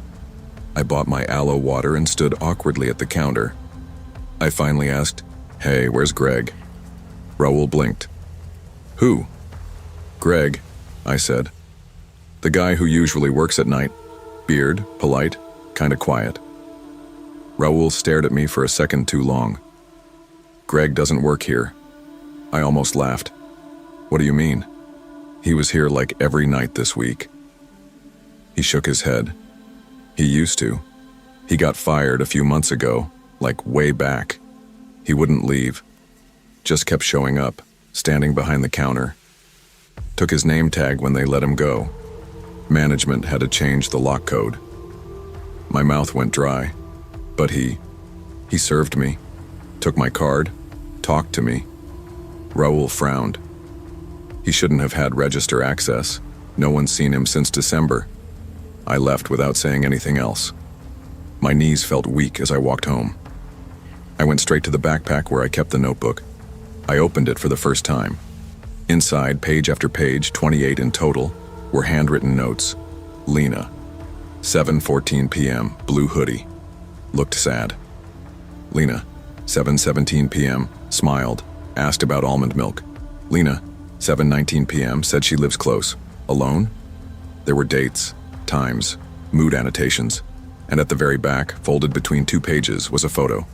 I bought my aloe water and stood awkwardly at the counter. I finally asked, "Hey, where's Greg?" Raul blinked. "Who?" "Greg," I said. "The guy who usually works at night. Beard, polite, kinda quiet." Raul stared at me for a second too long. "Greg doesn't work here." I almost laughed. "What do you mean?" "He was here like every night this week." He shook his head. "He used to. He got fired a few months ago, like way back. He wouldn't leave. Just kept showing up, standing behind the counter. Took his name tag when they let him go. Management had to change the lock code." My mouth went dry, but he served me, took my card, talked to me. Raul frowned. He shouldn't have had register access. No one's seen him since December. I left without saying anything else. My knees felt weak as I walked home. I went straight to the backpack where I kept the notebook. I opened it for the first time. Inside, page after page, 28 in total, were handwritten notes. Lena, 7:14 p.m., blue hoodie. Looked sad. Lena, 7:17 p.m., smiled, asked about almond milk. Lena, 7:19 p.m., said she lives close. Alone? There were dates, times, mood annotations, and at the very back, folded between 2 pages, was a photo.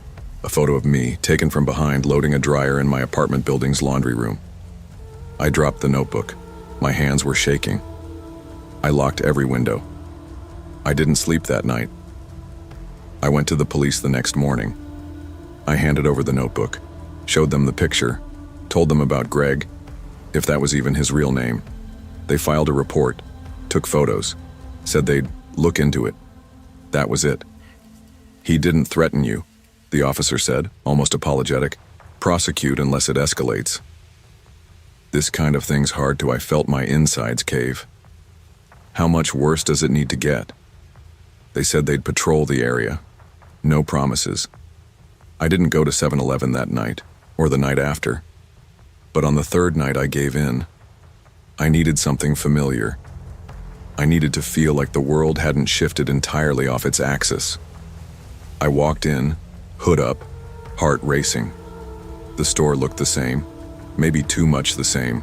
A photo of me, taken from behind loading a dryer in my apartment building's laundry room. I dropped the notebook. My hands were shaking. I locked every window. I didn't sleep that night. I went to the police the next morning. I handed over the notebook, showed them the picture, told them about Greg, if that was even his real name. They filed a report, took photos, said they'd look into it. That was it. He didn't threaten you, the officer said, almost apologetic. Prosecute unless it escalates. This kind of thing's hard to. I felt my insides cave. How much worse does it need to get? They said they'd patrol the area. No promises. I didn't go to 7-Eleven that night, or the night after. But on the third night I gave in. I needed something familiar. I needed to feel like the world hadn't shifted entirely off its axis. I walked in, hood up, heart racing. The store looked the same, maybe too much the same.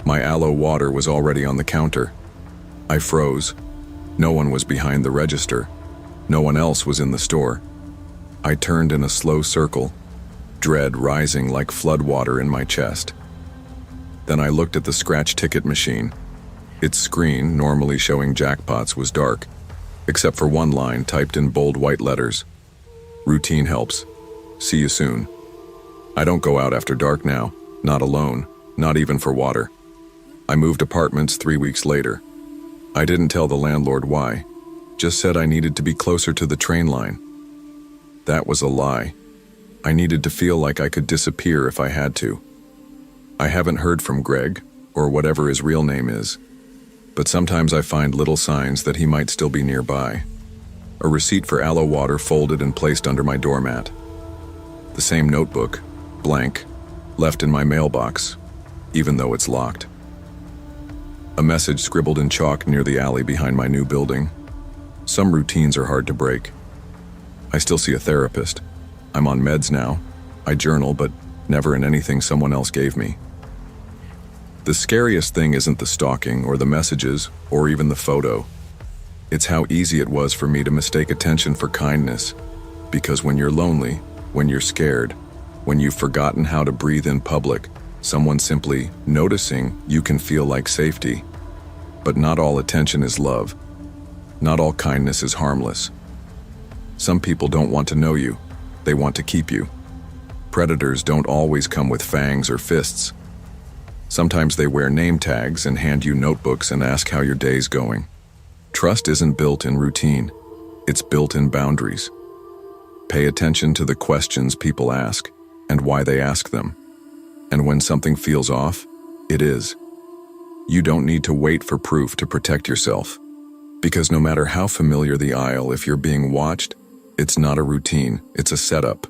My aloe water was already on the counter. I froze. No one was behind the register. No one else was in the store. I turned in a slow circle, dread rising like floodwater in my chest. Then I looked at the scratch ticket machine. Its screen, normally showing jackpots, was dark, except for one line typed in bold white letters. Routine helps. See you soon. I don't go out after dark now, not alone, not even for water. I moved apartments 3 weeks later. I didn't tell the landlord why, just said I needed to be closer to the train line. That was a lie. I needed to feel like I could disappear if I had to. I haven't heard from Greg, or whatever his real name is, but sometimes I find little signs that he might still be nearby. A receipt for aloe water folded and placed under my doormat. The same notebook, blank, left in my mailbox, even though it's locked. A message scribbled in chalk near the alley behind my new building. Some routines are hard to break. I still see a therapist. I'm on meds now. I journal, but never in anything someone else gave me. The scariest thing isn't the stalking or the messages or even the photo. It's how easy it was for me to mistake attention for kindness. Because when you're lonely, when you're scared, when you've forgotten how to breathe in public, someone simply noticing you can feel like safety. But not all attention is love. Not all kindness is harmless. Some people don't want to know you. They want to keep you. Predators don't always come with fangs or fists. Sometimes they wear name tags and hand you notebooks and ask how your day's going. Trust isn't built in routine. It's built in boundaries. Pay attention to the questions people ask and why they ask them. And when something feels off, it is. You don't need to wait for proof to protect yourself. Because no matter how familiar the aisle, if you're being watched, it's not a routine, it's a setup.